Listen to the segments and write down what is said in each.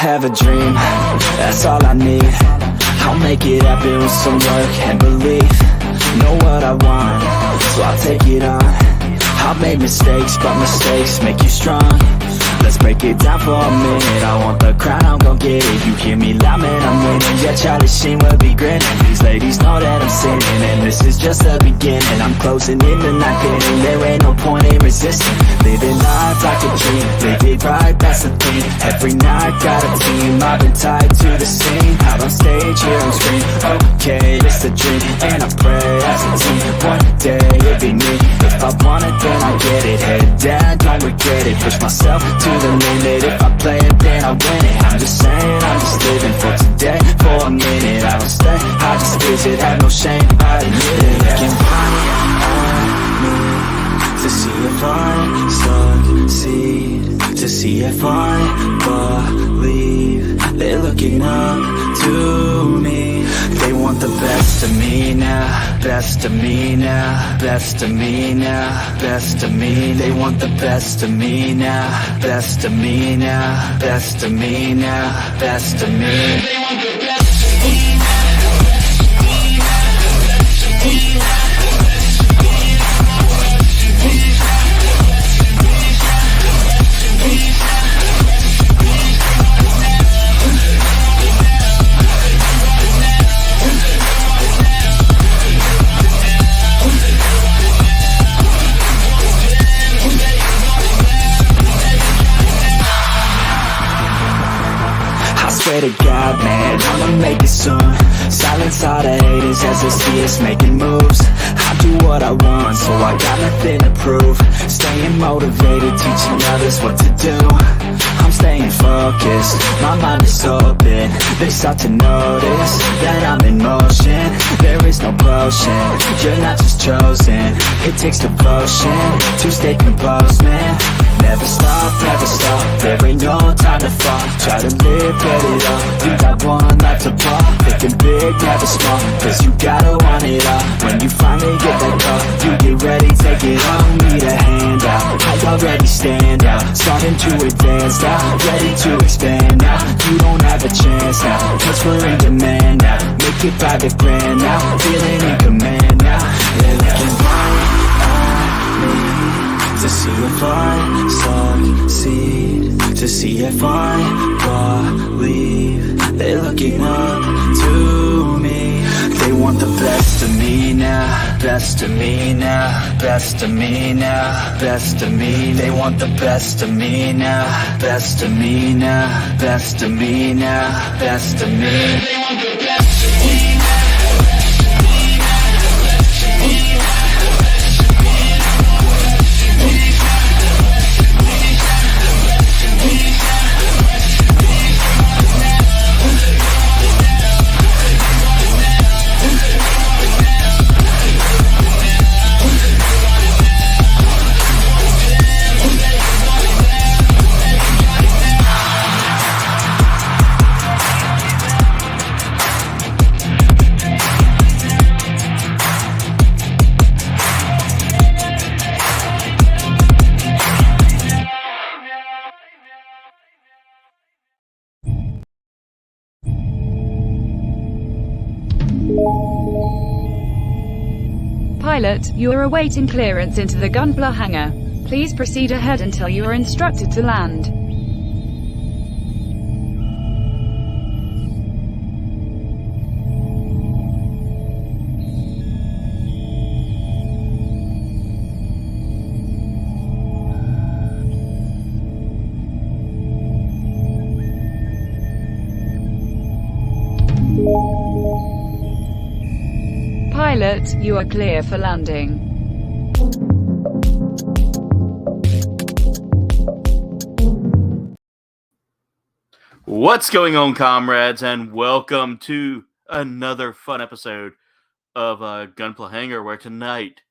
have a dream, that's all I need. I'll make it happen with some work and belief. Know what I want, so I'll take it on. I've made mistakes, but mistakes make you strong. Let's break it down for a minute. I want the crown, I'm gon' get it. You hear me loud, man, I'm winning. Yeah, Charlie Sheen will be grinning. These ladies know that I'm sinning, and this is just the beginning. I'm closing in the night inning. There ain't no point in resisting. Living life like a dream, live it right, that's the thing. Every night, got a team, I've been tied to the scene. Out on stage, here on screen. Okay, it's a dream, and I pray as a team. One day, it'll be me. If I want it, then I get it. Head down, don't regret it. Push myself to the limit. If I play it, then I win it. I'm just saying, I'm just living for today. For a minute, I don't stay, I just visit. Have no shame, I admit it. Looking right at me to see if I succeed, to see if I believe. They're looking up to me. They want the best of me now, best of me now, best of me now, best of me. They want the best of me now, best of me now, best of me now, best of me. They want the best of me now. Swear to God, man, I'ma make it soon. Silence all the haters as they see us making moves. I do what I want, so I got nothing to prove. Staying motivated, teaching others what to do. I'm staying focused, my mind is open. They start to notice that I'm in motion. There is no potion, you're not just chosen. It takes devotion to stay composed, man. Never stop, there ain't no time to fall. Try to live, get it all. You got one life to fall. Thinking big, never small, cause you gotta want it all. When you finally get that call, you get ready, take it on. Need a hand out, I already stand out. Starting to advance now, ready to expand now. You don't have a chance now, cause we're in demand now. Make it private brand now, feeling in command now. They're looking right at me to see if I succeed, to see if I believe. They're looking up to me. They want the best of me now, best of me now, best of me now, best of me. They want the best of me now, best of me now, best of me now, best of me. They want the best of me. Pilot, you are awaiting clearance into the Gunpla Hangar. Please proceed ahead until you are instructed to land. Pilot, you are clear for landing. What's going on, comrades, and welcome to another fun episode of Gunpla Hangar, where tonight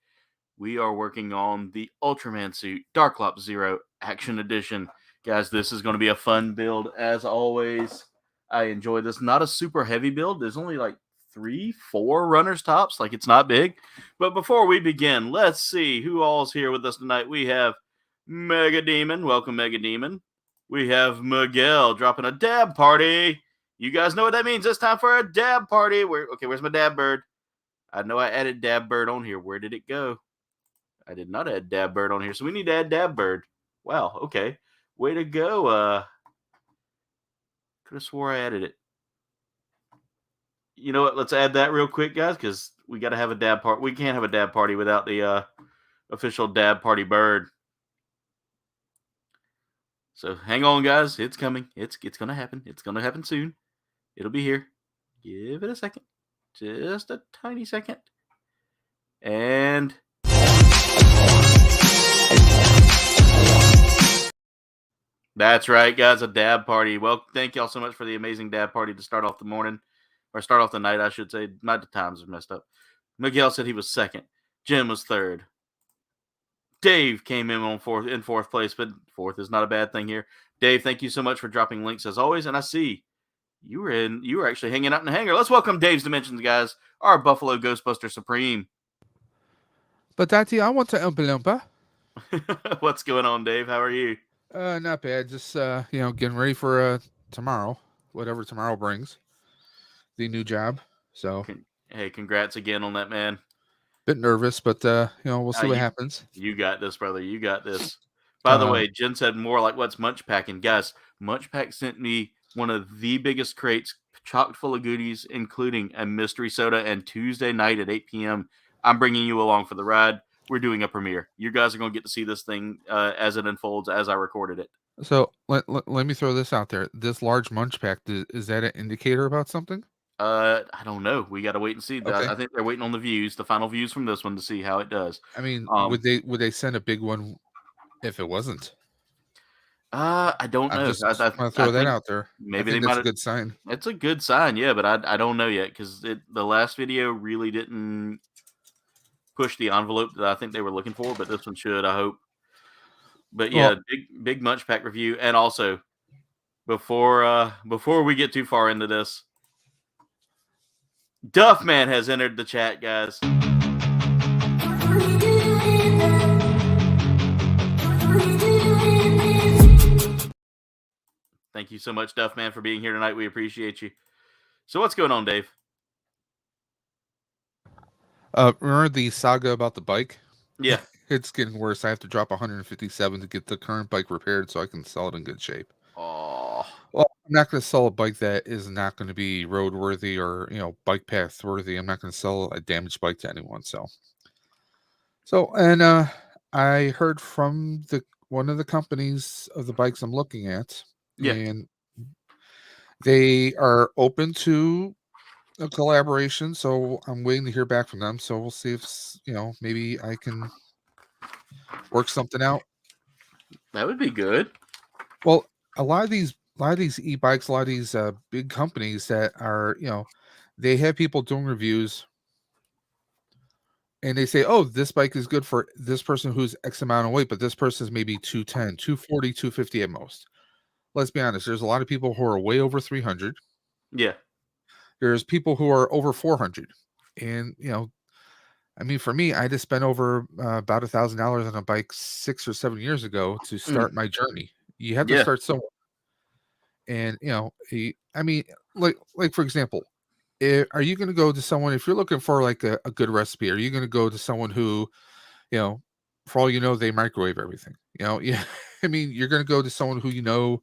we are working on the Ultraman suit, Darklops 0 Action Edition. Guys, this is going to be a fun build, as always. I enjoy this. Not a super heavy build. There's only like 3-4 runners tops. Like, it's not big. But before we begin, let's see who all's here with us tonight. We have Mega Demon. Welcome, Mega Demon. We have Miguel dropping a dab party. You guys know what that means. It's time for a dab party. Where's my dab bird? I know I added dab bird on here. Where did it go? I did not add dab bird on here, so we need to add dab bird. Wow, okay. Way to go. Could have swore I added it. You know what? Let's add that real quick, guys, because we got to have a dab party. We can't have a dab party without the official dab party bird. So hang on, guys. It's coming. It's gonna happen. It's gonna happen soon. It'll be here. Give it a second. Just a tiny second. And that's right, guys. A dab party. Well, thank y'all so much for the amazing dab party to start off the morning. Or start off the night, I should say. Not the times are messed up. Miguel said he was second. Jim was third. Dave came in fourth place, but fourth is not a bad thing here. Dave, thank you so much for dropping links as always. And I see you were actually hanging out in the hangar. Let's welcome Dave's Dimensions, guys. Our Buffalo Ghostbuster Supreme. But Daddy, I want to Oompa Loompa. What's going on, Dave? How are you? Not bad. Just getting ready for tomorrow, whatever tomorrow brings. The new job. So hey, congrats again on that, man. Bit nervous, but we'll see what happens. You got this, brother. You got this. By the way, Jen said more like what's Munch Packing. Guys, Munch Pack sent me one of the biggest crates chock full of goodies, including a mystery soda, and Tuesday night at 8 p.m. I'm bringing you along for the ride. We're doing a premiere. You guys are going to get to see this thing as it unfolds, as I recorded it. So let me throw this out there. This large Munch Pack, is that an indicator about something? I don't know. We got to wait and see. Okay. I think they're waiting on the final views from this one to see how it does. I mean, would they send a big one if it wasn't? I don't know. I just want to throw that out there. Maybe I think that's a good sign. It's a good sign, yeah, but I don't know yet because the last video really didn't push the envelope that I think they were looking for, but this one should, I hope. But yeah, big Munch Pack review, and also before we get too far into this, Duffman has entered the chat, guys. Thank you so much, Duffman, for being here tonight. We appreciate you. So what's going on, Dave? Remember the saga about the bike? Yeah. It's getting worse. I have to drop 157 to get the current bike repaired so I can sell it in good shape. Oh. Well, I'm not going to sell a bike that is not going to be roadworthy or, bike path worthy. I'm not going to sell a damaged bike to anyone. And I heard from one of the companies of the bikes I'm looking at, and they are open to a collaboration. So I'm waiting to hear back from them. So we'll see if, maybe I can work something out. That would be good. Well, a lot of these e-bikes, a lot of these big companies that are, they have people doing reviews and they say, oh, this bike is good for this person who's X amount of weight, but this person is maybe 210, 240, 250 at most. Let's be honest. There's a lot of people who are way over 300. Yeah. There's people who are over 400. And, I mean, for me, I just spent over about $1,000 on a bike 6 or 7 years ago to start my journey. You have to start somewhere. And, I mean, like for example, are you going to go to someone, if you're looking for like a good recipe, are you going to go to someone who, for all you know, they microwave everything, yeah. I mean, you're going to go to someone who,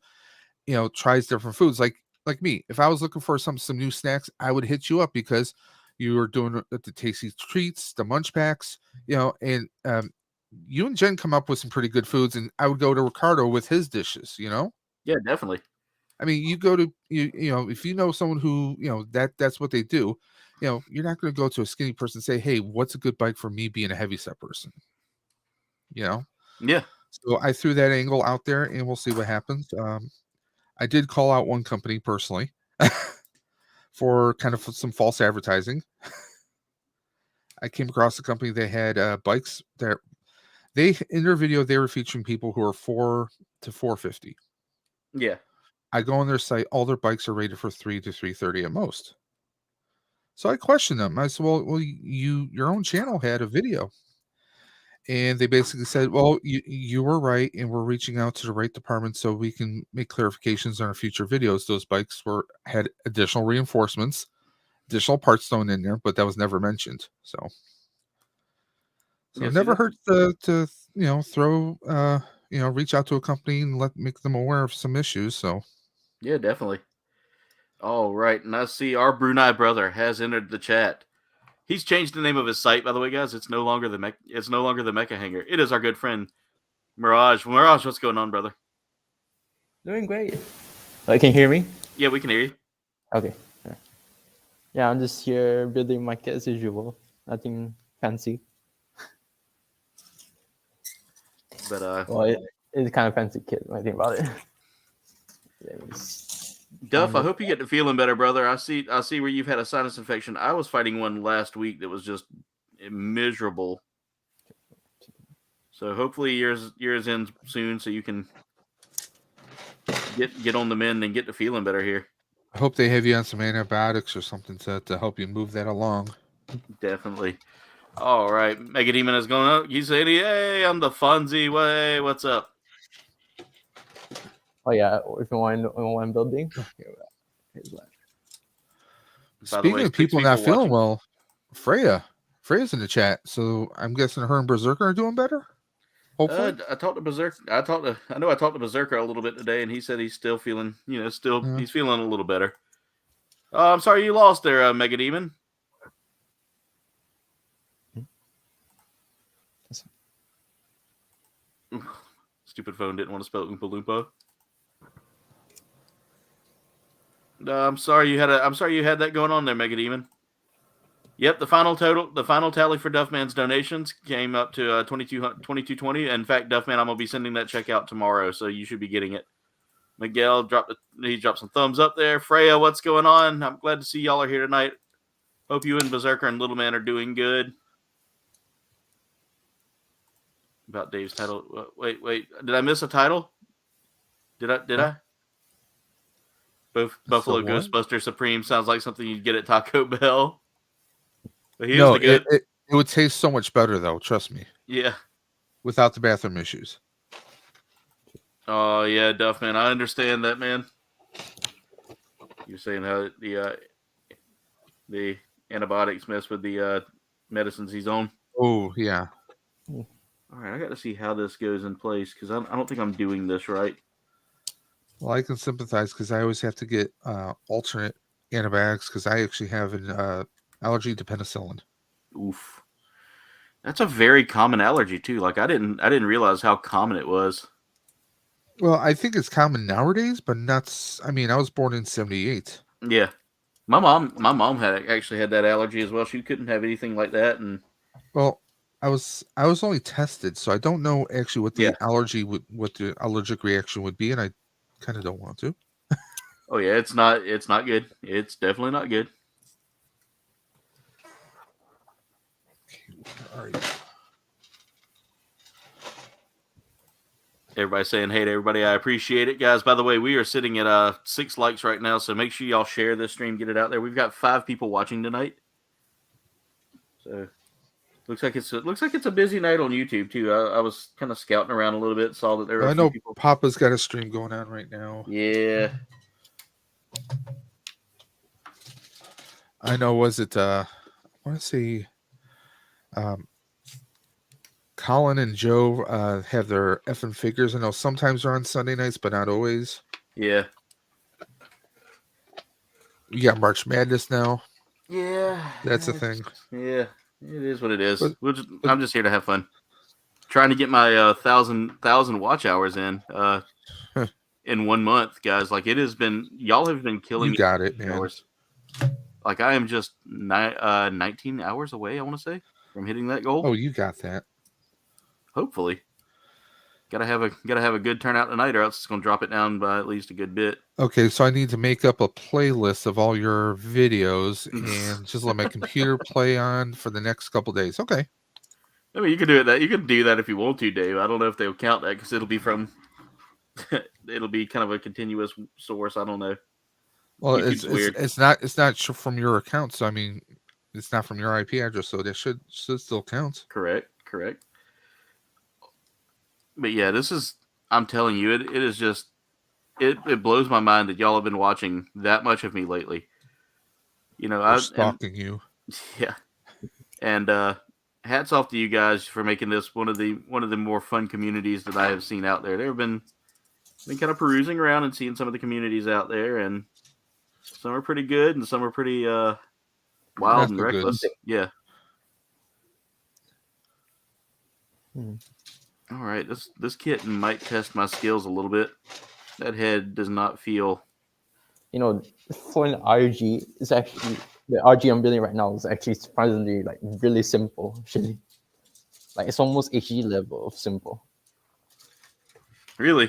tries different foods like me. If I was looking for some new snacks, I would hit you up because you were doing the tasty treats, the Munch Packs, and you and Jen come up with some pretty good foods, and I would go to Ricardo with his dishes, Yeah, definitely. I mean, you go to if you know someone who that's what they do, you're not going to go to a skinny person and say, "Hey, what's a good bike for me being a heavyset person?" Yeah. So I threw that angle out there, and we'll see what happens. I did call out one company personally for kind of some false advertising. I came across a company that had bikes that in their video they were featuring people who are 4 to 450. Yeah. I go on their site, all their bikes are rated for 3 to 330 at most. So I questioned them. I said, well, your own channel had a video. And they basically said, well, you were right, and we're reaching out to the right department so we can make clarifications on our future videos. Those bikes had additional reinforcements, additional parts thrown in there, but that was never mentioned. So Yeah, it see, never hurts to throw reach out to a company and make them aware of some issues. So yeah, definitely. All right, and I see our Brunei brother has entered the chat. He's changed the name of his site, by the way, guys. It's no longer the Mecha Hangar. It is our good friend Mirage. Mirage, what's going on, brother? Doing great. Can you hear me? Yeah, we can hear you. Okay. Yeah, I'm just here building my kit as usual. Nothing fancy. But Well, it's kind of fancy kit when I think about it. Duff, I hope you get to feeling better, brother. I see where you've had a sinus infection. I was fighting one last week that was just miserable. So hopefully yours ends soon, so you can get on the mend and get to feeling better here. I hope they have you on some antibiotics or something to help you move that along. Definitely. All right, Mega Demon is going up. He's saying, "Hey, I'm the Fonzie way. What's up?" Oh yeah, if you want one building. Speaking of people not feeling well, Freya's in the chat, so I'm guessing her and Berserker are doing better. Hopefully, I talked to Berserker. I talked to Berserker a little bit today, and he said he's still feeling, he's feeling a little better. I'm sorry you lost there, Mega Demon. Stupid phone didn't want to spell Oompa Loompa. I'm sorry you had that going on there, Mega Demon. Yep, the final tally for Duffman's donations came up to 2220. In fact, Duffman, I'm gonna be sending that check out tomorrow, so you should be getting it. Miguel dropped some thumbs up there. Freya, what's going on? I'm glad to see y'all are here tonight. Hope you and Berserker and Little Man are doing good. About Dave's title. Wait. Did I miss a title? Did I? Buffalo Ghostbuster Supreme sounds like something you'd get at Taco Bell. But it would taste so much better though. Trust me. Yeah. Without the bathroom issues. Oh yeah, Duffman. I understand that, man. You're saying how the antibiotics mess with the medicines he's on. Oh yeah. All right, I got to see how this goes in place because I don't think I'm doing this right. Well, I can sympathize because I always have to get alternate antibiotics because I actually have an allergy to penicillin. Oof, that's a very common allergy too. Like I didn't realize how common it was. Well, I think it's common nowadays, but not. I mean, I was born in '78. Yeah, my mom actually had that allergy as well. She couldn't have anything like that, and well, I was only tested, so I don't know actually what the what the allergic reaction would be, and I kind of don't want to. Oh yeah, it's not good. It's definitely not good. All right. Everybody saying hey to everybody. I appreciate it, guys. By the way, we are sitting at 6 likes right now, so make sure y'all share this stream, get it out there. We've got 5 people watching tonight, so looks like it's a busy night on YouTube too. I was kind of scouting around a little bit, saw that there were. I know people. Papa's got a stream going on right now. Yeah. I know. Was it? I want to say. Colin and Joe have their effing figures. I know sometimes they're on Sunday nights, but not always. Yeah. You got March Madness now. Yeah. That's a thing. Yeah. It is what it is. I'm just here to have fun. Trying to get my 1,000 watch hours in 1 month, guys. Like y'all have been killing me. You got it, man. Hours. Like I am just 19 hours away, I want to say, from hitting that goal. Oh, you got that. Hopefully. Gotta have a good turnout tonight, or else it's gonna drop it down by at least a good bit. Okay, so I need to make up a playlist of all your videos and just let my computer play on for the next couple days. Okay. I mean, you can do that. You can do that if you want to, Dave. I don't know if they'll count that because it'll be from. It'll be kind of a continuous source. I don't know. Well, it's not from your account, so I mean, it's not from your IP address, so that should still count. Correct. But yeah, this is. I'm telling you, it is just. It blows my mind that y'all have been watching that much of me lately. You know, We're stalking you. yeah, and hats off to you guys for making this one of the more fun communities that I have seen out there. There have been kind of perusing around and seeing some of the communities out there, and some are pretty good and some are pretty wild Not and so good. reckless. Yeah. Hmm. All right, this kitten might test my skills a little bit. That head does not feel. You know, for an RG, it's actually the RG I'm building right now is actually surprisingly like really simple. Actually, like it's almost HG level of simple. Really?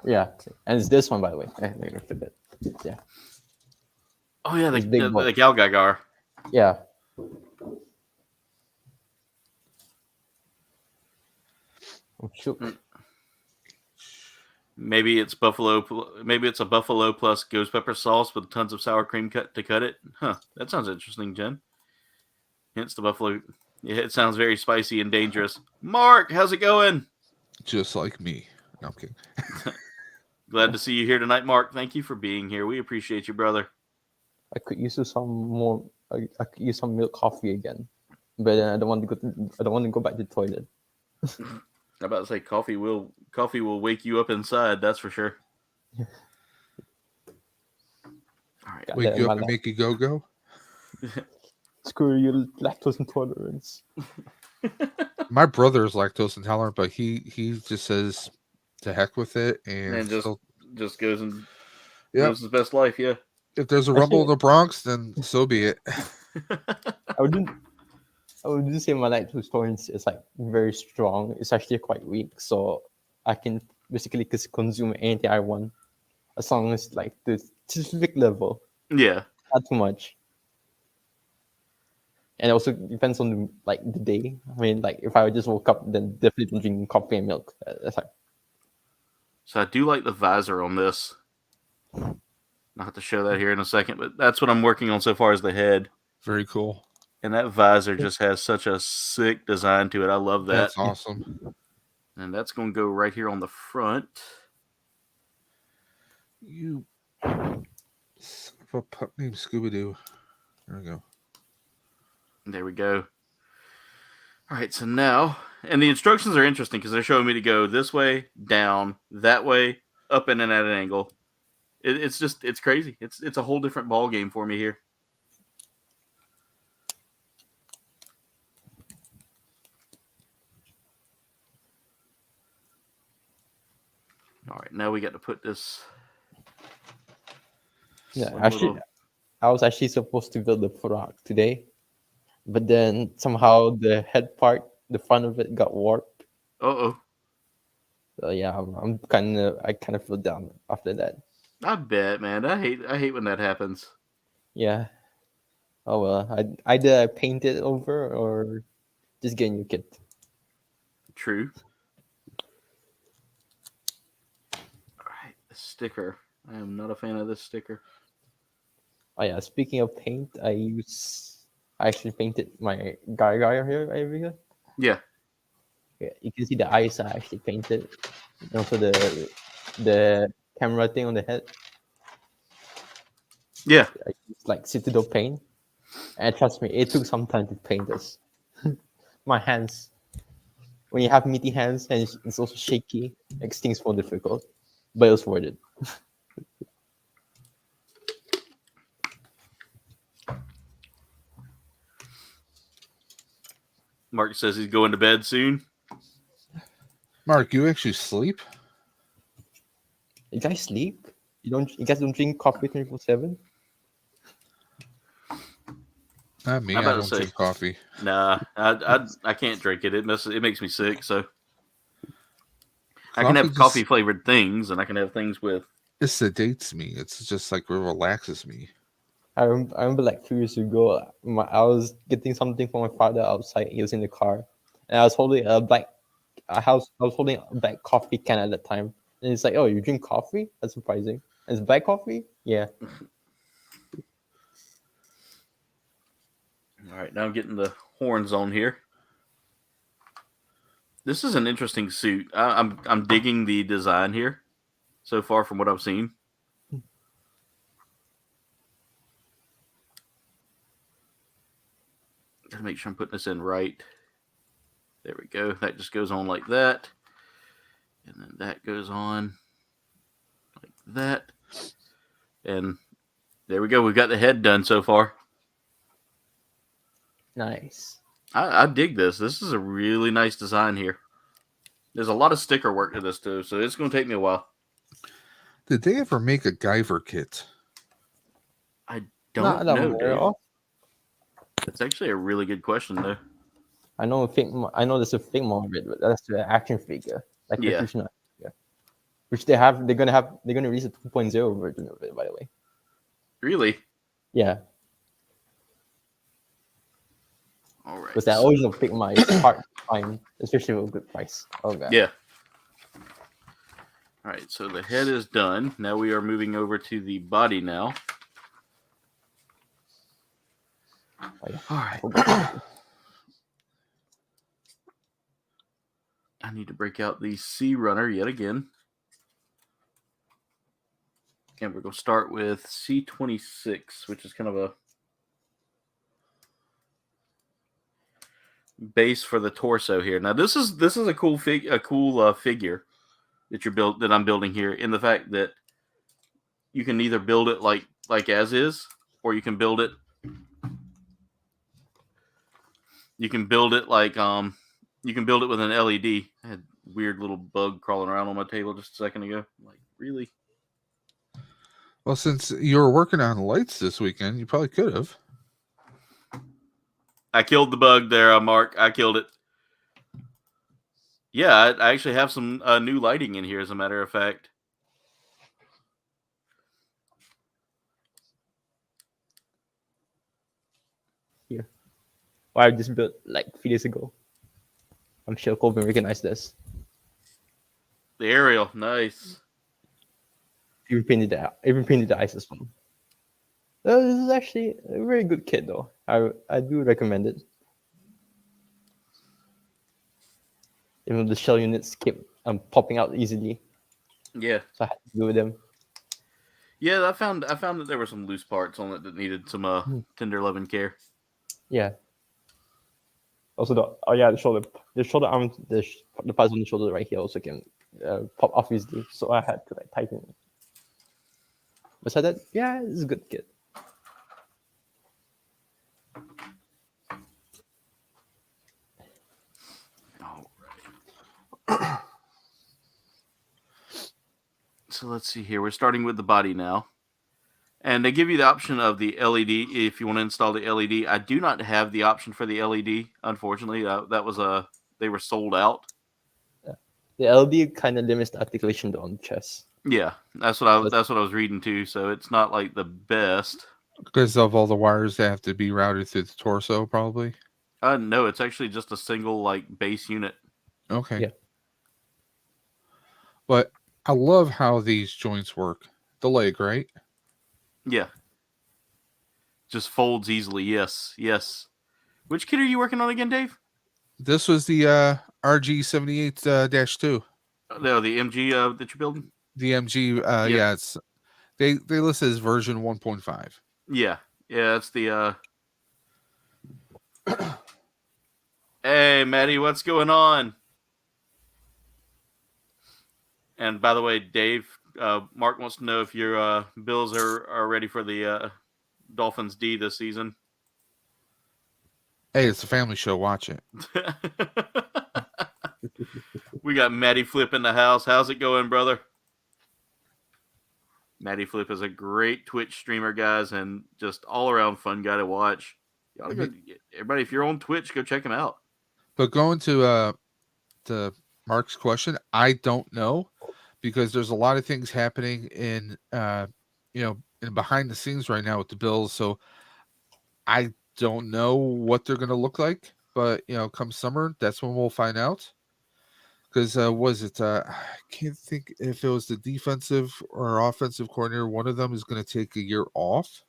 Yeah, and it's this one by the way. Let me fit it. Yeah, Oh yeah, It's big the boy. Galgagar. yeah. I'm shook. Maybe it's buffalo. Maybe it's a buffalo plus ghost pepper sauce with tons of sour cream to cut it. Huh? That sounds interesting, Jen. Hence the buffalo. Yeah, it sounds very spicy and dangerous. Mark, how's it going? Just like me. No, I'm kidding. Glad to see you here tonight, Mark. Thank you for being here. We appreciate you, brother. I could use some more. I could use some milk coffee again, but then I don't want to go. I don't want to go back to the toilet. I'm about to say coffee will wake you up inside. That's for sure. All right. Got Wake that you in up my and life. make you go. Screw your lactose intolerance. My brother is lactose intolerant, but he just says to heck with it, and And just goes and lives his best life. Yeah. if there's a rumble in the Bronx, then so be it. I wouldn't. I wouldn't say my lactose tolerance is like very strong. It's actually quite weak, so I can basically just consume anything I want, as long as like the specific level, Yeah. not too much. And it also depends on the day. I mean, like if I just woke up, then definitely don't drink coffee and milk. That's like So I do like the visor on this. I'll have to show that here in a second, but that's what I'm working on so far as the head. Very cool. And that visor just has such a sick design to it. I love that. That's awesome. And that's going to go right here on the front. You son of a pup named Scooby Doo. There we go. There we go. All right, so now, and the instructions are interesting because they're showing me to go this way, down, that way, up and then at an angle. It's crazy. It's a whole different ball game for me here. All right, now we got to put this. yeah. slim Actually, little- I was actually supposed to build the frog today, but then somehow the head part, the front of it, got warped. Uh-oh. So yeah, I kind of feel down after that. I bet, man. I hate when that happens. Yeah. Oh well, either I paint it over or just get a new kit. True. All right, the sticker. I am not a fan of this sticker. Oh yeah, speaking of paint, I actually painted my Gargaya here over here. Yeah. Yeah, you can see the eyes I actually painted. And also the camera thing on the head. Yeah. I used like Citadel paint. And trust me, it took some time to paint this. My hands. When you have meaty hands and it's also shaky, it things more difficult. But it was worth it. Mark says he's going to bed soon. Mark, you actually sleep? You guys sleep? You guys don't drink coffee 24/7? Not me. I'm I about to don't say- drink coffee. Nah, I can't drink it. It makes me sick. So I can have just- coffee flavored things, and I can have things with. It sedates me. It's just like it relaxes me. I remember like 2 years ago, I was getting something from my father outside. He was in the car, and I was holding a black. I was holding a black coffee can at the time, and it's like, "Oh, you drink coffee? That's surprising." And it's black coffee? Yeah. All right, now I'm getting the horns on here. This is an interesting suit. I'm digging the design here so far from what I've seen. Gotta make sure I'm putting this in right. There we go. That just goes on like that. And then that goes on like that. And there we go. We've got the head done so far. Nice. I dig this. This is a really nice design here. There's a lot of sticker work to this too, so it's going to take me a while. Did they ever make a Guyver kit? I don't know, Dave. Of. It's actually a really good question, though. I know there's a fake model of it, but that's the action figure, like the Yeah. traditional figure, which they have. They're gonna release a 2.0 version of it, by the way. Really? Yeah, All right. but that original Figma is hard to find, especially with a good price. Oh god. Yeah. All right, so the head is done. Now we are moving over to the body now. All right. I need to break out the Sea Runner yet again. And we're going to start with C26, which is kind of a base for the torso here. Now this is a cool figure that I'm building here, in the fact that you can either build it like as is, or you can build it like you can build it with an LED. I had a weird little bug crawling around on my table just a second ago. Like, really? Well, since you were working on lights this weekend, you probably could have. I killed the bug there, Mark. I killed it. Yeah, I actually have some new lighting in here, as a matter of fact. Here, well, I just built like 3 days ago. I'm sure Kouldbayne recognized this. The aerial, nice. Even painted the eyes as well. This is actually a very good kit, though. I do recommend it. Even the shell units keep popping out easily, Yeah. so I had to do with them. Yeah, I found that there were some loose parts on it that needed some tender loving care. Yeah. Also, the shoulder arm, the parts on the shoulder right here also can pop off easily. So I had to like tighten it. Besides that, yeah, it's a good kit. All right. So let's see here. We're starting with the body now. And they give you the option of the LED if you want to install the LED. I do not have the option for the LED, unfortunately. They were sold out. The LED kind of limits the articulation though on the chest. Yeah, that's what I was reading too. So it's not like the best. Because of all the wires that have to be routed through the torso, probably. No, it's actually just a single like base unit. Okay. Yeah. But I love how these joints work. The leg, right? Yeah. Just folds easily. Yes. Which kit are you working on again, Dave? This was the RG78-2. No, the MG that you're building? The MG, yeah, it's they list it as version 1.5. Yeah, it's the Hey, Maddie, what's going on? And by the way, Dave, Mark wants to know if your Bills are ready for the Dolphins D this season. Hey, it's a family show. Watch it. We got Maddie Flip in the house. How's it going, brother? Maddie Flip is a great Twitch streamer, guys, and just all-around fun guy to watch. Everybody, if you're on Twitch, go check him out. But going to Mark's question, I don't know, because there's a lot of things happening in behind the scenes right now with the Bills. So I don't know what they're going to look like, but come summer, that's when we'll find out. Because I can't think if it was the defensive or offensive coordinator. One of them is going to take a year off.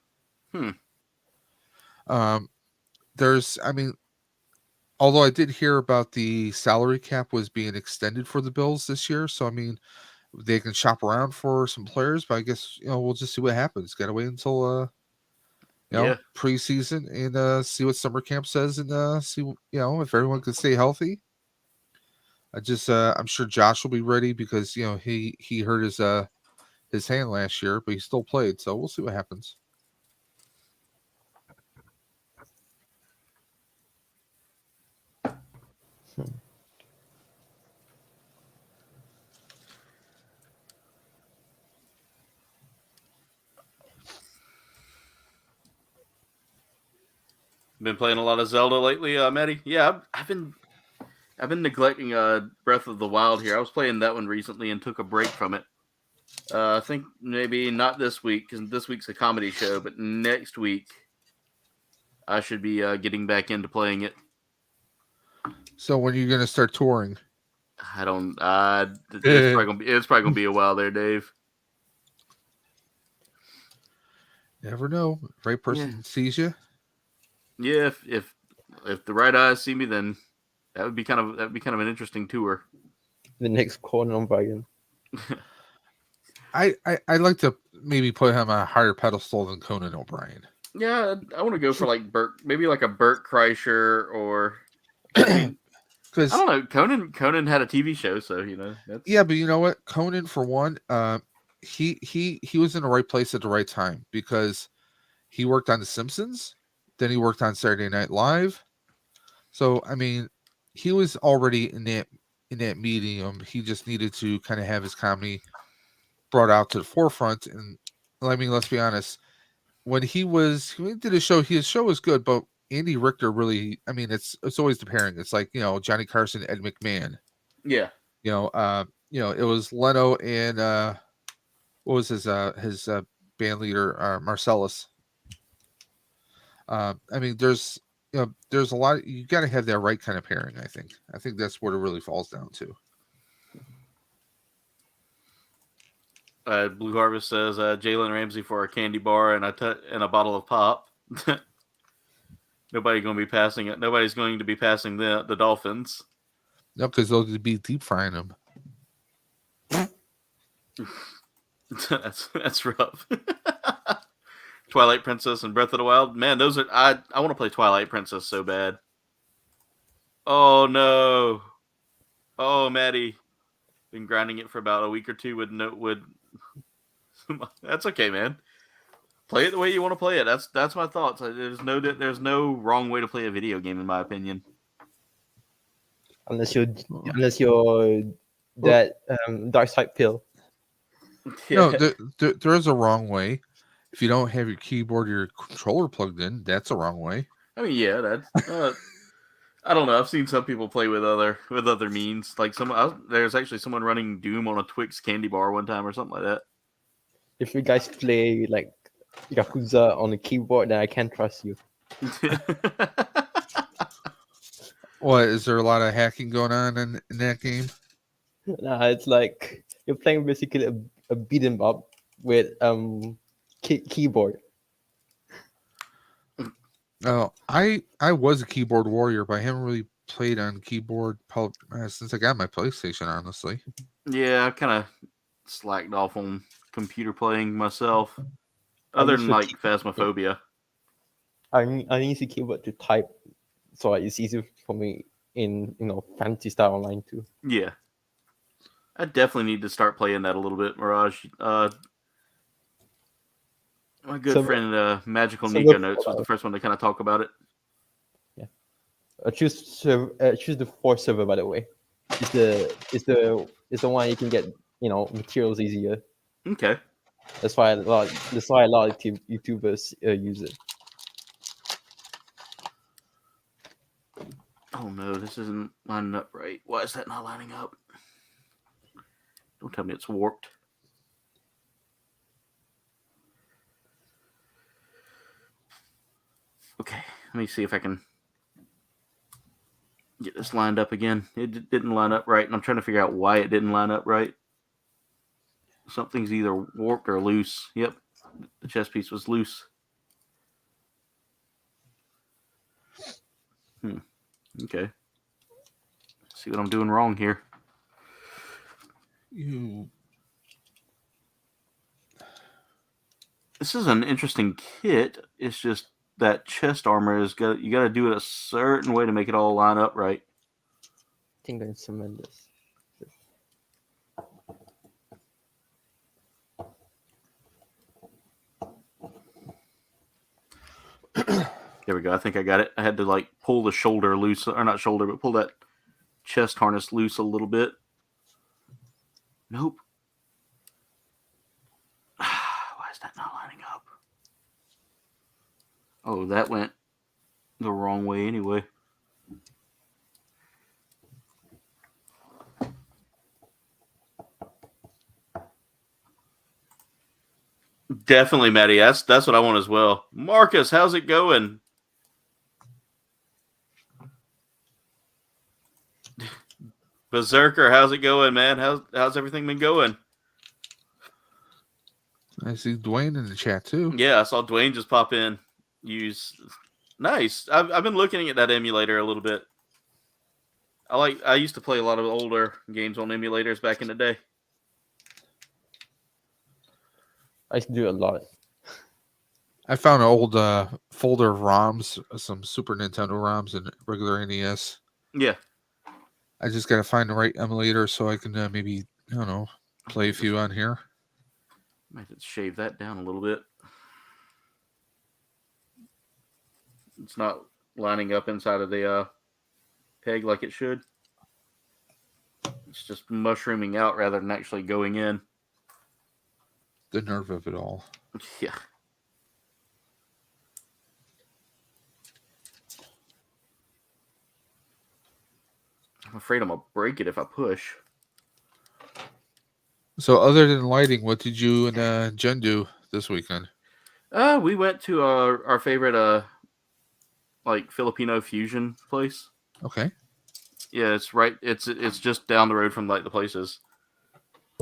Although I did hear about the salary cap was being extended for the Bills this year, so I mean they can shop around for some players, but I guess we'll just see what happens. Got to wait until Yeah. preseason and see what summer camp says and see if everyone can stay healthy. I'm sure Josh will be ready because he hurt his hand last year, but he still played, so we'll see what happens. Been playing a lot of Zelda lately, Maddie. Yeah, I've been neglecting Breath of the Wild here. I was playing that one recently and took a break from it. I think maybe not this week because this week's a comedy show, but next week I should be getting back into playing it. So when are you going to start touring? I don't. It's probably gonna be a while there, Dave. Never know. Right person sees you. Yeah, if the right eyes see me, then that would be kind of an interesting tour. The next Conan O'Brien. I'd like to maybe put him on a higher pedestal than Conan O'Brien. Yeah, I want to go for like maybe like a Burt Kreischer or. Because I don't know, Conan had a TV show, so Yeah, but you know what, Conan for one, he was in the right place at the right time because he worked on The Simpsons, then he worked on Saturday Night Live. So I mean, he was already in that medium. He just needed to kind of have his comedy brought out to the forefront. And I mean, let's be honest, when he did a show, his show was good, but Andy Richter really, I mean, it's always the pairing. It's like, Johnny Carson, Ed McMahon. Yeah. It was Leno and what was his band leader, Marcellus. I mean, there's a lot. You got to have that right kind of pairing. I think that's what it really falls down to. Blue Harvest says Jalen Ramsey for a candy bar and a bottle of pop. Nobody's going to be passing the Dolphins. No, because they'll be deep frying them. that's rough. Twilight Princess and Breath of the Wild. Man, those are I want to play Twilight Princess so bad. Oh no. Oh, Maddie. Been grinding it for about a week or two would that's okay, man. Play it the way you want to play it. That's my thoughts. There's no wrong way to play a video game, in my opinion. Unless you're that dark side pill. Yeah. No, there is a wrong way. If you don't have your keyboard or your controller plugged in, that's a wrong way. I mean, yeah, that's. I don't know. I've seen some people play with other means. Like there's actually someone running Doom on a Twix candy bar one time or something like that. If you guys play like Yakuza on the keyboard, then I can't trust you. What, is there a lot of hacking going on in that game? Nah, it's like you're playing basically a beat 'em up with keyboard. Oh, I was a keyboard warrior, but I haven't really played on keyboard since I got my PlayStation, honestly. Yeah, I kind of slacked off on computer playing myself. Other than like Phasmophobia. I need the keyboard to type, so it's easier for me in Fantasy Star Online too. Yeah, I definitely need to start playing that a little bit, Mirage. My good friend Magical Nico Notes was the first one to kind of talk about it. Yeah, choose the 4 server, by the way. It's the one you can get materials easier. Okay. That's why a lot of YouTubers use it. Oh no, this isn't lining up right. Why is that not lining up? Don't tell me it's warped. Okay, let me see if I can get this lined up again. It didn't line up right, and I'm trying to figure out why it didn't line up right. Something's either warped or loose. Yep, the chess piece was loose. Okay. See what I'm doing wrong here. This is an interesting kit. It's just that chest armor you got to do it a certain way to make it all line up right. I think I'm cement this. There we go. I think I got it. I had to like pull the shoulder loose, or not shoulder, but pull that chest harness loose a little bit. Nope. Why is that not lining up? Oh, that went the wrong way anyway. Definitely, Maddie. That's what I want as well. Marcus, how's it going? Berserker, how's it going, man? How's everything been going? I see Dwayne in the chat too. Yeah, I saw Dwayne just pop in. Nice. I've been looking at that emulator a little bit. I used to play a lot of older games on emulators back in the day. I used to do a lot. I found an old folder of ROMs, some Super Nintendo ROMs and regular NES. Yeah. I just got to find the right emulator so I can maybe, I don't know, play a few on here. Might have to shave that down a little bit. It's not lining up inside of the peg like it should. It's just mushrooming out rather than actually going in. The nerve of it all. Yeah. I'm afraid I'm going to break it if I push. So other than lighting, what did you and Jen do this weekend? We went to our favorite like Filipino fusion place. Okay. Yeah, it's right. It's just down the road from like the places.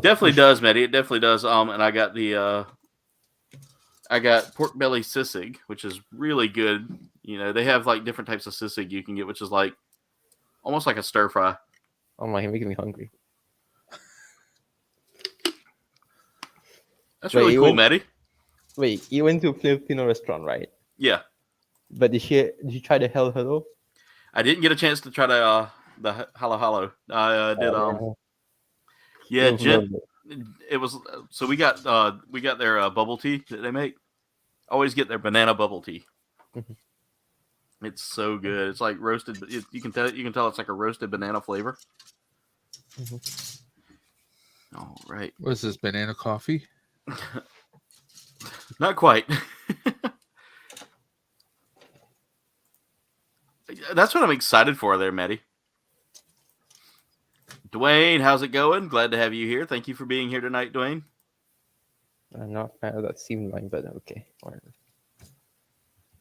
Definitely does, Maddie. It definitely does. And I got pork belly sisig, which is really good. You know, they have like different types of sisig you can get, which is like almost like a stir fry. Oh my, you're making me hungry. That's really cool, Maddie. Wait, you went to a Filipino restaurant, right? Yeah. But did you try the hell hello? I didn't get a chance to try the halo halo. I did yeah, Jen. It was so we got their bubble tea that they make. Always get their banana bubble tea. It's so good. It's like roasted. You can tell it's like a roasted banana flavor. All right. What is this, banana coffee? Not quite. That's what I'm excited for there, Maddie. Dwayne, how's it going? Glad to have you here. Thank you for being here tonight, Dwayne. I'm not a fan of that seam line, but okay. Whatever.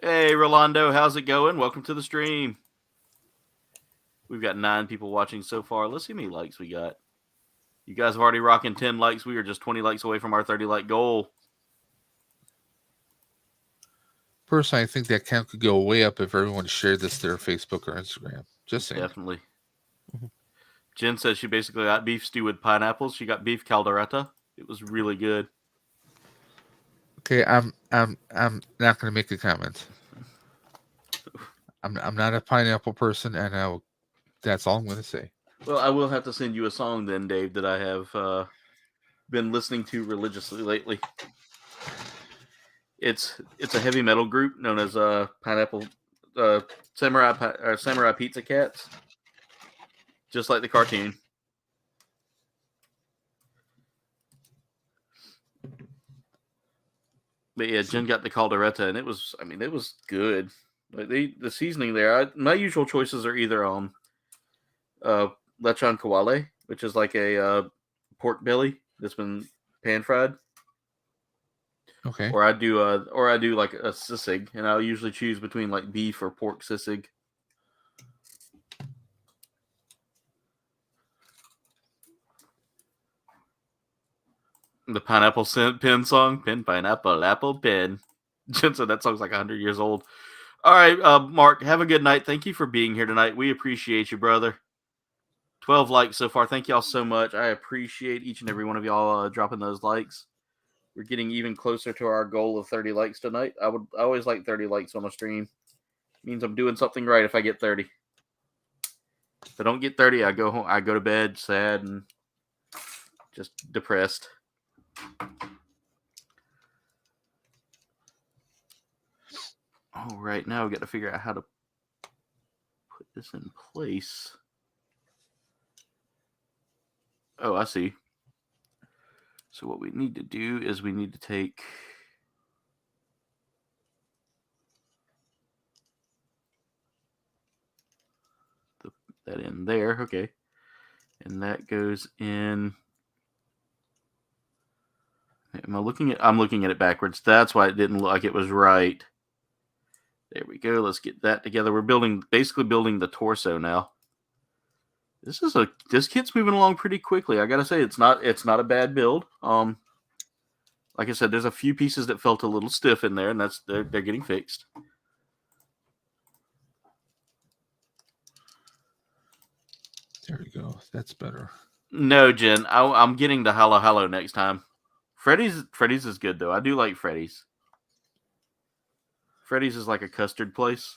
Hey, Rolando, how's it going? Welcome to the stream. We've got 9 people watching so far. Let's see how many likes we got. You guys have already rocking 10 likes. We are just 20 likes away from our 30 like goal. Personally, I think that count could go way up if everyone shared this to their Facebook or Instagram. Just saying. Definitely. Jen says she basically got beef stew with pineapples. She got beef caldereta. It was really good. Okay, I'm not going to make a comment. I'm not a pineapple person, and that's all I'm going to say. Well, I will have to send you a song then, Dave, that I have been listening to religiously lately. It's a heavy metal group known as Pineapple Samurai Pizza Cats, just like the cartoon. But yeah, Jen got the caldereta, and it was good. Like the seasoning there. My usual choices are either lechon kawale, which is like a pork belly that's been pan fried. Okay. Or I do like a sisig, and I'll usually choose between like beef or pork sisig. The pineapple pin song, pin pineapple apple pin. Jen said that song's like 100 years old. All right, Mark, have a good night. Thank you for being here tonight. We appreciate you, brother. 12 likes so far. Thank y'all so much. I appreciate each and every one of y'all dropping those likes. We're getting even closer to our goal of 30 likes tonight. I always like 30 likes on a stream. It means I'm doing something right if I get 30. If I don't get 30, I go home. I go to bed sad and just depressed. All right, now we got to figure out how to put this in place. Oh, I see. So what we need to do is we need to take that in there. Okay. And that goes in. Am I looking at? I'm looking at it backwards. That's why it didn't look like it was right. There we go. Let's get that together. We're basically building the torso now. This kit's moving along pretty quickly. I gotta say, it's not a bad build. Like I said, there's a few pieces that felt a little stiff in there, and they're getting fixed. There we go. That's better. No, Jen, I'm getting the Hello next time. Freddy's is good though. I do like Freddy's. Freddy's is like a custard place.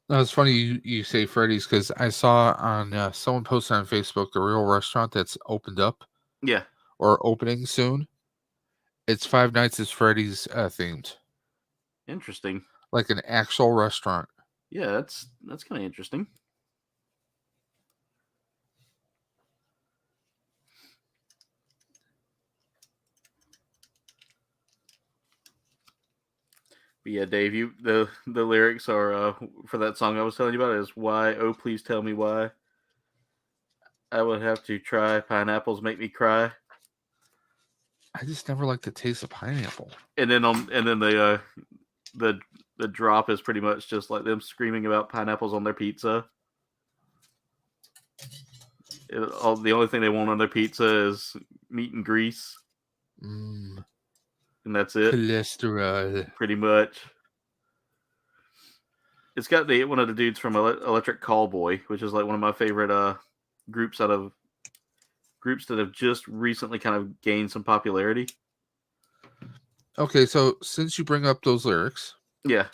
No, it's funny you say Freddy's because I saw on someone posted on Facebook the real restaurant that's opened up. Yeah. Or opening soon. It's Five Nights at Freddy's themed. Interesting. Like an actual restaurant. Yeah, that's kind of interesting. But yeah, Dave, the lyrics are for that song I was telling you about is why, oh please tell me why. I would have to try pineapples make me cry. I just never liked the taste of pineapple. And then the drop is pretty much just like them screaming about pineapples on their pizza. The only thing they want on their pizza is meat and grease. And that's it. Cholesterol. Pretty much. It's got one of the dudes from Electric Callboy, which is like one of my favorite groups that have just recently kind of gained some popularity. Okay, so since you bring up those lyrics. Yeah.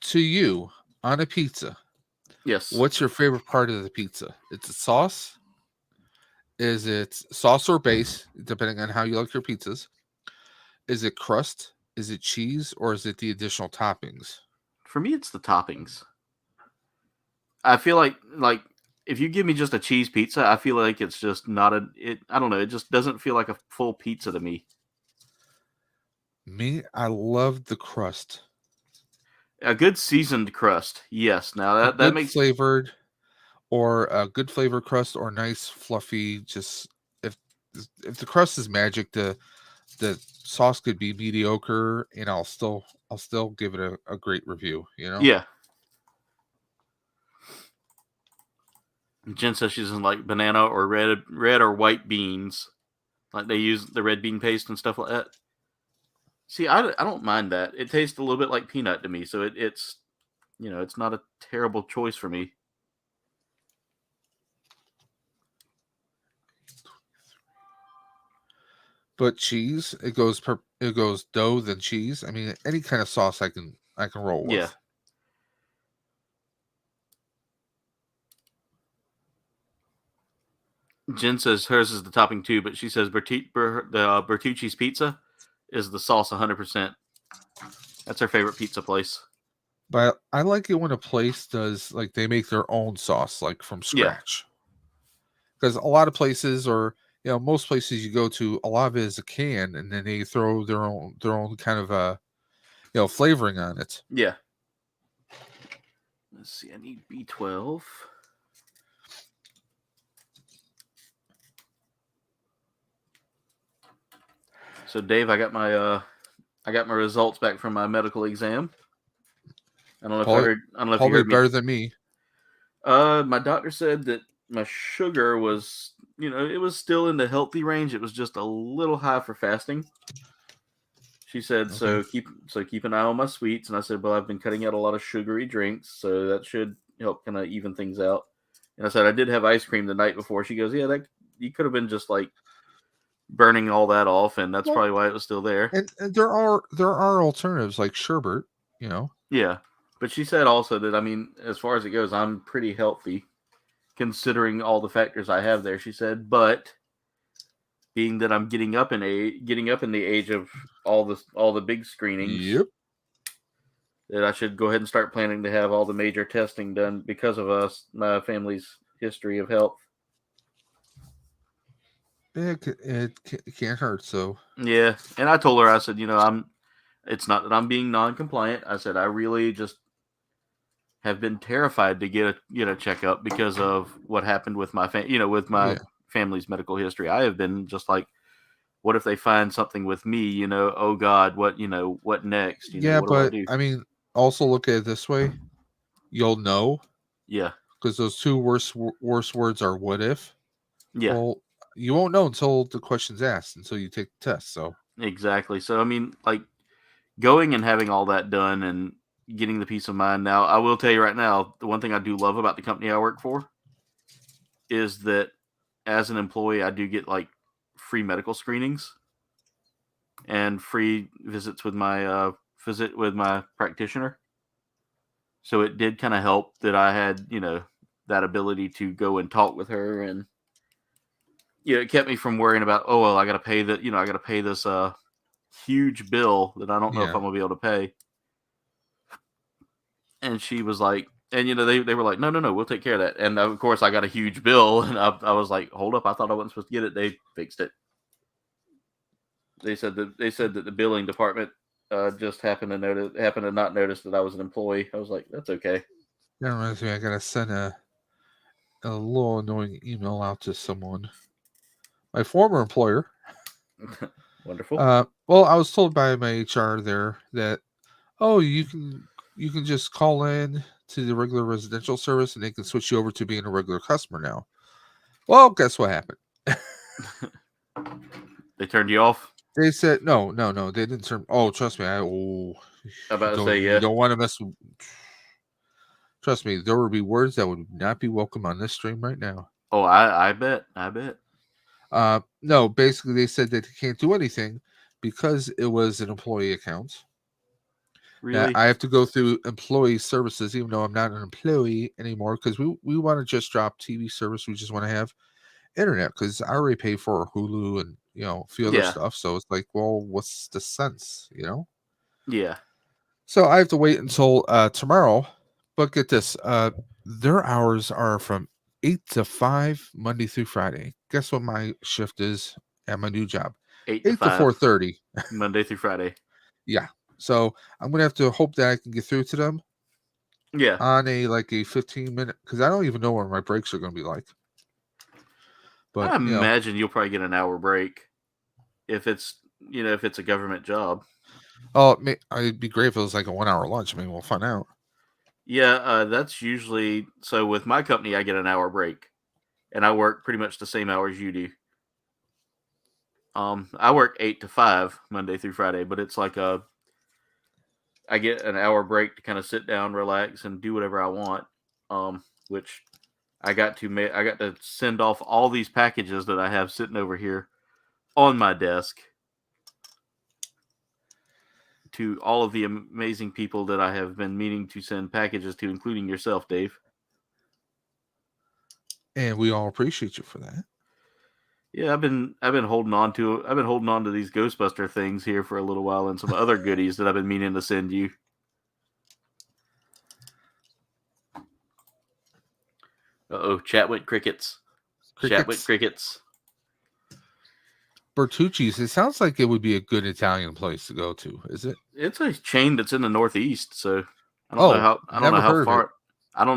To you, on a pizza. Yes. What's your favorite part of the pizza? It's a sauce? Is it sauce or base, depending on how you like your pizzas? Is it crust? Is it cheese? Or is it the additional toppings? For me, it's the toppings. I feel like if you give me just a cheese pizza, I feel like it's just not I don't know. It just doesn't feel like a full pizza to me. Me, I love the crust. A good seasoned crust. Yes. Now that makes flavored, or a good flavored crust, or nice fluffy. Just if the crust is magic, the sauce could be mediocre, and I'll still give it a great review. You know? Yeah. Jen says she doesn't like banana or red or white beans. Like they use the red bean paste and stuff like that. See, I don't mind that. It tastes a little bit like peanut to me, so it's it's not a terrible choice for me. But cheese, it goes dough then cheese. I mean, any kind of sauce I can roll with. Yeah. Jen says hers is the topping too, but she says Bertucci's pizza is the sauce 100%. That's her favorite pizza place. But I like it when a place does, like, they make their own sauce, like from scratch. Because a lot of places, or most places you go to, a lot of it is a can, and then they throw their own kind of flavoring on it. Yeah. Let's see. I need B12. So Dave, I got my results back from my medical exam. I don't know if you heard. I don't know if you heard me. Better than me. My doctor said that my sugar was, it was still in the healthy range. It was just a little high for fasting. She said, Okay. keep an eye on my sweets. And I said, well, I've been cutting out a lot of sugary drinks, so that should help kind of even things out. And I said, I did have ice cream the night before. She goes, yeah, that you could have been just like burning all that off, and that's Well, probably why it was still there. and there are alternatives like sherbet, you know. Yeah. But she said also that, I mean, as far as it goes, I'm pretty healthy considering all the factors I have there. She said, but being that I'm getting up in the age of all the big screenings, Yep. that I should go ahead and start planning to have all the major testing done because of my family's history of health. It can't hurt. So Yeah, and I told her, I said, it's not that I'm being non-compliant. I said I really just have been terrified to get a checkup because of what happened with my Yeah. family's medical history. I have been just like, what if they find something with me? Oh God, what next? Yeah, What do I but do? I mean, also look at it this way: you'll know Yeah, because those two worst words are "what if." yeah, Well, you won't know until the question's asked, until you take the test. So exactly. So I mean, like going and having all that done and getting the peace of mind. Now, I will tell you right now, the one thing I do love about the company I work for is that as an employee, I do get like free medical screenings and free visits with my practitioner. So it did kind of help that I had, that ability to go and talk with her, and it kept me from worrying about, oh well, I got to pay this huge bill that I don't know if yeah, I'm gonna be able to pay. And she was like, and they were like, no, we'll take care of that. And of course, I got a huge bill, and I was like, hold up, I thought I wasn't supposed to get it. They fixed it. They said that the billing department just happened to not notice that I was an employee. I was like, that's okay. that reminds me. I gotta send a little annoying email out to someone, my former employer. Wonderful. Well, I was told by my HR there that, oh, you can just call in to the regular residential service and they can switch you over to being a regular customer now. Well, guess what happened? They turned you off? They said no, they didn't turn. Oh, trust me, I'm about to say, you yeah. don't want to mess. Trust me, there would be words that would not be welcome on this stream right now. Oh, I bet. No, basically they said that they can't do anything because it was an employee account. Really? I have to go through employee services, even though I'm not an employee anymore, because we want to just drop TV service. We just want to have internet because I already pay for Hulu and a few other Yeah. stuff. So it's like, well, what's the sense, Yeah. So I have to wait until tomorrow. But get this, their hours are from 8 to 5 Monday through Friday. Guess what my shift is at my new job? 8 to 4:30. Monday through Friday. Yeah. So I'm gonna have to hope that I can get through to them. Yeah. On a 15-minute, because I don't even know where my breaks are gonna be like. But I imagine you'll probably get an hour break if it's a government job. Oh, it'd be great if it was like a 1-hour lunch. I mean, we'll find out. Yeah, that's usually so. With my company, I get an hour break, and I work pretty much the same hours you do. I work 8 to 5 Monday through Friday, but it's like I get an hour break to kind of sit down, relax, and do whatever I want. Which I got to send off all these packages that I have sitting over here on my desk to all of the amazing people that I have been meaning to send packages to, including yourself, Dave. And we all appreciate you for that. Yeah, I've been holding on to these Ghostbuster things here for a little while, and some other goodies that I've been meaning to send you. Chat went crickets. Chat went crickets. Bertucci's. It sounds like it would be a good Italian place to go to. Is it? It's a chain that's in the Northeast, so I don't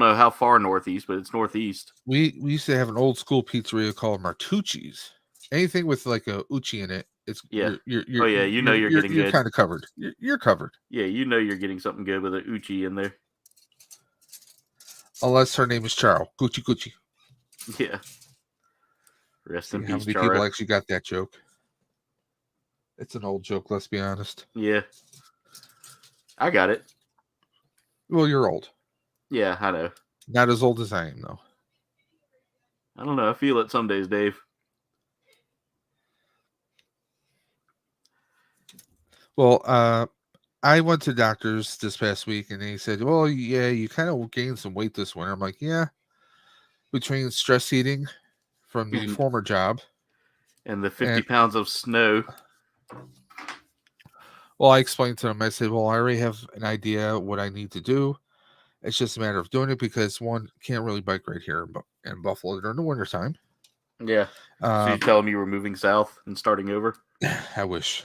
know how far northeast, but it's northeast. We used to have an old school pizzeria called Martucci's. Anything with like a uchi in it, it's yeah. You're you're getting good. Kind of covered. You're covered. Yeah, you're getting something good with an uchi in there. Unless her name is Charo. Gucci. Yeah. Rest in peace, how many Charo. people actually got that joke? It's an old joke, let's be honest. Yeah. I got it. Well, you're old. Yeah, I know. Not as old as I am, though. I don't know. I feel it some days, Dave. Well, I went to doctors this past week, and they said, well, yeah, you kind of gained some weight this winter. I'm like, yeah, between stress eating from the former job. And the 50 pounds of snow. Well, I explained to them, I said, well, I already have an idea what I need to do. It's just a matter of doing it because one can't really bike right here in Buffalo during the wintertime. Yeah. So you tell them you were moving south and starting over? I wish.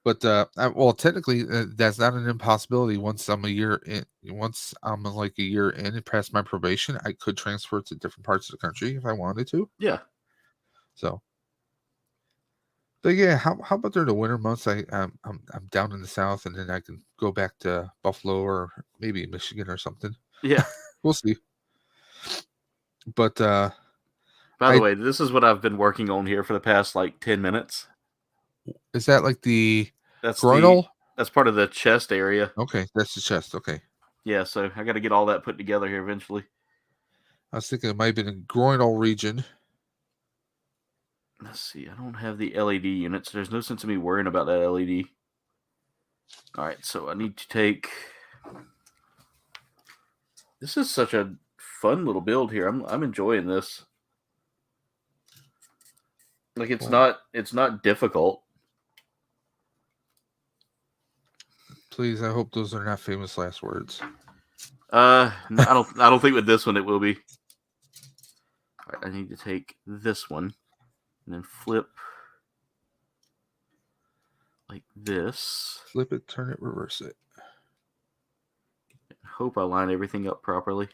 But well, technically, that's not an impossibility. Once I'm like a year in and past my probation, I could transfer to different parts of the country if I wanted to. Yeah. So, but yeah, how about during the winter months? I'm down in the south, and then I can go back to Buffalo or maybe Michigan or something. Yeah. We'll see. But by the way, this is what I've been working on here for the past like 10 minutes. Is that like the that's groinal? That's part of the chest area. Okay, that's the chest. Okay. Yeah, so I got to get all that put together here eventually. I was thinking it might have been a groinal region. Let's see. I don't have the LED units. There's no sense in me worrying about that LED. All right, so I need to take... This is such a fun little build here. I'm enjoying this. Like it's not difficult. Please, I hope those are not famous last words. No, I don't think with this one it will be. All right, I need to take this one and then flip like this. Flip it, turn it, reverse it. Hope I line everything up properly.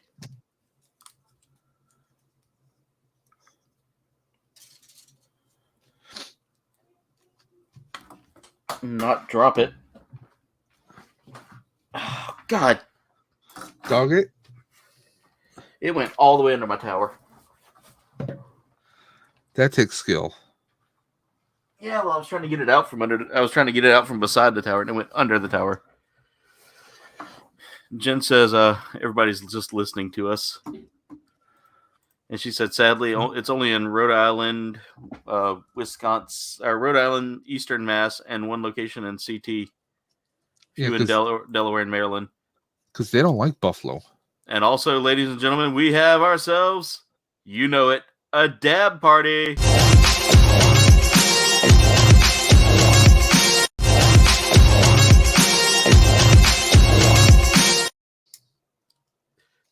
Not drop it. Oh, God. Dog it? It went all the way under my tower. That takes skill. Yeah, well, I was trying to get it out from under. I was trying to get it out from beside the tower, and it went under the tower. Jen says, everybody's just listening to us. And she said, sadly, it's only in Rhode Island, Wisconsin, or Rhode Island, Eastern Mass, and one location in CT. Few in Delaware and Maryland. Because they don't like Buffalo. And also, ladies and gentlemen, we have ourselves, you know it, a dab party.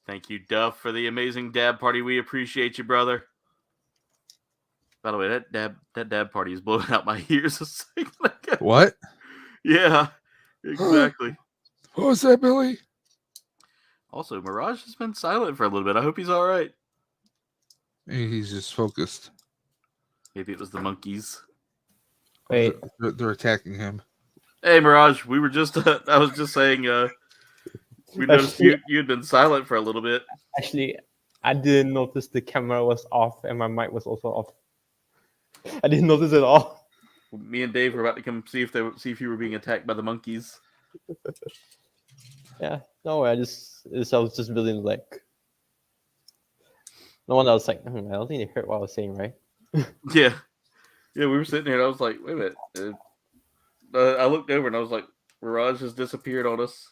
Thank you, Duff, for the amazing dab party. We appreciate you, brother. By the way, that dab party is blowing out my ears a second ago. What? Yeah, exactly. What was that, Billy? Also, Mirage has been silent for a little bit. I hope he's all right. He's just focused. Maybe it was the monkeys. Wait. They're attacking him. Hey, Mirage, we were just, I was just saying, we noticed you had been silent for a little bit. Actually, I didn't notice the camera was off and my mic was also off. I didn't notice it at all. Me and Dave were about to come see if you were being attacked by the monkeys. Yeah, no, I was just building like. No wonder I was like, I don't think they heard what I was saying, right? Yeah, we were sitting here and I was like, wait a minute. I looked over and I was like, Mirage has disappeared on us.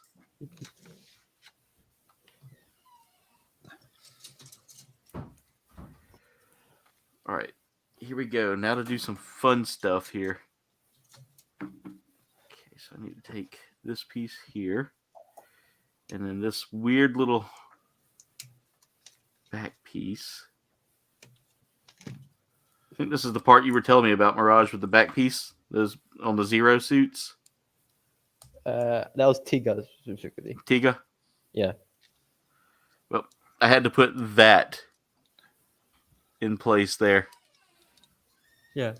All right, here we go. Now to do some fun stuff here. Okay, so I need to take this piece here. And then this weird little back piece. I think this is the part you were telling me about, Mirage, with the back piece. Those on the Zero suits. That was Tiga specifically. Tiga? Yeah. Well, I had to put that in place there. Yeah.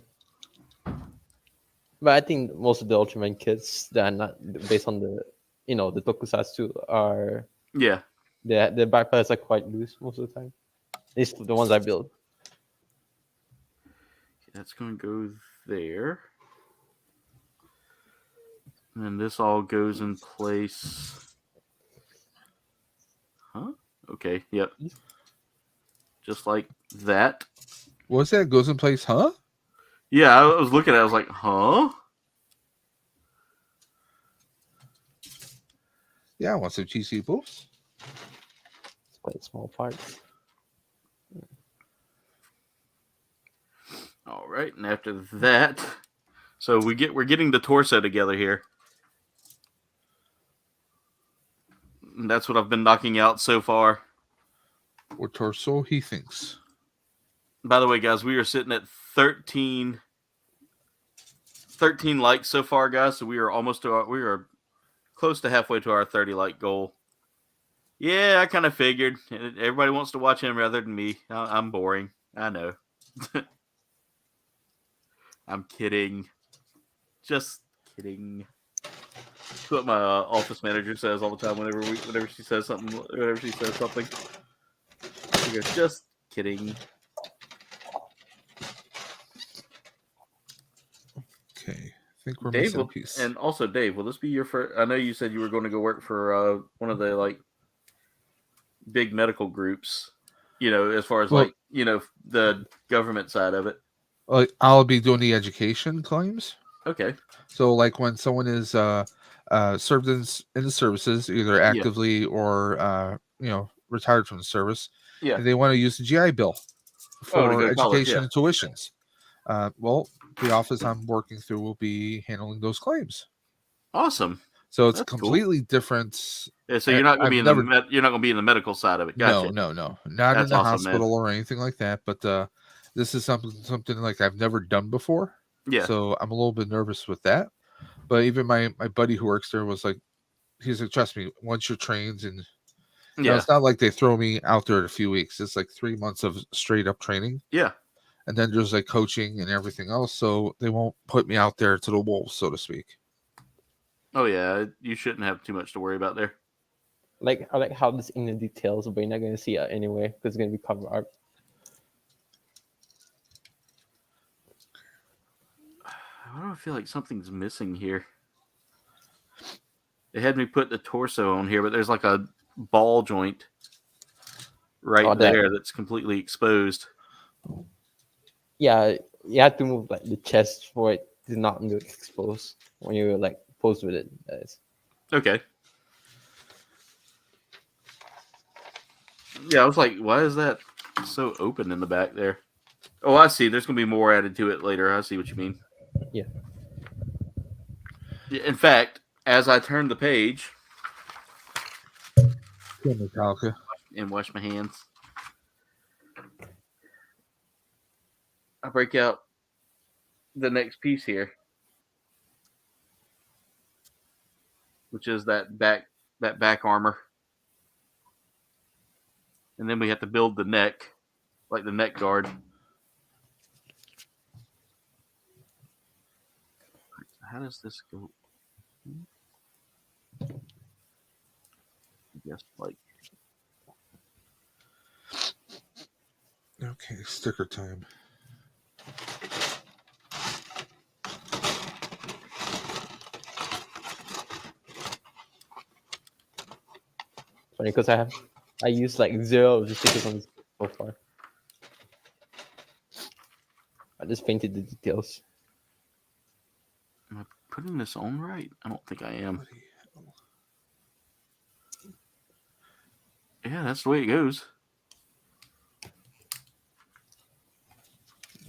But I think most of the Ultraman kits that are not based on the the tokusatsu are the back parts are quite loose most of the time. At least the ones I build. That's going to go there. And then this all goes in place. Huh? Okay, yep. Just like that. What's that? Goes in place, huh? Yeah, I was looking at it, I was like, huh? Yeah, I want some cheesy poofs. It's quite small parts. All right, and after that, so we're getting the torso together here. And that's what I've been knocking out so far. Or torso, he thinks. By the way, guys, we are sitting at 13 likes so far, guys. So we are close to halfway to our 30 like goal. Yeah, I kind of figured. Everybody wants to watch him rather than me. I'm boring. I know. I'm kidding. Just kidding. That's what my office manager says all the time whenever she says something. Whenever she says something, she goes, "Just kidding." Okay, I think we're Dave, missing a piece. and also Dave, will this be your first? I know you said you were going to go work for one of the like big medical groups. You know, as far as Well- like the government side of it. I'll be doing the education claims. Okay. So, like when someone is served in the services, either actively or retired from the service, Yeah. and they want to use the GI Bill to for go to college, education yeah. and tuitions. Well, the office I'm working through will be handling those claims. Awesome. So it's That's cool. completely different. Yeah, so you're not going to be I've you're not going to be in the medical side of it. Gotcha. No, not That's in the awesome, hospital or anything like that. But this is something like I've never done before. Yeah. So I'm a little bit nervous with that. But even my buddy who works there was like, he's like, trust me, once you're trained, and it's not like they throw me out there in a few weeks. It's like 3 months of straight up training. Yeah. And then there's like coaching and everything else. So they won't put me out there to the wolves, so to speak. Oh yeah, you shouldn't have too much to worry about there. I like how this in the details, but you're not gonna see it anyway because it's gonna be cover art. Why do I feel like something's missing here? They had me put the torso on here, but there's like a ball joint right there that's completely exposed. Yeah, you have to move like the chest for it to not look exposed when you like pose with it. Guys. Okay. Yeah, I was like, why is that so open in the back there? Oh, I see. There's going to be more added to it later. I see what you mean. Yeah. In fact, as I turn the page and wash my hands, I break out the next piece here, which is that back armor. And then we have to build the neck, like the neck guard. How does this go? I guess like. Okay, sticker time. Funny because I use like 0 of the stickers on this so far. I just painted the details. Am I putting this on right? I don't think I am. Yeah, that's the way it goes.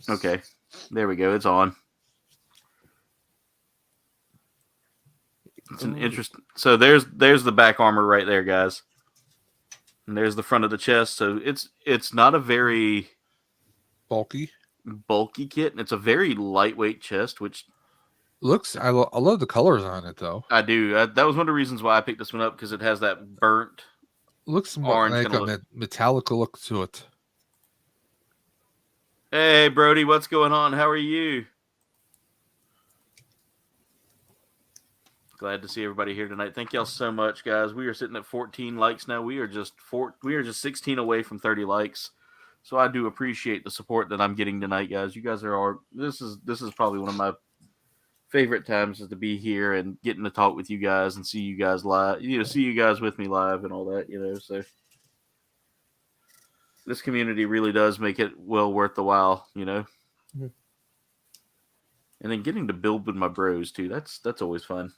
Okay, there we go. It's on. It's an interesting. So there's the back armor right there, guys, and there's the front of the chest. So it's not a very bulky kit, and it's a very lightweight chest, which looks. I love the colors on it though. I do. That was one of the reasons why I picked this one up, because it has that burnt. Looks more orange like a metallic look to it. Hey, Brody, what's going on? How are you? Glad to see everybody here tonight. Thank y'all so much, guys. We are sitting at 14 likes now. We are just 16 away from 30 likes. So I do appreciate the support that I'm getting tonight, guys. You guys are this is probably one of my favorite times is to be here and getting to talk with you guys and see you guys live. See you guys with me live and all that. So this community really does make it well worth the while. Mm-hmm. And then getting to build with my bros too. That's always fun.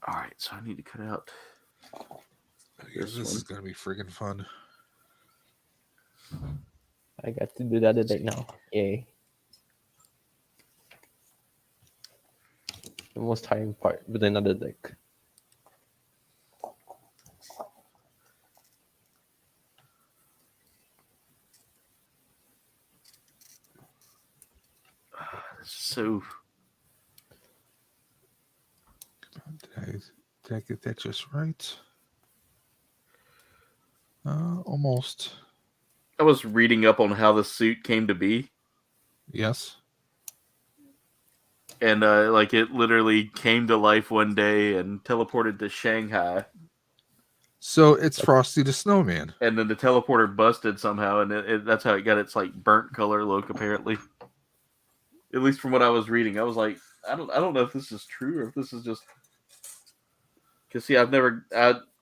All right, so I need to cut out. This is gonna be friggin' fun. I got to do the other deck now. Yay. The most tiring part with another deck. So Did I get that just right? Almost. I was reading up on how the suit came to be. Yes. And it literally came to life one day and teleported to Shanghai. So it's Frosty the Snowman. And then the teleporter busted somehow, and that's how it got its burnt color look. Apparently, at least from what I was reading, I was like, I don't know if this is true or if this is just because see, I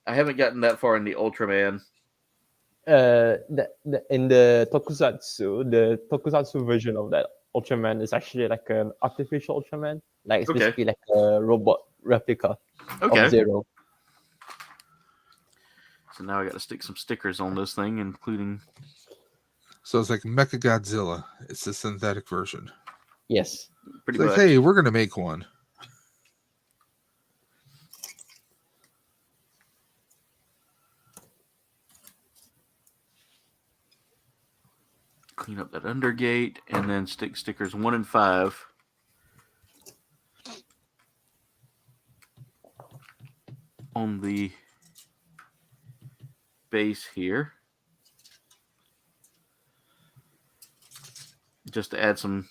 haven't gotten that far in the Ultraman. In the tokusatsu version of that Ultraman is actually like an artificial Ultraman. Like it's basically like a robot replica of Zero. So now I got to stick some stickers on this thing, including. So it's like Mecha Godzilla. It's the synthetic version. Yes. Pretty much. Like, hey, we're gonna make one. Clean up that undergate and then stick stickers 1 and 5. On the base here. Just to add some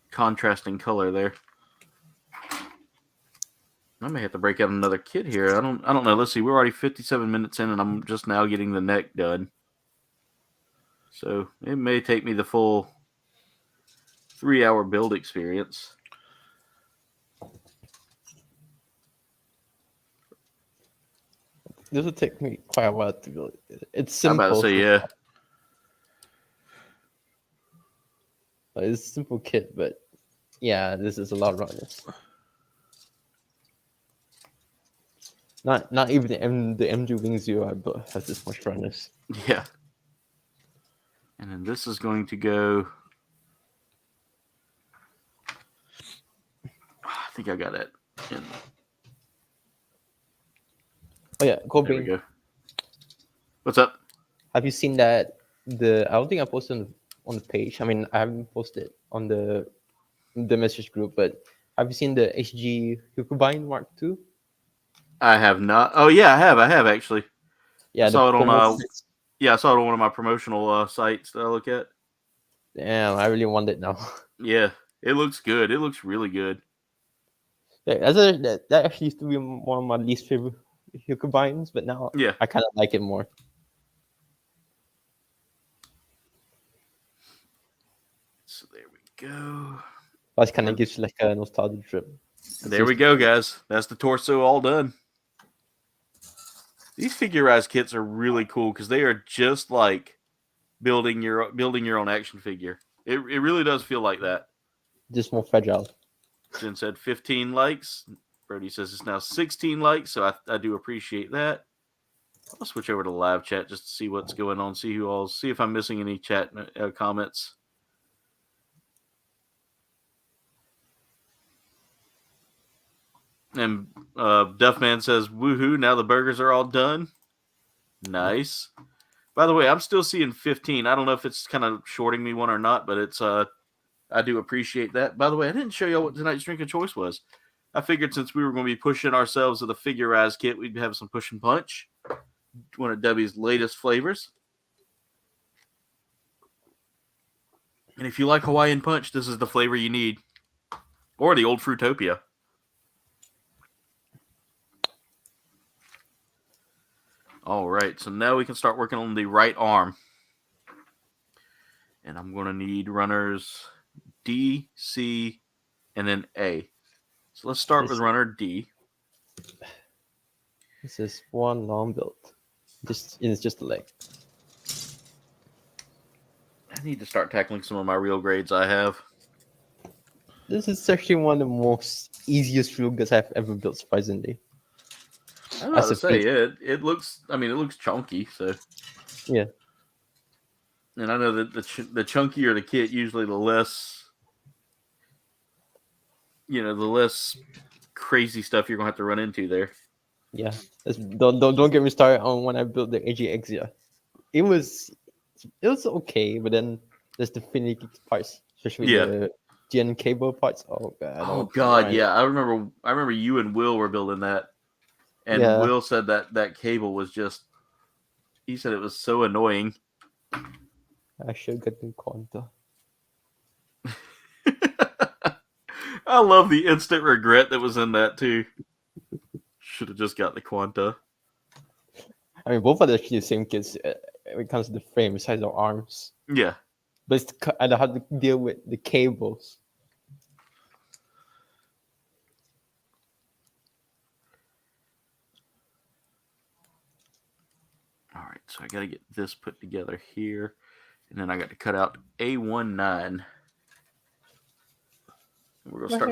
contrasting color there. I may have to break out another kit here. I don't know. Let's see. We're already 57 minutes in and I'm just now getting the neck done. So it may take me the full 3-hour build experience. This will take me quite a while to build. It's simple. I'm about to say, yeah. It's a simple kit, but yeah, this is a lot of runners. Not even the MG Wing Zero I built has this much runners. Yeah. And then this is going to go. I think I got it. Oh yeah, There we Kouldbayne. go. What's up? Have you seen that? I don't think I posted on the page. I mean, I haven't posted on the message group, but have you seen the HG Kouldbayne Mark II? I have not. Oh yeah, I have actually. Yeah, I saw it on I saw it on one of my promotional sites that I look at. Damn, I really want it now. Yeah, it looks good. It looks really good. Yeah, that actually used to be one of my least favorite Kouldbaynes, but now Yeah. I kind of like it more. So there we go. Plus, kind of gives you like a nostalgia trip. There we go, guys. That's the torso all done. These figurized kits are really cool because they are just like building your own action figure. It really does feel like that. Just more fragile. Jen said 15 likes. Brody says it's now 16 likes, so I do appreciate that. I'll switch over to live chat just to see what's going on, see if I'm missing any chat comments. And Duffman says, woohoo, now the burgers are all done. Nice. By the way, I'm still seeing 15. I don't know if it's kind of shorting me one or not, but it's I do appreciate that. By the way, I didn't show y'all what tonight's drink of choice was. I figured since we were going to be pushing ourselves with a figurized kit, we'd have some push and punch. One of Debbie's latest flavors. And if you like Hawaiian Punch, this is the flavor you need. Or the old Fruitopia. All right, so now we can start working on the right arm. And I'm going to need runners D, C, and then A. So let's start with runner D. This is one long build. It's just a leg. I need to start tackling some of my real grades I have. This is actually one of the most easiest real goods I've ever built, surprisingly. I don't know how to say it. It looks chunky, so. Yeah. And I know that the chunkier the kit, usually the less, the less crazy stuff you're gonna have to run into there. Yeah. Don't get me started on when I built the AG Exia. It was okay, but then there's the finicky parts, especially the GN cable parts. Oh god. Yeah. I remember you and Will were building that. And Will said that cable was just, he said it was so annoying. I should get the Quanta. I love the instant regret that was in that too. Should have just got the Quanta. I mean, both are actually the same kits when it comes to the frame, besides the arms. Yeah. But I don't have to deal with the cables. All right, so I got to get this put together here. And then I got to cut out A19. We're going to start.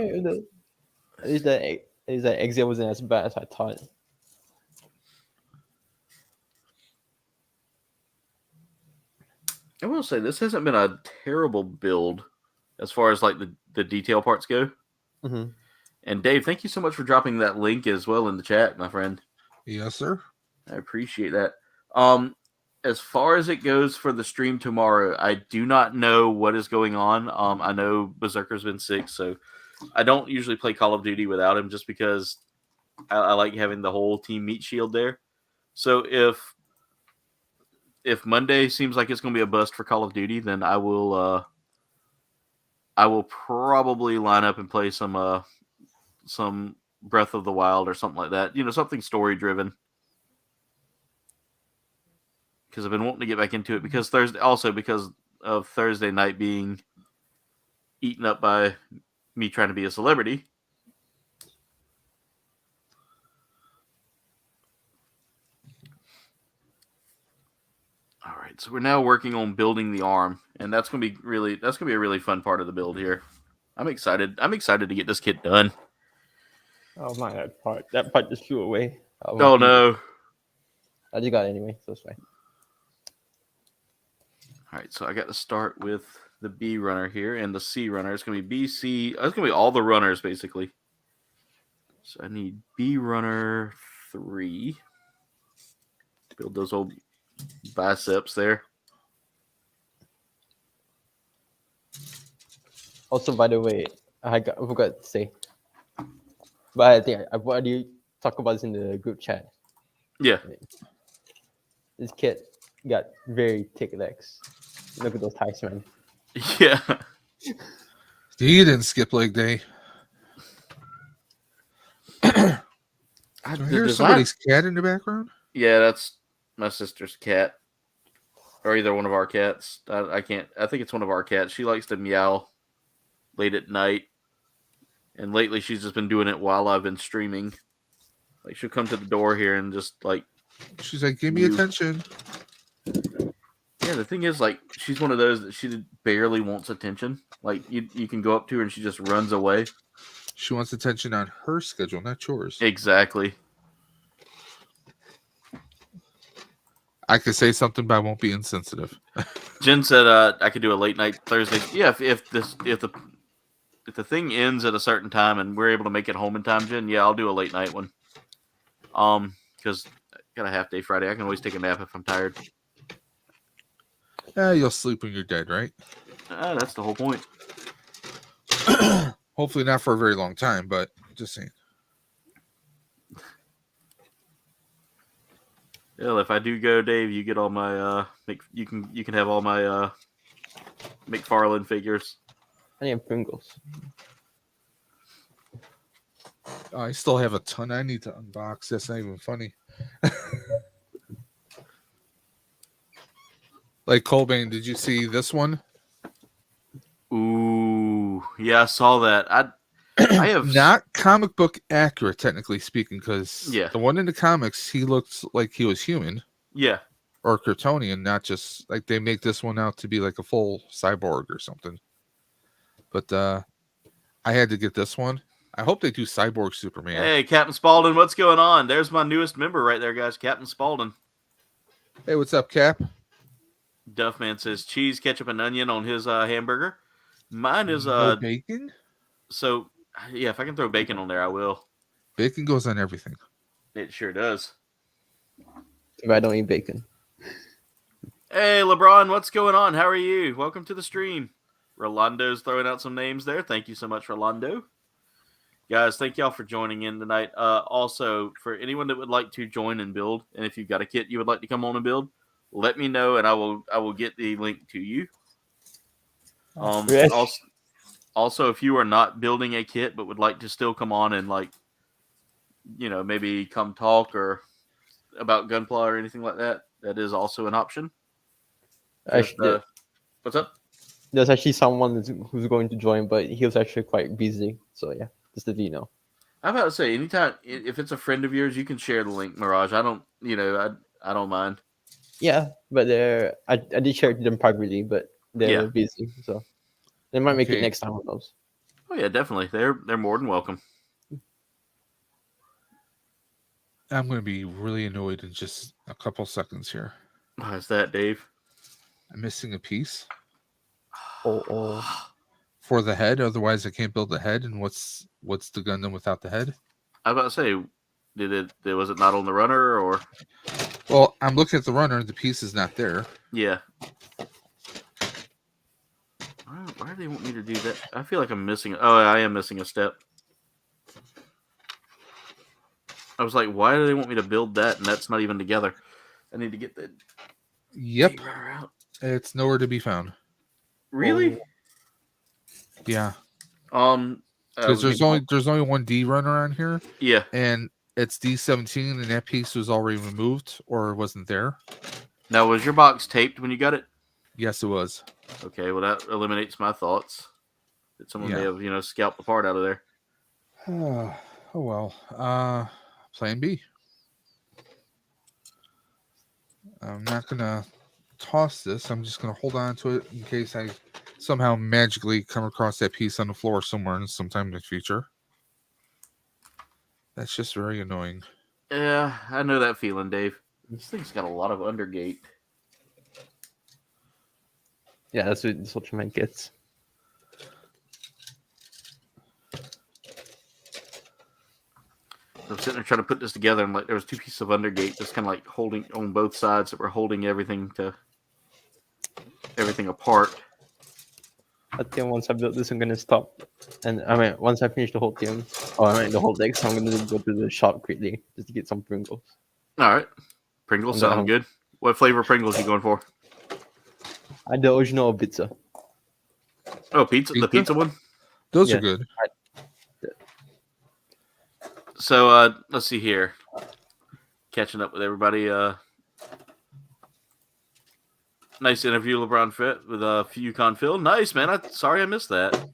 At least that exit wasn't as bad as I thought. I will say this hasn't been a terrible build as far as like the detail parts go. Mm-hmm. And Dave, thank you so much for dropping that link as well in the chat, my friend. Yes, sir. I appreciate that. As far as it goes for the stream tomorrow, I do not know what is going on. I know Berserker's been sick, so I don't usually play Call of Duty without him just because I like having the whole team meat shield there. So if Monday seems like it's going to be a bust for Call of Duty, then I will probably line up and play some Breath of the Wild or something like that. Something story driven. Because I've been wanting to get back into it because of Thursday night being eaten up by me trying to be a celebrity. All right, so we're now working on building the arm, and that's gonna be a really fun part of the build here. I'm excited. I'm excited to get this kit done. Oh my, that part just flew away. Oh no! I just got it anyway, so it's fine. All right, so I got to start with the B runner here, and the C runner. It's going to be B, C. It's going to be all the runners, basically. So I need B runner 3. Build those old biceps there. Also, by the way, I forgot to say, but I think I've already talked about this in the group chat. Yeah. This kid got very thick legs. Look at those thighs, man. Yeah. He didn't skip leg day. Here's somebody's cat in the background. Yeah, that's my sister's cat. Or either one of our cats. I think it's one of our cats. She likes to meow late at night. And lately she's just been doing it while I've been streaming. Like she'll come to the door here and just like... She's like, give me attention. Yeah, the thing is, like, she's one of those that she barely wants attention. Like, you can go up to her and she just runs away. She wants attention on her schedule, not yours. Exactly. I could say something, but I won't be insensitive. Jen said I could do a late night Thursday. Yeah, if the thing ends at a certain time and we're able to make it home in time, Jen, yeah, I'll do a late night one. Because I got a half day Friday. I can always take a nap if I'm tired. You'll sleep when you're dead, right? That's the whole point. Hopefully not for a very long time, but just saying. Well, if I do go, Dave, you get all my you can have all my McFarlane figures. I need Pringles. I still have a ton I need to unbox. That's not even funny. Like Kouldbayne, did you see this one? Ooh, yeah, I saw that. I have Not comic book accurate, technically speaking, because Yeah. the one in the comics, he looked like he was human yeah. or Kryptonian, not just like they make this one out to be like a full cyborg or something. But I had to get this one. I hope they do Cyborg Superman. Hey, Captain Spaulding, what's going on? There's my newest member right there, guys. Captain Spaulding. Hey, what's up, Cap? Duffman says cheese, ketchup, and onion on his hamburger. Mine is No bacon? So yeah, if I can throw bacon on there, I will. Bacon goes on everything. It sure does. If I don't eat bacon. Hey, LeBron, what's going on? How are you? Welcome to the stream. Rolando's throwing out some names there. Thank you so much, Rolando. Guys, thank y'all for joining in tonight. Also, for anyone that would like to join and build, and if you've got a kit you would like to come on and build, let me know, and I will get the link to you. Yes. Also, if you are not building a kit but would like to still come on and maybe come talk or about Gunpla or anything like that, that is also an option. Actually, What's up? there's actually someone who's going to join, but he was actually quite busy. So yeah, just to let you know. I'm about to say, anytime if it's a friend of yours, you can share the link, Mirage. I don't mind. Yeah, but I did share it to them privately, but they're busy, so they might make it next time with those. Oh yeah, definitely. They're more than welcome. I'm going to be really annoyed in just a couple seconds here. How's that, Dave? I'm missing a piece Oh. for the head. Otherwise, I can't build the head. And what's the Gundam without the head? I was about to say, was it not on the runner or? Well, I'm looking at the runner. The piece is not there. Yeah. Why do they want me to do that? I feel like I'm missing. Oh, I am missing a step. I was like, why do they want me to build that? And that's not even together. I need to get the. Yep. Out. It's nowhere to be found. Really? Yeah. Because there's only one D runner on here. Yeah. And it's D17, and that piece was already removed or wasn't there. Now, was your box taped when you got it? Yes, it was. Okay, well that eliminates my thoughts that someone may have, scalped the part out of there. Oh well. Plan B. I'm not gonna toss this. I'm just gonna hold on to it in case I somehow magically come across that piece on the floor somewhere sometime in the future. That's just very annoying. Yeah, I know that feeling, Dave. This thing's got a lot of undergate. Yeah, that's what Ultraman gets. I was sitting there trying to put this together, and there was two pieces of undergate just kind of holding on both sides that were holding everything apart. I think once I build this, I'm gonna stop. And once I finish the whole team, the whole deck, so I'm gonna go to the shop quickly just to get some Pringles. All right, Pringles sound good. What flavor Pringles are you going for? The original pizza. Oh, pizza? The pizza one? Those are good. So let's see here. Catching up with everybody. Nice interview, LeBron Fit with Yukon Phil. Nice, man. Sorry I missed that.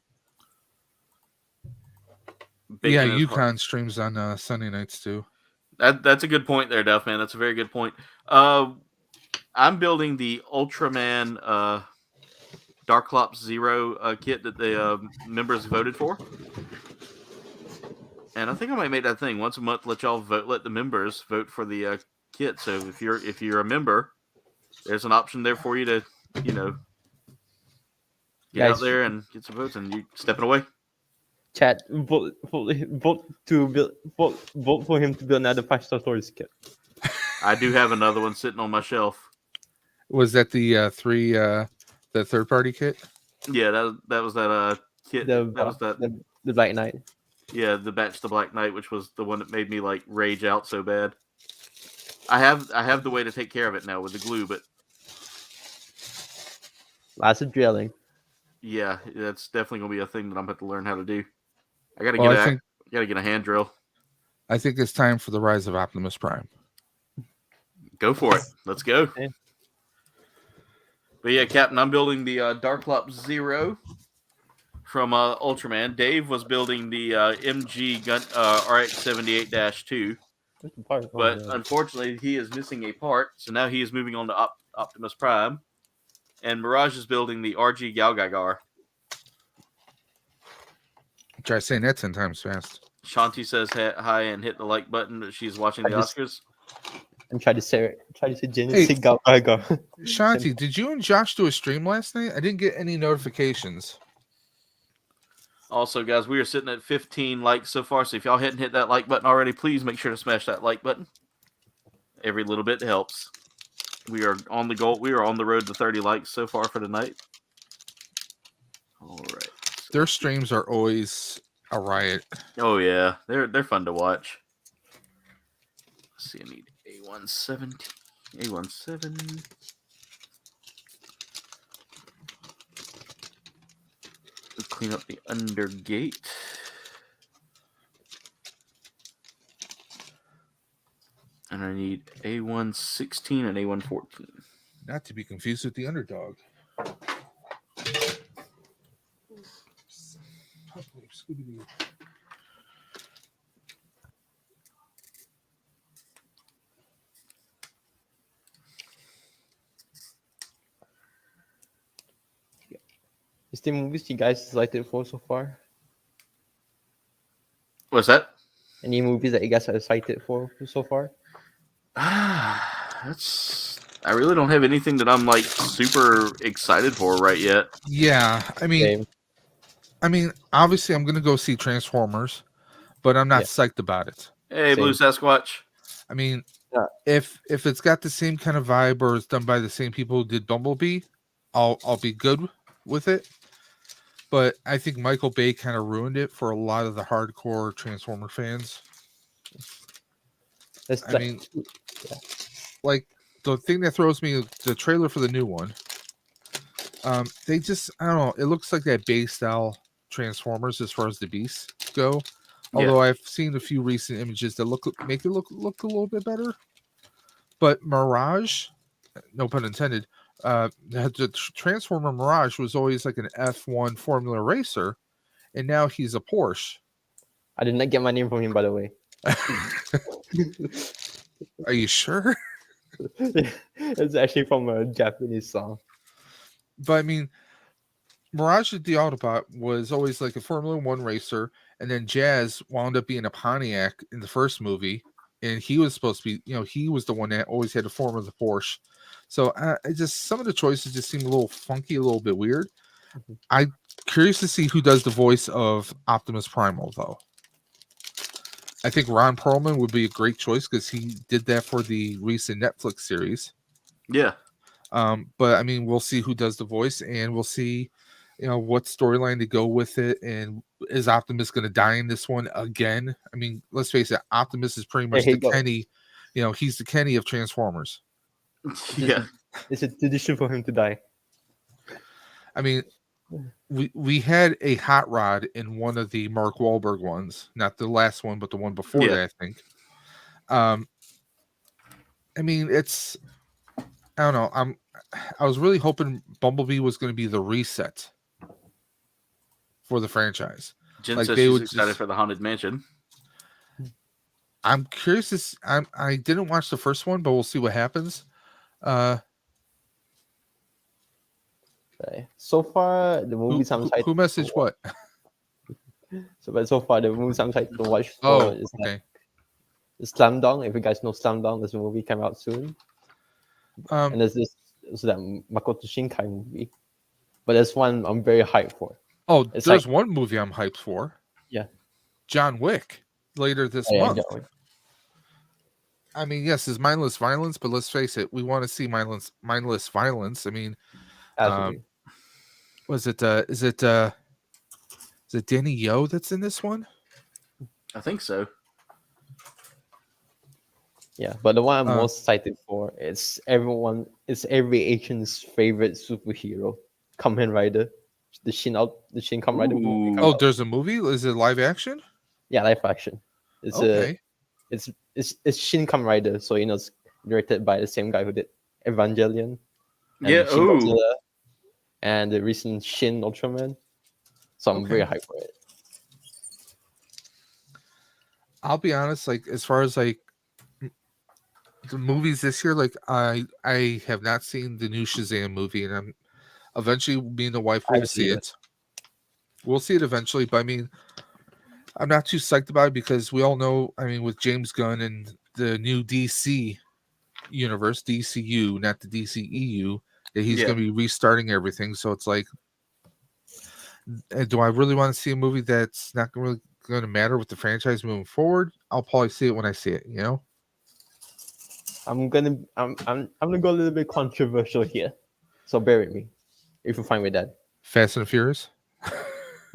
Yukon streams on Sunday nights too. That's a good point there, Duff, man. That's a very good point. I'm building the Ultraman Darklops 0 kit that the members voted for. And I think I might make that thing once a month. Let the members vote for the kit. So if you're a member, there's an option there for you to get out there and get some votes, and you stepping away. Chat, vote for him to build another 5-star Taurus kit. I do have another one sitting on my shelf. Was that the third party kit? Yeah, that was that kit. The Black Knight. Yeah, the Batch the Black Knight, which was the one that made me rage out so bad. I have the way to take care of it now with the glue, but lots of drilling. Yeah, that's definitely gonna be a thing that I'm going to learn how to do. I gotta get a hand drill. I think it's time for the rise of Optimus Prime. Go for it. Let's go. But yeah, Captain, I'm building the Darklops 0 from Ultraman. Dave was building the MG Gun RX-78-2, Where's the part? Oh, but there. unfortunately he is missing a part, so now he is moving on to Optimus Prime. And Mirage is building the RG Galgagar. Try saying that 10 times fast. Shanti says hi and hit the like button, but she's watching the Oscars. I'm trying to say Jenny Hey. Sigal. Shanti, did you and Josh do a stream last night? I didn't get any notifications. Also, guys, we are sitting at 15 likes so far, so if y'all hadn't hit that like button already, please make sure to smash that like button. Every little bit helps. We are on the goal. We are on the road to 30 likes so far for tonight. All right. Their streams are always a riot. Oh yeah, they're fun to watch. Let's see, I need A17, A17. Clean up the undergate. And I need A116 and A114. Not to be confused with the underdog. Is the movies you guys excited for so far? What's that? Any movies that you guys are excited for so far? I really don't have anything that I'm like super excited for right yet. Yeah, I mean, Same. Obviously, I'm gonna go see Transformers, but I'm not psyched about it. Hey, Blue Sasquatch. I mean, Yeah. if it's got the same kind of vibe or it's done by the same people who did Bumblebee, I'll be good with it. But I think Michael Bay kind of ruined it for a lot of the hardcore Transformer fans. Like the thing that throws me, the trailer for the new one. They just, I don't know. It looks like that base style Transformers as far as the beasts go. Although I've seen a few recent images that make it look a little bit better. But Mirage, no pun intended, the Transformer Mirage was always like an F1 Formula racer, and now he's a Porsche. I did not get my name from him, by the way. Are you sure? It's actually from a Japanese song. But I mean, Mirage the Autobot was always like a Formula 1 racer, and then Jazz wound up being a Pontiac in the first movie, and he was supposed to be, he was the one that always had to form of the Porsche. So some of the choices just seem a little funky, a little bit weird. I'm curious to see who does the voice of Optimus Primal, though. I think Ron Perlman would be a great choice because he did that for the recent Netflix series. Yeah. But I mean, we'll see who does the voice, and we'll see, what storyline to go with it. And is Optimus going to die in this one again? I mean, let's face it, Optimus is pretty much the Kenny. He's the Kenny of Transformers. Yeah. It's a tradition for him to die. I mean, we had a hot rod in one of the Mark Wahlberg ones, not the last one, but the one before that, I think. I mean, I don't know. I was really hoping Bumblebee was going to be the reset for the franchise. Jen says she's excited for the Haunted Mansion. I'm curious. I didn't watch the first one, but we'll see what happens. Okay. So far, the movies I'm excited. Who messaged what? So far, the movies I'm excited to watch is okay. Slam Dunk. If you guys know Slam Dunk, there's a movie coming out soon. And there's that Makoto Shinkai movie. But there's one I'm very hyped for. Oh, there's one movie I'm hyped for. Yeah. John Wick later this month. I mean, yes, it's mindless violence, but let's face it, we want to see mindless violence. I mean, is it Danny Yo that's in this one? I think so. Yeah, but the one I'm most excited for is every Asian's favorite superhero, Kamen Rider, the Shin Kamen Rider movie. Oh, there's a movie? Is it live action? Yeah, live action. It's Shin Kamen Rider, so it's directed by the same guy who did Evangelion. and Yeah. Shin Ooh. Godzilla, and the recent Shin Ultraman. So I'm very hyped for it. I'll be honest, like as far as like the movies this year, like I have not seen the new Shazam movie, and I'm eventually me and the wife I will haven't see seen it. We'll see it eventually, but I mean, I'm not too psyched about it because we all know, I mean, with James Gunn and the new DC universe, DCU, not the DCEU, that he's Yeah. going to be restarting everything. So it's like, do I really want to see a movie that's not really going to matter with the franchise moving forward? I'll probably see it when I see it, you know? I'm gonna go a little bit controversial here, so bear with me if you're fine with that. Fast and Furious.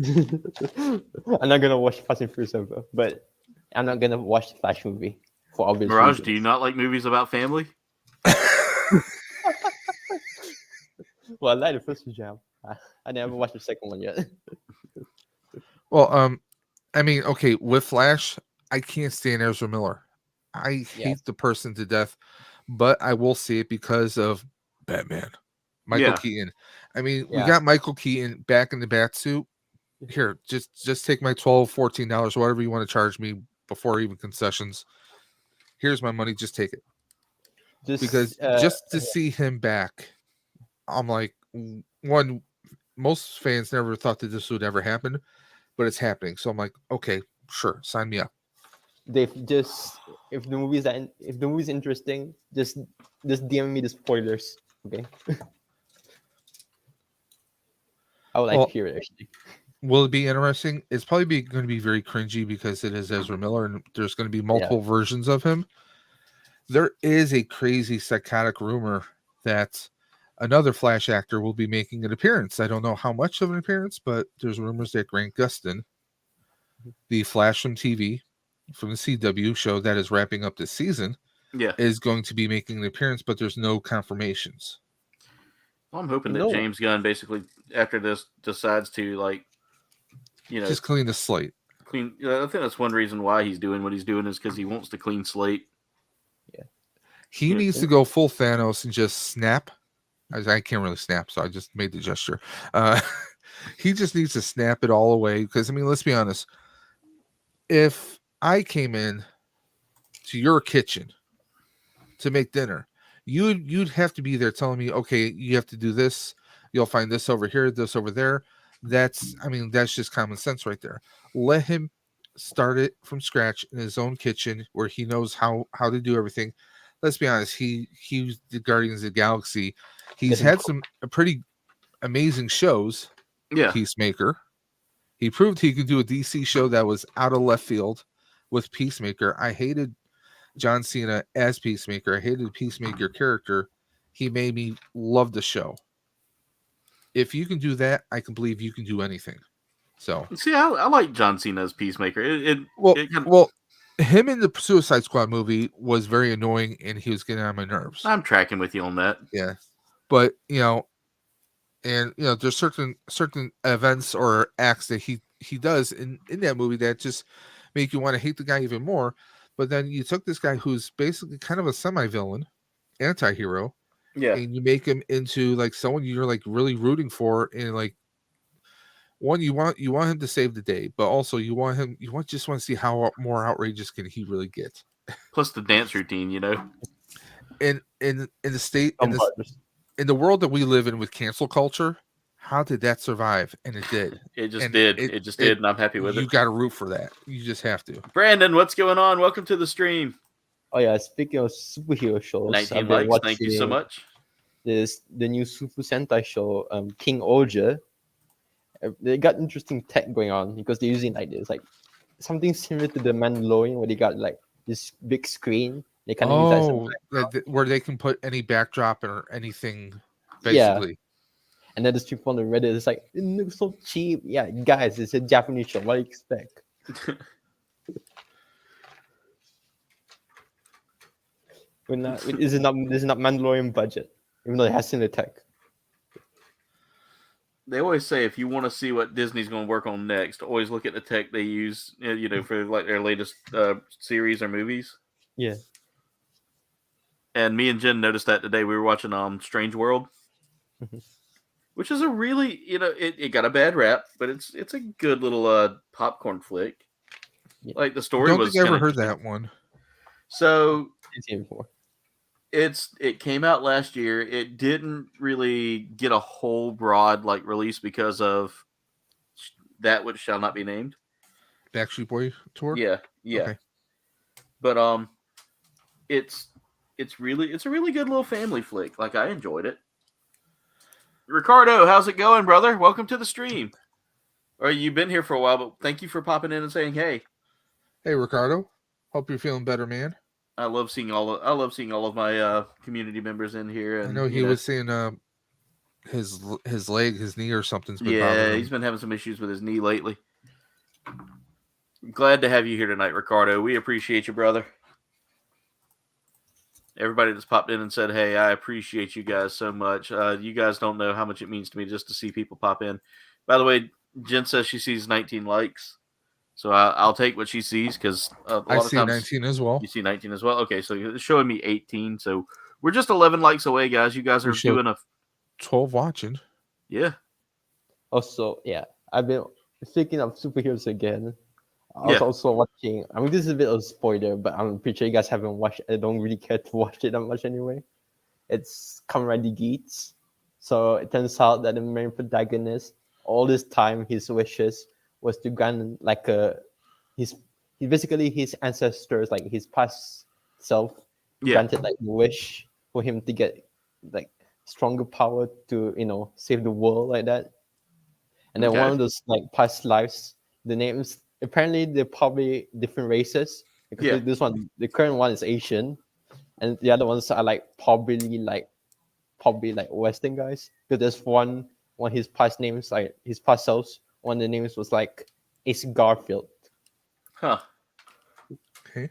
I'm not gonna watch Fast and Furious ever, but I'm not gonna watch the Flash movie for obvious Mirage, reasons. do you not like movies about family? Well, I like the first jam. I never watched the second one yet. Well, I mean, okay, with Flash, I can't stand Ezra Miller. I hate the person to death, but I will see it because of Batman. Michael Keaton. I mean, we got Michael Keaton back in the bat suit. Here, just take my $12, $14, whatever you want to charge me before even concessions. Here's my money, just take it. Because just to see him back, I'm like, one, most fans never thought that this would ever happen, but it's happening. So I'm like, okay, sure, sign me up. They've just if the movie's interesting, just DM me the spoilers, okay? I would like to hear it actually. Will it be interesting? It's probably going to be very cringy because it is Ezra Miller and there's going to be multiple versions of him. There is a crazy psychotic rumor that another Flash actor will be making an appearance. I don't know how much of an appearance, but there's rumors that Grant Gustin, the Flash from TV, from the CW show that is wrapping up this season, is going to be making an appearance, but there's no confirmations. Well, I'm hoping that James Gunn basically, after this, decides to, like, you know, just clean the slate. I think that's one reason why he's doing what he's doing is because he wants to clean slate. Yeah. He needs to go full Thanos and just snap. I can't really snap, so I just made the gesture. He just needs to snap it all away because, I mean, let's be honest. If I came in to your kitchen to make dinner, you'd have to be there telling me, okay, you have to do this. You'll find this over here, this over there. That's just common sense right there. Let him start it from scratch in his own kitchen where he knows how to do everything. Let's be honest. He's the Guardians of the Galaxy. He's had some pretty amazing shows. Yeah. Peacemaker. He proved he could do a DC show that was out of left field with Peacemaker. I hated John Cena as Peacemaker. I hated the Peacemaker character. He made me love the show. If you can do that, I can believe you can do anything. So see, I like John Cena as Peacemaker. Well, him in the Suicide Squad movie was very annoying, and he was getting on my nerves. I'm tracking with you on that. Yeah, but there's certain events or acts that he does in that movie that just make you want to hate the guy even more. But then you took this guy who's basically kind of a semi-villain, anti-hero, and you make him into like someone you're like really rooting for, and like one you want him to save the day, but also you just want to see how more outrageous can he really get. Plus the dance routine, In the state in the world that we live in with cancel culture, how did that survive? And it did. It just did. It just did, and I'm happy with it. You got to root for that. You just have to. Brandon, what's going on? Welcome to the stream. Oh yeah, speaking of superhero shows, 19 likes. Thank you so much. There's the new Super Sentai show, King Oja. They got interesting tech going on because they're using like this, like something similar to the Mandalorian, where they got like this big screen. They kind of use where they can put any backdrop or anything, basically. Yeah. And then there's people on the Reddit. It's like, it looks so cheap. Yeah, guys, it's a Japanese show. What do you expect? This is not Mandalorian budget, even though it has similar tech. They always say if you want to see what Disney's going to work on next, always look at the tech they use, for like their latest series or movies. Yeah. And me and Jen noticed that today. We were watching Strange World. which is a really, it got a bad rap, but it's a good little popcorn flick. Yeah. Like the I story don't was think I ever kinda heard interesting. that one. So I've seen it before. it came out last year. It didn't really get a whole broad like release because of that which shall not be named. Backstreet Boy tour. Yeah. Okay. But it's it's a really good little family flick. Like I enjoyed it. Ricardo, how's it going, brother? Welcome to the stream. Or you've been here for a while, but thank you for popping in and saying hey. Hey, Ricardo. Hope you're feeling better, man. I love seeing all of my community members in here, and I know he was saying his leg, his knee, or something's been bothering yeah, him. he's been having some issues with his knee lately. Glad to have you here tonight, Ricardo. We appreciate you, brother. Everybody that's popped in and said, hey, I appreciate you guys so much. You guys don't know how much it means to me just to see people pop in. By the way, Jen says she sees 19 likes. So I'll take what she sees because a lot I of see times 19 as well. you see 19 as well. Okay, so it's showing me 18. So we're just 11 likes away, guys. You guys are We show doing 12 watching. yeah. Also, yeah, I've been speaking of superheroes again. I was Yeah. also watching. I mean, this is a bit of a spoiler, but I'm pretty sure you guys haven't watched. I don't really care to watch it that much anyway. It's Kamen Rider Geats. So it turns out that the main protagonist, all this time, his wishes was to grant like he basically his ancestors, like his past self, Yeah. granted like a wish for him to get like stronger power to save the world like that. And then Okay. one of those like past lives, the names apparently they're probably different races because Yeah. this one, the current one is Asian, and the other ones are probably like Western guys. Because there's one his past names, like his past selves, one of the names was like Ace Garfield. Huh. Okay.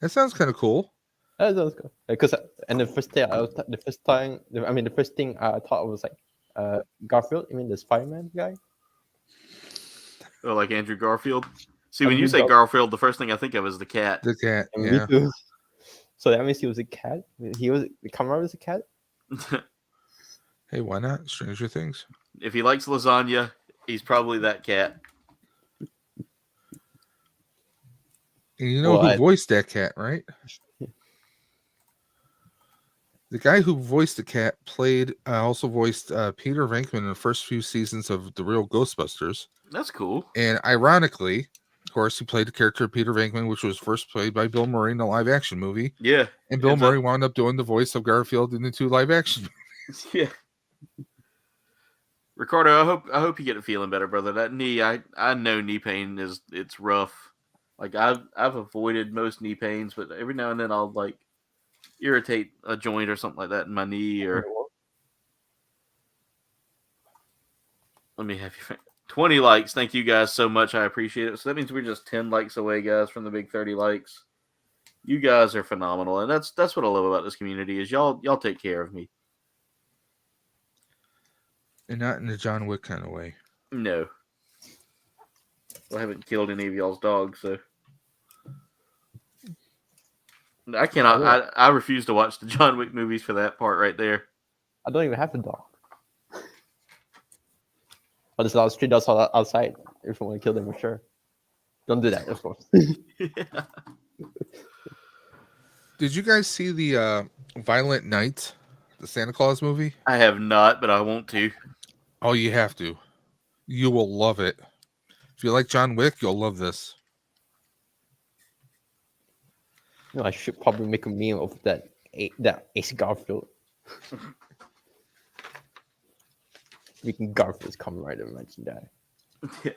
That sounds kind of cool. That was cool. Because and the first thing I thought was like Garfield. I mean the Spider-Man guy. Oh, like Andrew Garfield. See, when Andrew you say Garfield, the first thing I think of is the cat. The cat. And Yeah. me too. So that means he was a cat. The camera was a cat. Hey, why not? Stranger Things. If he likes lasagna, he's probably that cat. And you know who voiced that cat, right? The guy who voiced the cat also voiced Peter Venkman in the first few seasons of The Real Ghostbusters. That's cool. And ironically, of course, he played the character of Peter Venkman, which was first played by Bill Murray in the live-action movie. Yeah. And Bill Murray wound up doing the voice of Garfield in the 2 live-action movies. Yeah. Ricardo, I hope you get feeling better, brother. That knee, I know knee pain it's rough. Like I've avoided most knee pains, but every now and then I'll like irritate a joint or something like that in my knee. Or let me have you 20 likes. Thank you guys so much. I appreciate it. So that means we're just 10 likes away, guys, from the big 30 likes. You guys are phenomenal, and that's what I love about this community is y'all take care of me. And not in the John Wick kind of way. No. I haven't killed any of y'all's dogs, so I cannot. I refuse to watch the John Wick movies for that part right there. I don't even have a dog. But there's a lot of street dogs outside. If you want to kill them, for sure. Don't do that, of course. Yeah. Did you guys see the Violent Night, the Santa Claus movie? I have not, but I want to. Oh, you have to. You will love it. If you like John Wick, you'll love this. I should probably make a meme of that Ace Garfield. Making Garfield's Kamen Rider merchandise. Yeah.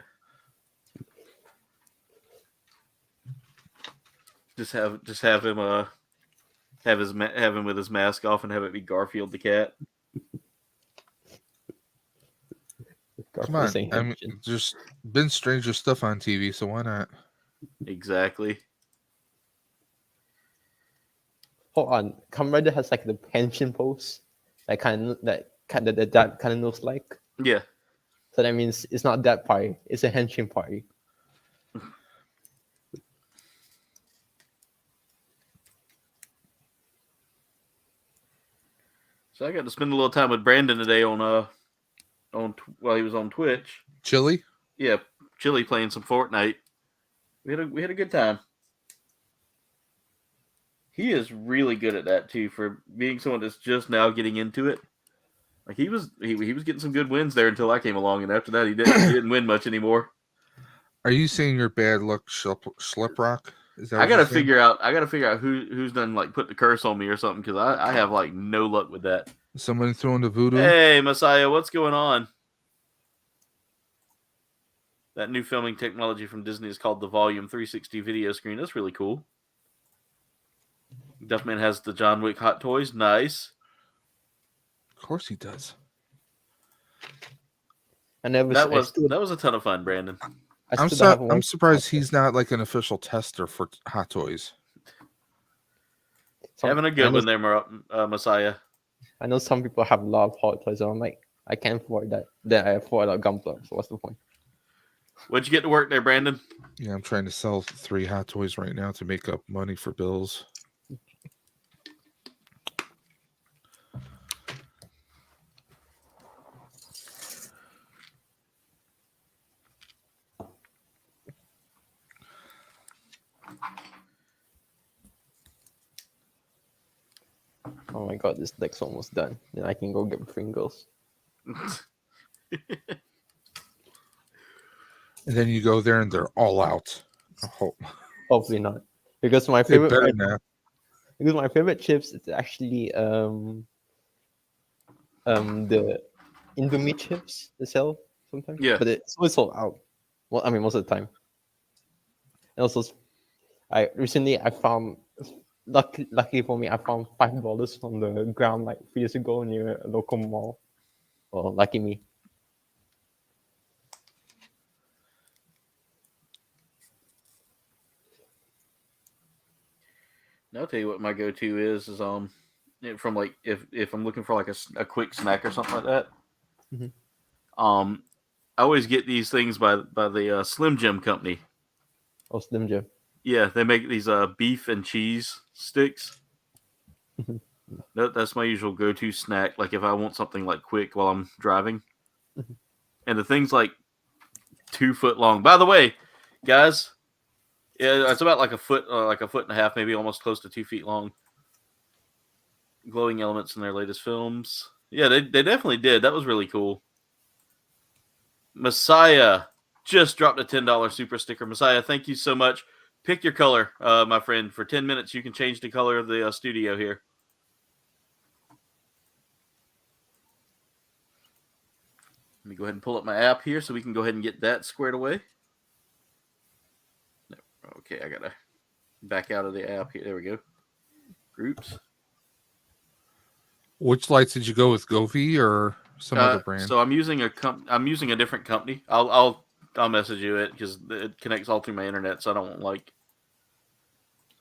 Just have him have him with his mask off and have it be Garfield the cat. Come on, I mean, there's been stranger stuff on TV, so why not? Exactly. Hold on, Kamen Rider has like the pension pose, that kind of looks like. Yeah. So that means it's not that party; it's a henshin party. So I got to spend a little time with Brandon today while he was on Twitch. Chili? Yeah, Chili playing some Fortnite. We had a good time. He is really good at that too, for being someone that's just now getting into it. Like he was getting some good wins there until I came along, and after that he didn't win much anymore. Are you saying your bad luck, Schliprock? Is that I what gotta you're saying? figure out who's done like put the curse on me or something, because I have like no luck with that. Somebody throwing the voodoo? Hey Messiah, what's going on? That new filming technology from Disney is called the Volume 360 video screen. That's really cool. Duffman has the John Wick hot toys. Nice. Of course he does. That was a ton of fun, Brandon. I'm surprised he's not like an official tester for hot toys. Having a good one there, Messiah. I know some people have a lot of hot toys, and I'm like, I can't afford that. Then I afford a Gunpla, so what's the point? What'd you get to work there, Brandon? Yeah, I'm trying to sell 3 hot toys right now to make up money for bills. Oh my god, this deck's almost done. Then I can go get Pringles. And then you go there and they're all out. Hopefully not, because my favorite chips is actually the Indomie chips they sell sometimes. Yeah. But it's always sold out. Well, I mean, most of the time. And also, I found, luckily for me, I found $5 on the ground like 3 years ago near a local mall. Well, lucky me. Now I'll tell you what my go-to is from like if I'm looking for like a quick snack or something like that. Mhm. I always get these things by the Slim Jim company. Oh, Slim Jim. Yeah, they make these beef and cheese sticks. Mhm. That's my usual go-to snack. Like if I want something like quick while I'm driving, Mhm. and the thing's like 2 foot long. By the way, guys, yeah, it's about like a foot and a half, maybe almost close to 2 feet long. Glowing elements in their latest films. Yeah, they definitely did. That was really cool. Messiah just dropped a $10 super sticker. Messiah, thank you so much. Pick your color, my friend. For 10 minutes, you can change the color of the studio here. Let me go ahead and pull up my app here so we can go ahead and get that squared away. No. Okay, I gotta back out of the app here. There we go. Groups. Which lights did you go with? Govee or some other brand? So I'm using a different company. I'll message you it because it connects all through my internet, so I don't want like.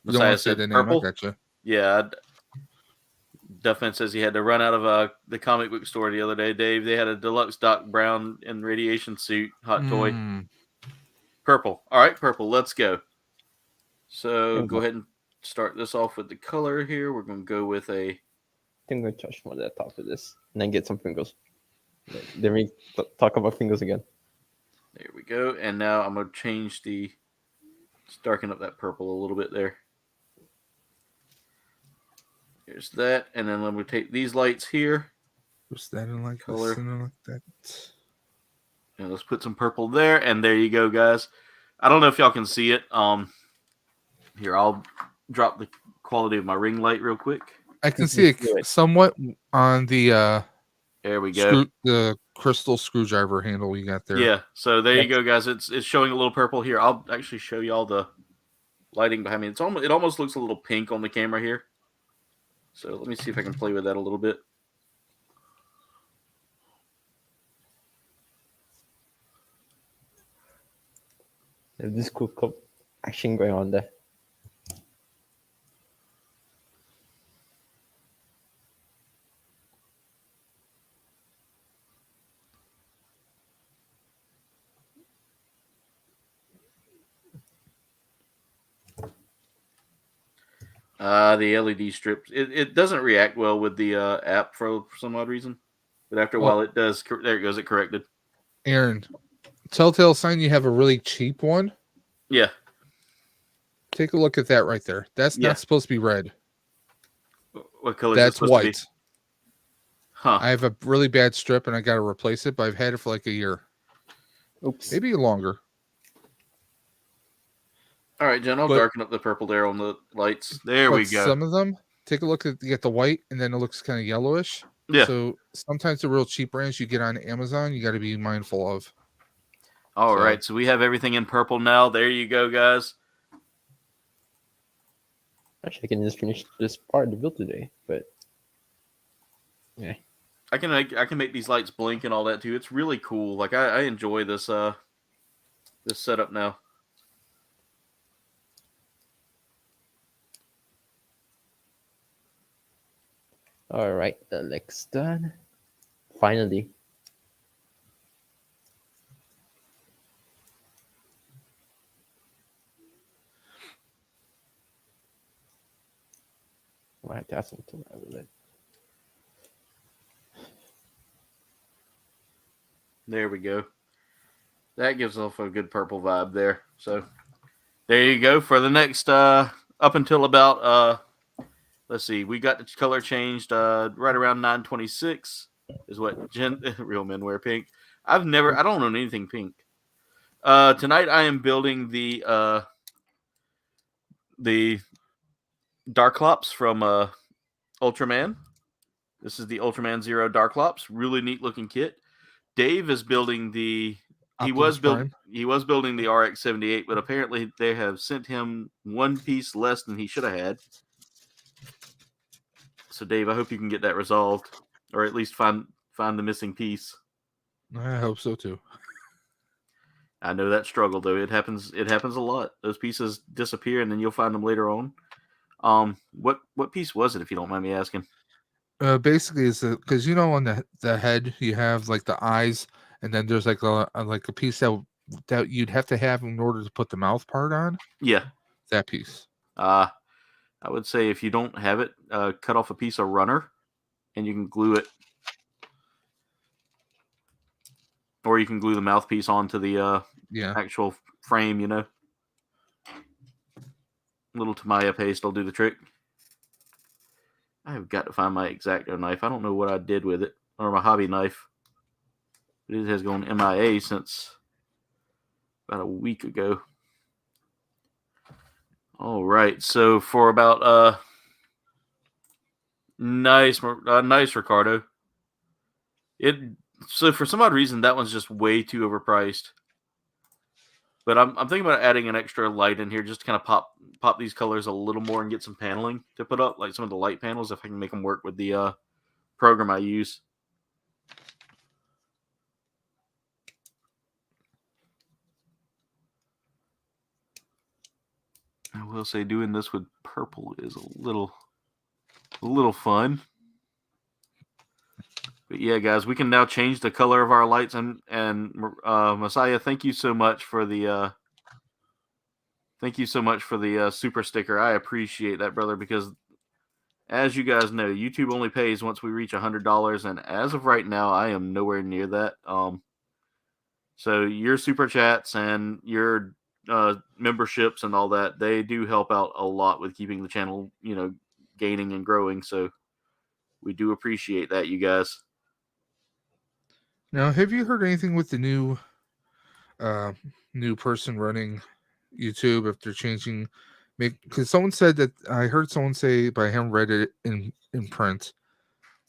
You don't want to say said the name. purple. I gotcha. Yeah. Duffman says he had to run out of the comic book store the other day. Dave, they had a deluxe Doc Brown and radiation suit hot toy. Purple. All right, purple. Let's go. So go ahead and start this off with the color here. We're going to go with a. I think I'm going to touch one at the top of this and then get some Pringles. Then we talk about Pringles again. There we go. And now I'm going to change darken up that purple a little bit there. Here's that. And then let me take these lights here. Just that and like color. This and like that. And let's put some purple there. And there you go, guys. I don't know if y'all can see it. Here, I'll drop the quality of my ring light real quick. I can see it somewhat on the there we go. The crystal screwdriver handle you got there. Yeah, so there you go, guys. It's showing a little purple here. I'll actually show you all the lighting behind me. It almost looks a little pink on the camera here. So let me see if I can play with that a little bit. There's this cool action going on there. The LED strips. It doesn't react well with the app for some odd reason. But after a while, it does. There it goes. It corrected. Aaron, telltale sign you have a really cheap one. Yeah. Take a look at that right there. That's Yeah. not supposed to be red. What color is it That's supposed white. to be? Huh. I have a really bad strip and I got to replace it, but I've had it for like a year. Oops. Maybe longer. All right, Jen, I'll darken up the purple there on the lights. There we go. Some of them, take a look at you get the white and then it looks kind of yellowish. Yeah. So sometimes the real cheap brands you get on Amazon, you got to be mindful of. All right, so we have everything in purple now. There you go, guys. Actually, I can just finish this part of the build today, but yeah. I can make these lights blink and all that too. It's really cool. Like I enjoy this this setup now. All right, the leg's done. Finally. I have to add something to that. There we go. That gives off a good purple vibe there. So there you go for the next up until about let's see, we got the color changed right around 9:26 is what real men wear pink. I don't own anything pink. Tonight I am building the Darklops from Ultraman. This is the Ultraman Zero Darklops. Really neat looking kit. Dave is building he was building the RX-78, but apparently they have sent him one piece less than he should have had. So Dave, I hope you can get that resolved, or at least find the missing piece. I hope so too. I know that struggle though. It happens a lot. Those pieces disappear and then you'll find them later on. What piece was it, if you don't mind me asking? Basically, it's because on the head you have like the eyes, and then there's like a piece that you'd have to have in order to put the mouth part on. Yeah, that piece. I would say if you don't have it, cut off a piece of runner, and you can glue it, or you can glue the mouthpiece onto the actual frame. A little Tamiya paste will do the trick. I've got to find my X-Acto knife. I don't know what I did with it, or my hobby knife. It has gone MIA since about a week ago. All right, so for about nice Ricardo. So for some odd reason that one's just way too overpriced. But I'm thinking about adding an extra light in here just to kind of pop these colors a little more and get some paneling to put up, like some of the light panels, if I can make them work with the program I use. I will say doing this with purple is a little fun. But yeah, guys, we can now change the color of our lights. And Messiah, thank you so much for the super sticker. I appreciate that, brother, because as you guys know, YouTube only pays once we reach $100, and as of right now, I am nowhere near that. So your super chats and your memberships and all that, they do help out a lot with keeping the channel, gaining and growing. So we do appreciate that, you guys. Now, have you heard anything with the new person running YouTube, if they're changing? Because someone said that, I heard someone say, but I haven't read it in print,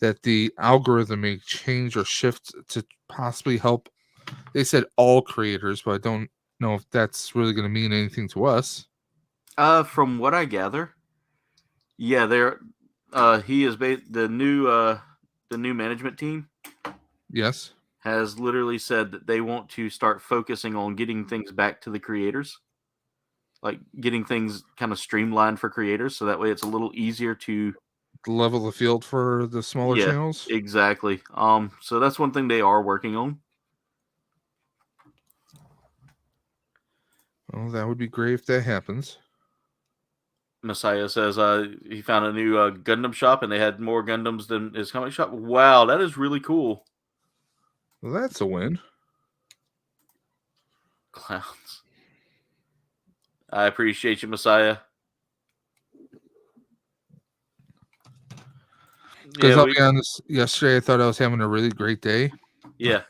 that the algorithm may change or shift to possibly help. They said all creators, but I don't know if that's really going to mean anything to us. From what I gather, yeah, he is the new management team. Yes, has literally said that they want to start focusing on getting things back to the creators, like getting things kind of streamlined for creators, so that way it's a little easier to level the field for the smaller channels. Exactly. So that's one thing they are working on. Well, that would be great if that happens. Messiah says he found a new Gundam shop and they had more Gundams than his comic shop. Wow, that is really cool. Well, that's a win. Clowns. I appreciate you, Messiah. Because I'll be honest, yesterday I thought I was having a really great day. Yeah.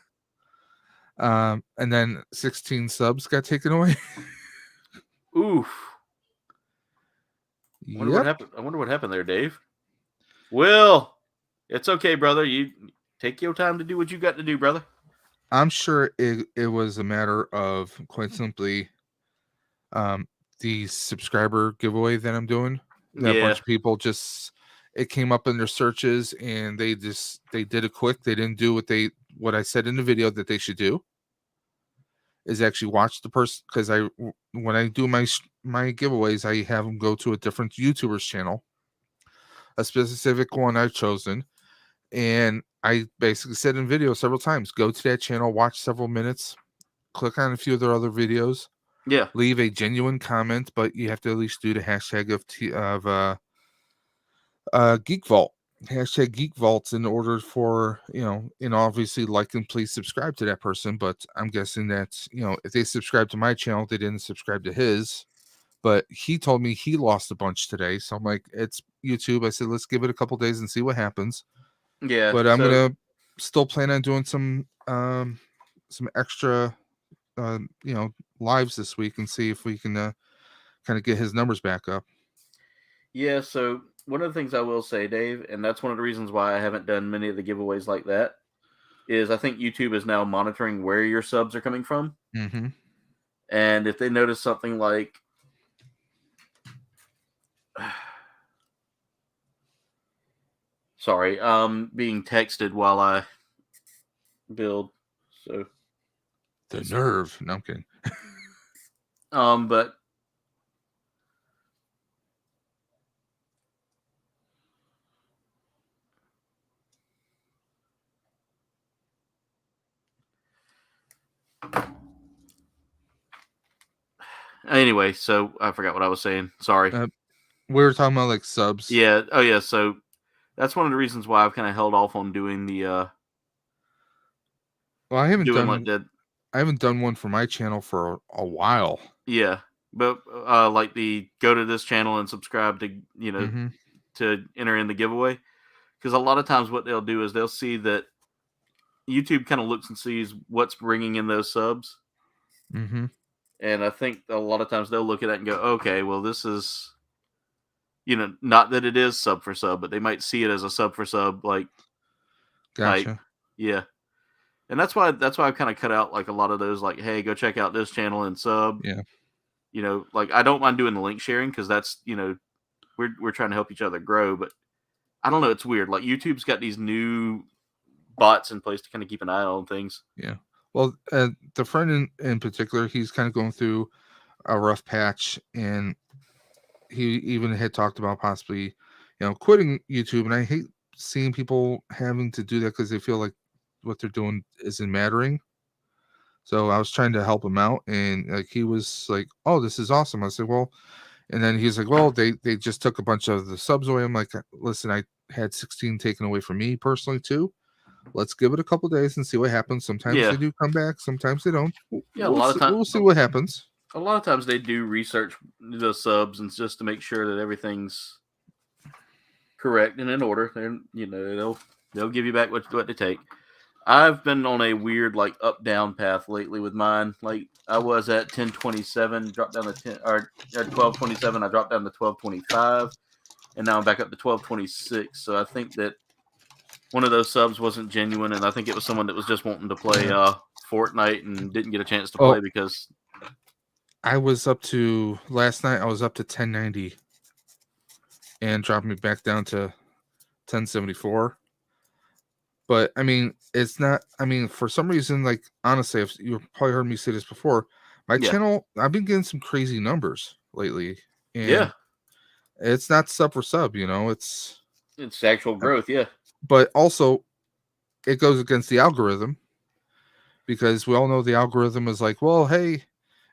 And then 16 subs got taken away. Oof. I wonder what happened. I wonder what happened there, Dave. Will, it's okay, brother. You take your time to do what you got to do, brother. I'm sure it was a matter of quite simply the subscriber giveaway that I'm doing. That bunch of people just, it came up in their searches and they did it quick. They didn't do what I said in the video that they should do, is actually watch the person, because when I do my giveaways, I have them go to a different YouTuber's channel, a specific one I've chosen, and I basically said in video several times, go to that channel, watch several minutes, click on a few of their other videos, leave a genuine comment, but you have to at least do the hashtag of Geek Vault. Hashtag Geek Vaults in order for, and obviously like and please subscribe to that person. But I'm guessing that, if they subscribe to my channel, they didn't subscribe to his. But he told me he lost a bunch today. So I'm like, it's YouTube. I said, let's give it a couple days and see what happens. Yeah. But I'm going to still plan on doing some extra, lives this week and see if we can kind of get his numbers back up. Yeah, so one of the things I will say, Dave, and that's one of the reasons why I haven't done many of the giveaways like that, is I think YouTube is now monitoring where your subs are coming from. Mm-hmm. And if they notice something like, sorry, being texted while I build, so the nerve. No, I'm kidding. But anyway, so I forgot what I was saying. Sorry. We were talking about like subs. Yeah. Oh, yeah. So that's one of the reasons why I've kind of held off on doing the. Well, I haven't done one for my channel for a while. Yeah, but like the go to this channel and subscribe to to enter in the giveaway, because a lot of times what they'll do is they'll see that YouTube kind of looks and sees what's bringing in those subs. Mm-hmm. And I think a lot of times they'll look at it and go, okay, well, this is, not that it is sub for sub, but they might see it as a sub for sub, like, gotcha. type. Yeah. And that's why I've kind of cut out like a lot of those, like, hey, go check out this channel and sub. Yeah. Like I don't mind doing the link sharing because that's, we're trying to help each other grow, but I don't know, it's weird. Like YouTube's got these new bots in place to kind of keep an eye on things. Yeah. Well, the friend in particular, he's kind of going through a rough patch, and he even had talked about possibly, quitting YouTube. And I hate seeing people having to do that because they feel like what they're doing isn't mattering. So I was trying to help him out, and like he was like, "Oh, this is awesome." I said, "Well," and then he's like, "Well, they just took a bunch of the subs away." I'm like, "Listen, I had 16 taken away from me personally too. Let's give it a couple days and see what happens. Sometimes they do come back, sometimes they don't. Yeah, a lot of times we'll see what happens. A lot of times they do research the subs and just to make sure that everything's correct and in order. And they'll give you back what they take. I've been on a weird like up down path lately with mine. Like I was at 1027, dropped down to 10 or at 1227. I dropped down to 1225, and now I'm back up to 1226. So I think that one of those subs wasn't genuine, and I think it was someone that was just wanting to play Fortnite and didn't get a chance to play because I was up to last night. I was up to 1090, and dropped me back down to 1074. But I mean, it's not. I mean, for some reason, like honestly, if you've probably heard me say this before, my channel, I've been getting some crazy numbers lately. And it's not sub for sub, it's actual growth, But also, it goes against the algorithm, because we all know the algorithm is like, well, hey,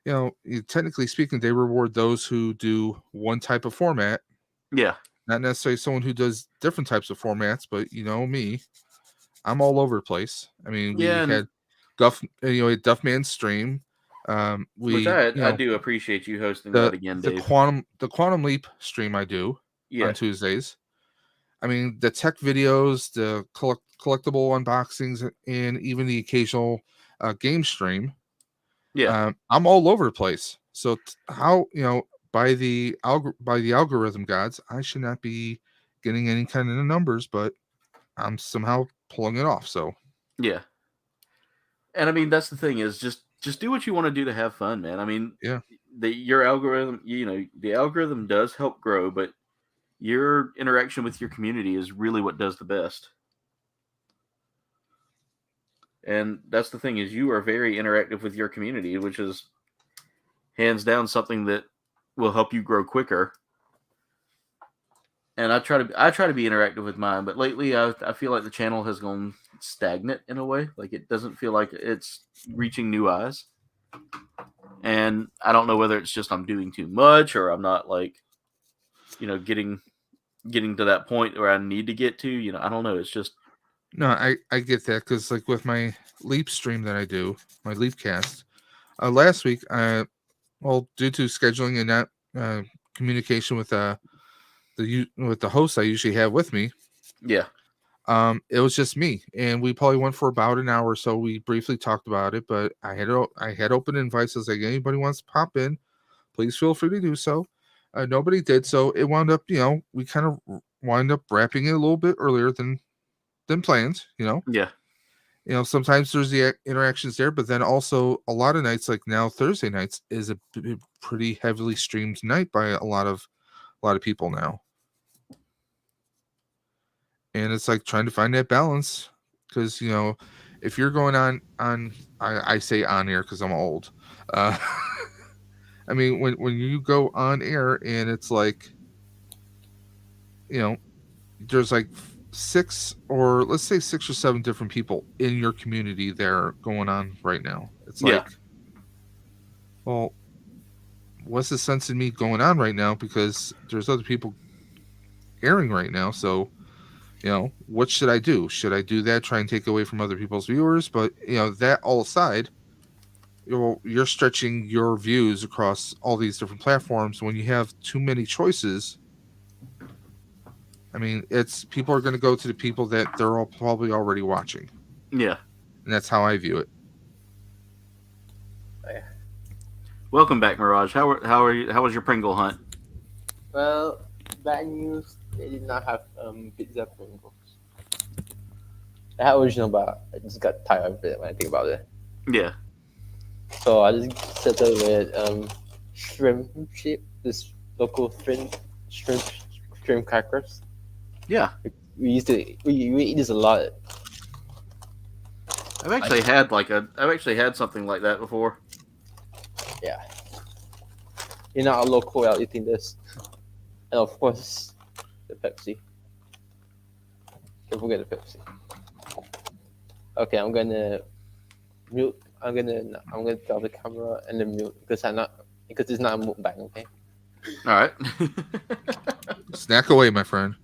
technically speaking, they reward those who do one type of format, Yeah. not necessarily someone who does different types of formats. But me, I'm all over the place. I mean, we Yeah, and had Duffman's stream. which We I do appreciate you hosting that the again, the Dave. quantum leap stream I do Yeah. on Tuesdays. I mean, the tech videos, the collectible unboxings, and even the occasional game stream. Yeah. I'm all over the place. So how by the algorithm gods, I should not be getting any kind of numbers, but I'm somehow pulling it off. So Yeah. And I mean, that's the thing is just do what you want to do to have fun, man. I mean, yeah, your algorithm, the algorithm does help grow, but your interaction with your community is really what does the best. And that's the thing is you are very interactive with your community, which is hands down something that will help you grow quicker. And I try to be interactive with mine, but lately I feel like the channel has gone stagnant in a way. Like it doesn't feel like it's reaching new eyes. And I don't know whether it's just I'm doing too much or I'm not like, getting to that point where I need to get to. I don't know. It's just no, I get that because like with my leap stream that I do, my leap cast, last week, due to scheduling and not communication with the host I usually have with me, yeah. it was just me, and we probably went for about an hour or so. We briefly talked about it, but I had open invites. I was like, anybody wants to pop in, please feel free to do so. Nobody did, so it wound up, we kind of wind up wrapping it a little bit earlier than planned. Yeah. Sometimes there's the interactions there, but then also a lot of nights, like now Thursday nights, is a pretty heavily streamed night by a lot of people now. And it's like trying to find that balance because if you're going on I say on air because I'm old. I mean when you go on air and it's like there's like 6 or 7 different people in your community there going on right now. It's like, well, what's the sense in me going on right now because there's other people airing right now. So what should I do? Should I do that? Try and take away from other people's viewers? But that all aside, you're stretching your views across all these different platforms. When you have too many choices, I mean, it's people are going to go to the people that they're all probably already watching. Yeah. And that's how I view it. Welcome back, Mirage. How are you? How was your Pringle hunt? Well, bad news. They did not have pizza Pringles. I had original, but I just got tired of it when I think about it. Yeah. So I just settled with shrimp chip, this local shrimp crackers. Yeah. We used to we eat this a lot. I've actually had something like that before. Yeah. You're not a local without eating this. And of course, the Pepsi. Don't forget the Pepsi. Okay, I'm gonna mute. I'm gonna tell the camera and then mute because it's not a mukbang. Okay. All right. Snack away, my friend.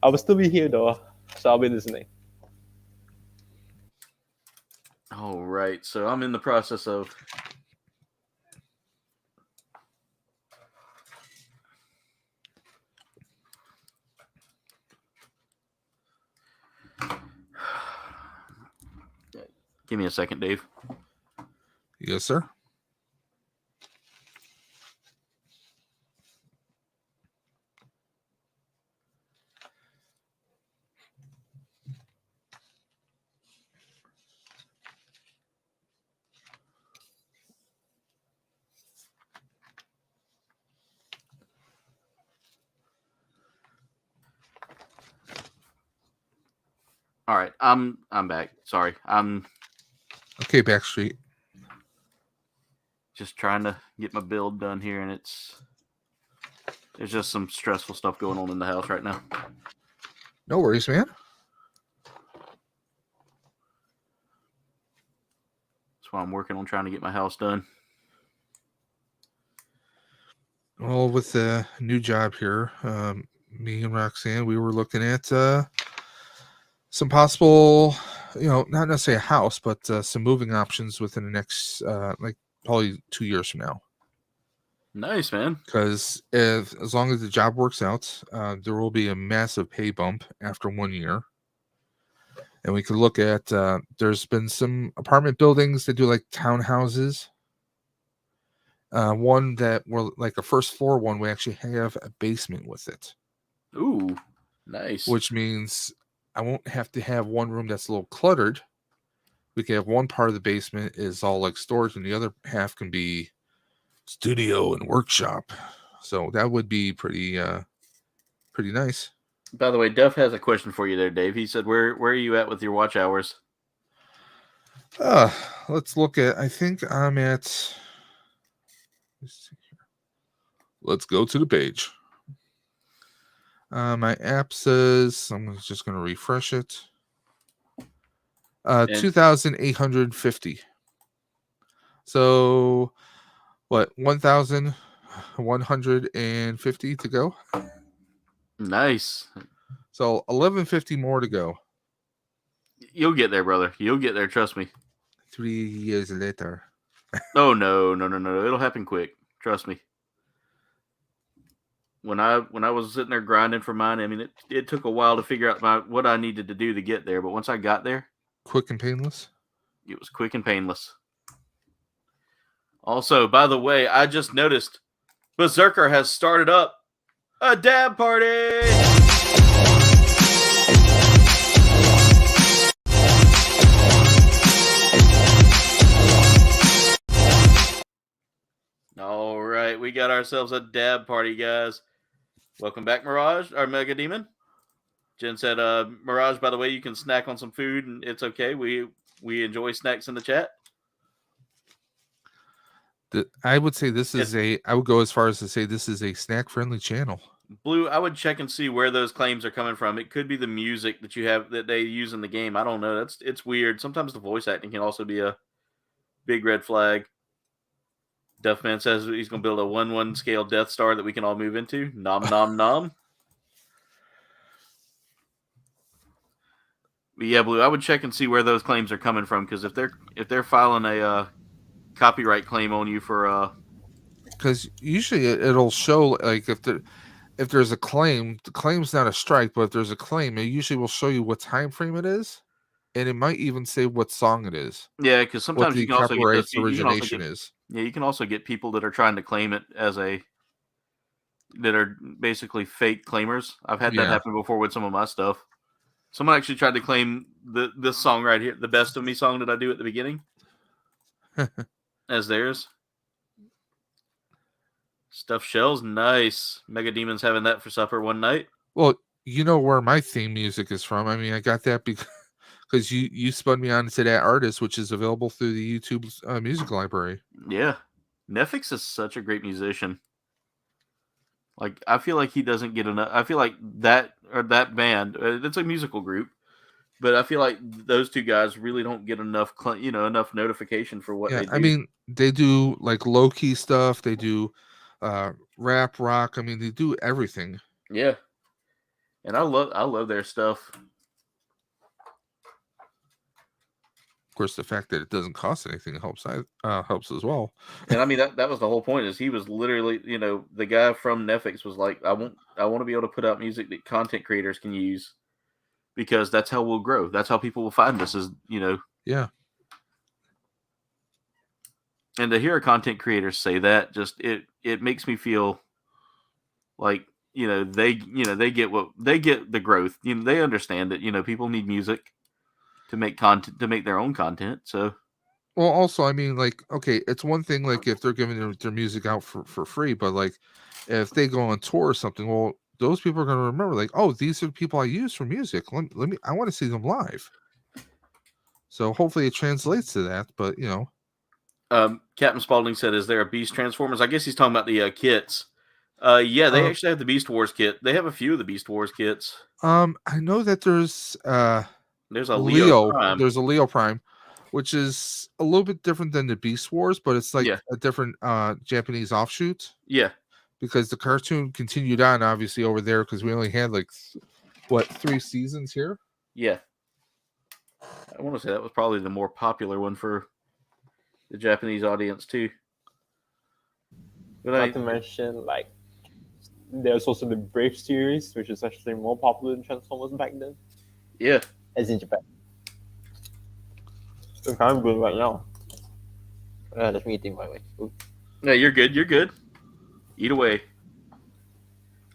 I will still be here though, so I'll be listening. All right. So I'm in the process of. Give me a second, Dave. Yes, sir. All right. I'm back. Sorry. I'm Okay, Backstreet. just trying to get my build done here, and there's just some stressful stuff going on in the house right now. No worries, man. That's why I'm working on trying to get my house done. Well, with the new job here, me and Roxanne, we were looking at some possible, not necessarily a house, but some moving options within the next, probably 2 years from now. Nice, man. Because as long as the job works out, there will be a massive pay bump after 1 year. And we could look at, there's been some apartment buildings that do like townhouses. One that were like a first floor one, we actually have a basement with it. Ooh, nice. Which means I won't have to have one room that's a little cluttered. We can have one part of the basement is all like storage, and the other half can be studio and workshop. So that would be pretty nice. By the way, Duff has a question for you there, Dave. He said, where are you at with your watch hours? Let's look at, I think I'm at, let's go to the page. My app says, I'm just going to refresh it. 2,850. So what, 1,150 to go? Nice. So 1,150 more to go. You'll get there, brother. You'll get there. Trust me. 3 years later. Oh, no. It'll happen quick. Trust me. When I was sitting there grinding for mine, I mean, it took a while to figure out what I needed to do to get there. But once I got there, quick and painless. It was quick and painless. Also, by the way, I just noticed Berserker has started up a dab party. All right, we got ourselves a dab party, guys. Welcome back, Mirage, our Mega Demon. Jen said, Mirage, by the way, you can snack on some food, and it's okay. We enjoy snacks in the chat. I would say I would go as far as to say this is a snack-friendly channel. Blue, I would check and see where those claims are coming from. It could be the music that you have that they use in the game. I don't know. It's weird. Sometimes the voice acting can also be a big red flag. Duffman says he's going to build a 1-1 scale Death Star that we can all move into. Nom nom nom. But yeah, Blue, I would check and see where those claims are coming from, because if they're filing a copyright claim on you for because usually it'll show like if there's a claim, the claim's not a strike, but if there's a claim, it usually will show you what time frame it is, and it might even say what song it is. Yeah, because sometimes you can also get those, origination is. Yeah, you can also get people that are trying to claim it that are basically fake claimers. I've had that happen before with some of my stuff. Someone actually tried to claim this song right here, the Best of Me song that I do at the beginning, as theirs. Stuffed shells, nice. Mega Demon's having that for supper one night. Well, you know where my theme music is from. I mean, I got that because you spun me on to that artist, which is available through the YouTube music library. Yeah. Nefix is such a great musician. Like, I feel like he doesn't get enough. I feel like that band, it's a musical group, but I feel like those two guys really don't get enough notification for what they do. I mean, they do like low key stuff. They do rap, rock. I mean, they do everything. Yeah, and I love their stuff. Of course, the fact that it doesn't cost anything helps as well. And I mean that was the whole point. Is he was literally, the guy from Netflix was like, I want to be able to put out music that content creators can use, because that's how we'll grow. That's how people will find us. Yeah. And to hear a content creator say that, just it makes me feel like they get the growth. They understand that people need music to make content, to make their own content. So, well, also, I mean, like, okay, it's one thing like if they're giving their music out for free, but like if they go on tour or something, well, those people are going to remember, like, oh, these are the people I use for music. I want to see them live. So hopefully it translates to that. But Captain Spaulding said, "Is there a Beast Transformers?" I guess he's talking about the kits. Yeah, they actually have the Beast Wars kit. They have a few of the Beast Wars kits. I know that there's a Leo Prime. There's a Leo Prime. which is a little bit different than the Beast Wars, but it's like Yeah. a different Japanese offshoot Yeah. because the cartoon continued on obviously over there because we only had like 3 seasons here. Yeah. I want to say that was probably the more popular one for the Japanese audience too. But Not to mention, like, there's also the Brave series, which is actually more popular than Transformers back then, yeah. as in Japan. So kind of good right now. That's me eating, by the way. Ooh. No, you're good. You're good. Eat away.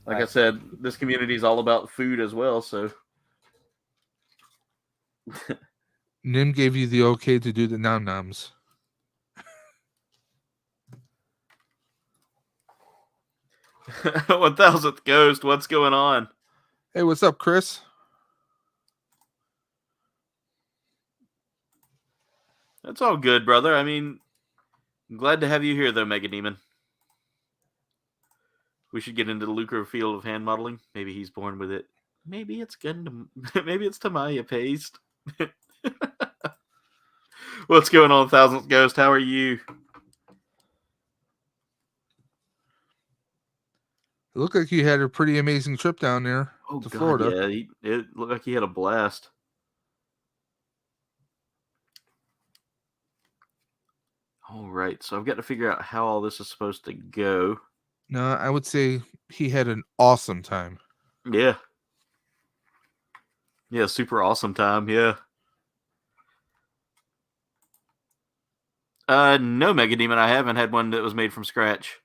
Like I Right. said, this community is all about food as well. So Nim gave you the okay to do the nom noms. 1000th Ghost, what's going on? Hey, what's up, Chris? That's all good, brother. I mean, I'm glad to have you here, though, Mega Demon. We should get into the lucrative field of hand modeling. Maybe he's born with it. Maybe it's Gundam. Maybe it's Tamiya paste. What's going on, 1000th Ghost? How are you? It looked like you had a pretty amazing trip down there to Florida. Yeah, it looked like he had a blast. All right, so I've got to figure out how all this is supposed to go. No, I would say he had an awesome time. Yeah. Yeah, super awesome time, yeah. No, Mega Demon, I haven't had one that was made from scratch.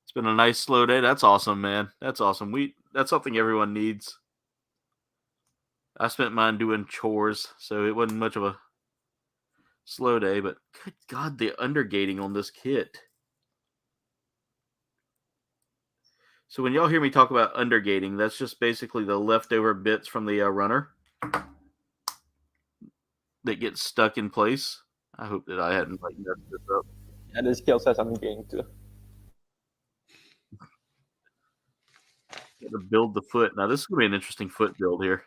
It's been a nice slow day. That's awesome, man. That's awesome. That's something everyone needs. I spent mine doing chores, so it wasn't much of a slow day, but good God, the undergating on this kit. So when y'all hear me talk about undergating, that's just basically the leftover bits from the runner that get stuck in place. I hope that I hadn't like messed this up. Yeah, this skill says I'm getting to. Got to build the foot. Now this is going to be an interesting foot build here.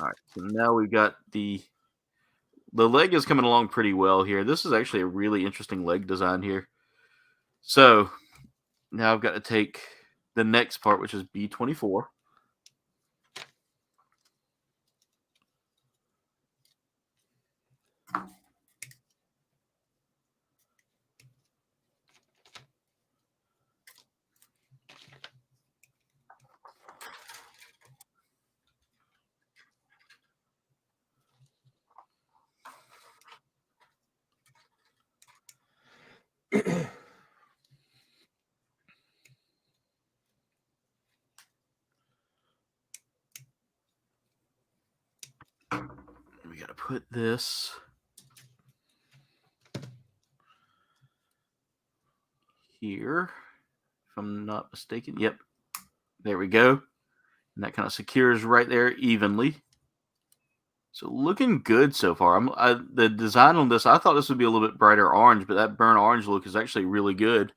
All right, so now we've got the leg is coming along pretty well here. This is actually a really interesting leg design here. So now I've got to take the next part, which is B24. We got to put this here, if I'm not mistaken. Yep. There we go. And that kind of secures right there evenly. So looking good so far. The design on this, I thought this would be a little bit brighter orange, but that burnt orange look is actually really good.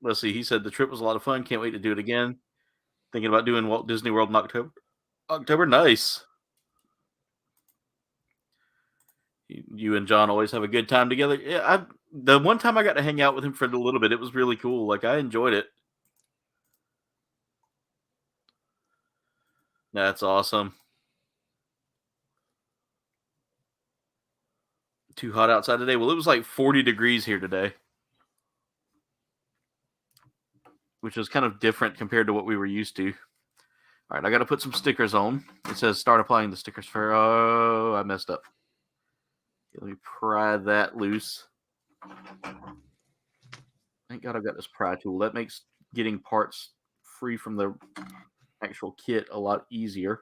Let's see. He said the trip was a lot of fun. Can't wait to do it again. Thinking about doing Walt Disney World in October. Nice. You and John always have a good time together. Yeah, the one time I got to hang out with him for a little bit, it was really cool. Like, I enjoyed it. That's awesome. Too hot outside today? Well, it was like 40 degrees here today, which was kind of different compared to what we were used to. All right, I got to put some stickers on. It says start applying the stickers for... Oh, I messed up. Let me pry that loose. Thank God I've got this pry tool. That makes getting parts free from the actual kit a lot easier.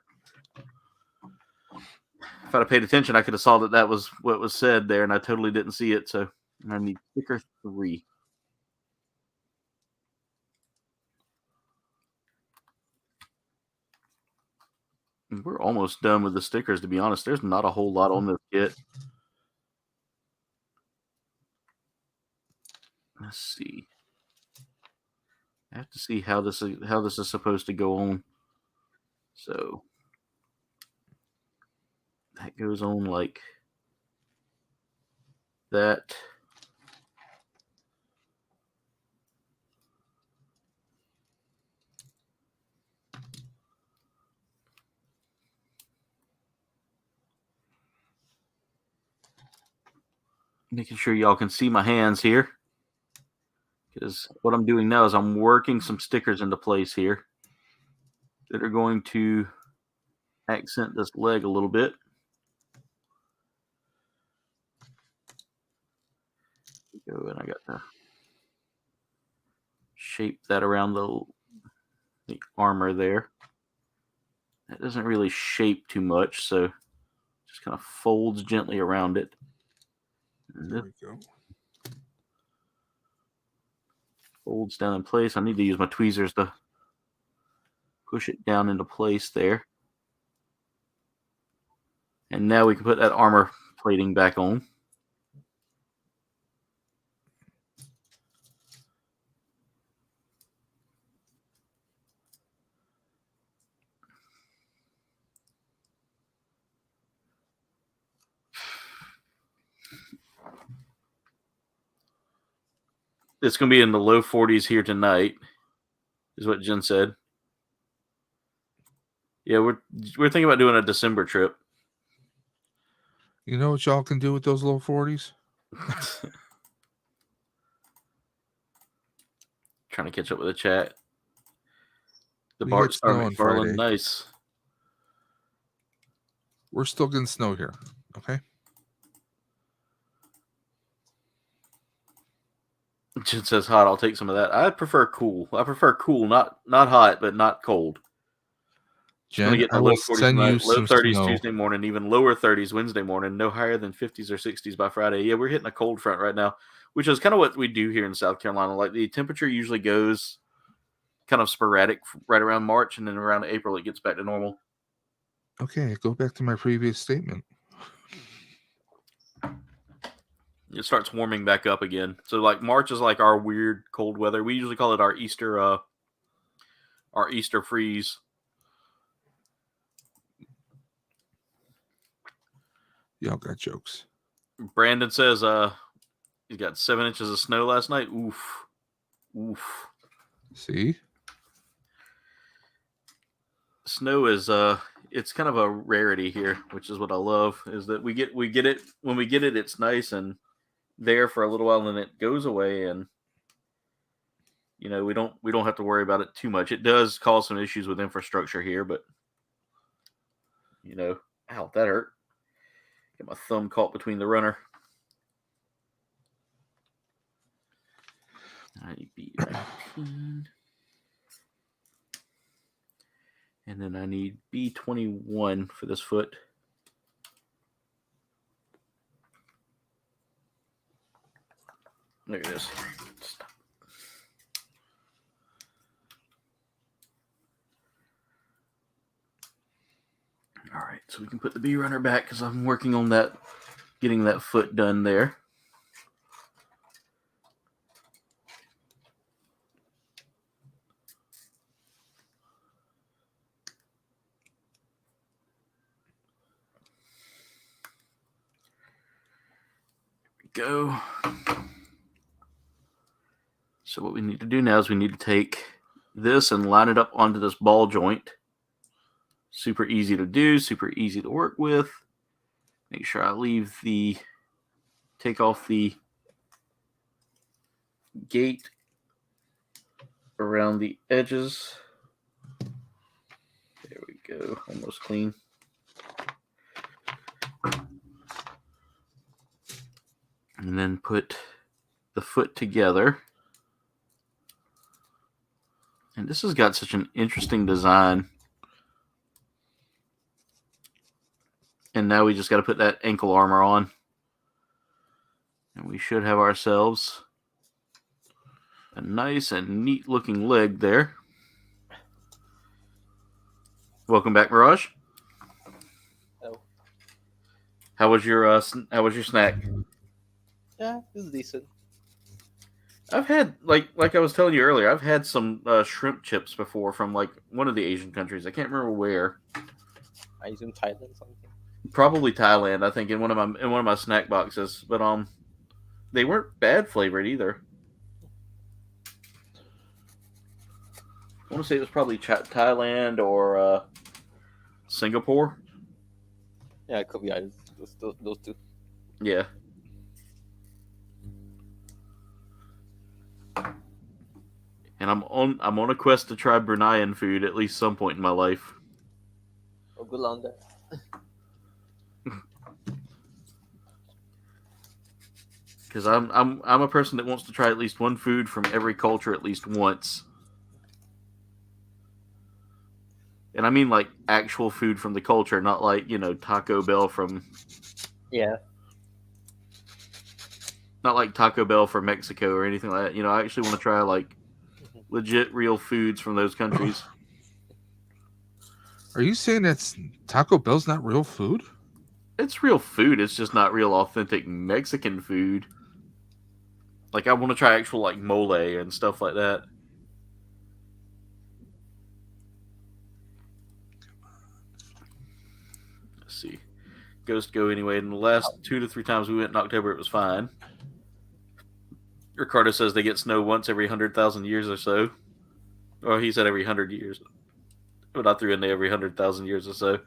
If I'd have paid attention, I could have saw that that was what was said there, and I totally didn't see it. So I need sticker 3. We're almost done with the stickers, to be honest. There's not a whole lot on this kit. Let's see. I have to see how this is supposed to go on. So that goes on like that. Making sure y'all can see my hands here. Because what I'm doing now is I'm working some stickers into place here that are going to accent this leg a little bit. Go, and I got to shape that around the armor there. That doesn't really shape too much, so just kind of folds gently around it. There we go. Folds down in place. I need to use my tweezers to push it down into place there. And now we can put that armor plating back on. It's going to be in the low 40s here tonight, is what Jen said. Yeah, we're thinking about doing a December trip. You know what y'all can do with those low 40s? Trying to catch up with the chat. The We Bart had Star snow on McFarlane, Friday. nice. We're still getting snow here. Okay. Jen says hot. I'll take some of that. I prefer cool. Not hot, but not cold. Jen, Get I low will 40s send tonight, you low some 30s snow. Tuesday morning, even lower 30s Wednesday morning, no higher than 50s or 60s by Friday. Yeah, we're hitting a cold front right now, which is kind of what we do here in South Carolina. Like the temperature usually goes kind of sporadic right around March, and then around April it gets back to normal. Okay, go back to my previous statement. It starts warming back up again. So like March is like our weird cold weather. We usually call it our Easter freeze. Y'all got jokes. Brandon says he got 7 inches of snow last night. Oof. See? Snow is it's kind of a rarity here, which is what I love, is that we get it when we get it, it's nice and there for a little while, and then it goes away, and you know, we don't have to worry about it too much. It does cause some issues with infrastructure here, but you know, ow, that hurt. Get my thumb caught between the runner. I beat 19. And then I need B21 for this foot. There it is. Stop. All right, so we can put the B runner back because I'm working on that, getting that foot done there. Go. So what we need to do now is we need to take this and line it up onto this ball joint. Super easy to do, super easy to work with. Make sure I take off the gate around the edges. There we go, almost clean. And then put the foot together. And this has got such an interesting design. And now we just got to put that ankle armor on. And we should have ourselves a nice and neat looking leg there. Welcome back, Mirage. Hello. How was your snack? Yeah, it's decent. I've had like I was telling you earlier. I've had some shrimp chips before from like one of the Asian countries. I can't remember where. I assume Thailand something. Probably Thailand. I think in one of my snack boxes. But they weren't bad flavored either. I want to say it was probably Thailand or Singapore. Yeah, it could be either those two. Yeah. And I'm on a quest to try Bruneian food at least some point in my life. Oh, good on that. Because I'm a person that wants to try at least one food from every culture at least once. And I mean like actual food from the culture, not like, Taco Bell from... Yeah. Not like Taco Bell from Mexico or anything like that. I actually want to try like legit real foods from those countries. Are you saying that Taco Bell's not real food? It's real food. It's just not real authentic Mexican food. Like I want to try actual like mole and stuff like that. Let's see. Ghost go anyway. And the last 2 to 3 times we went in October, it was fine. Ricardo says they get snow once every 100,000 years or so. Or he said every 100 years. But I threw in there every 100,000 years or so.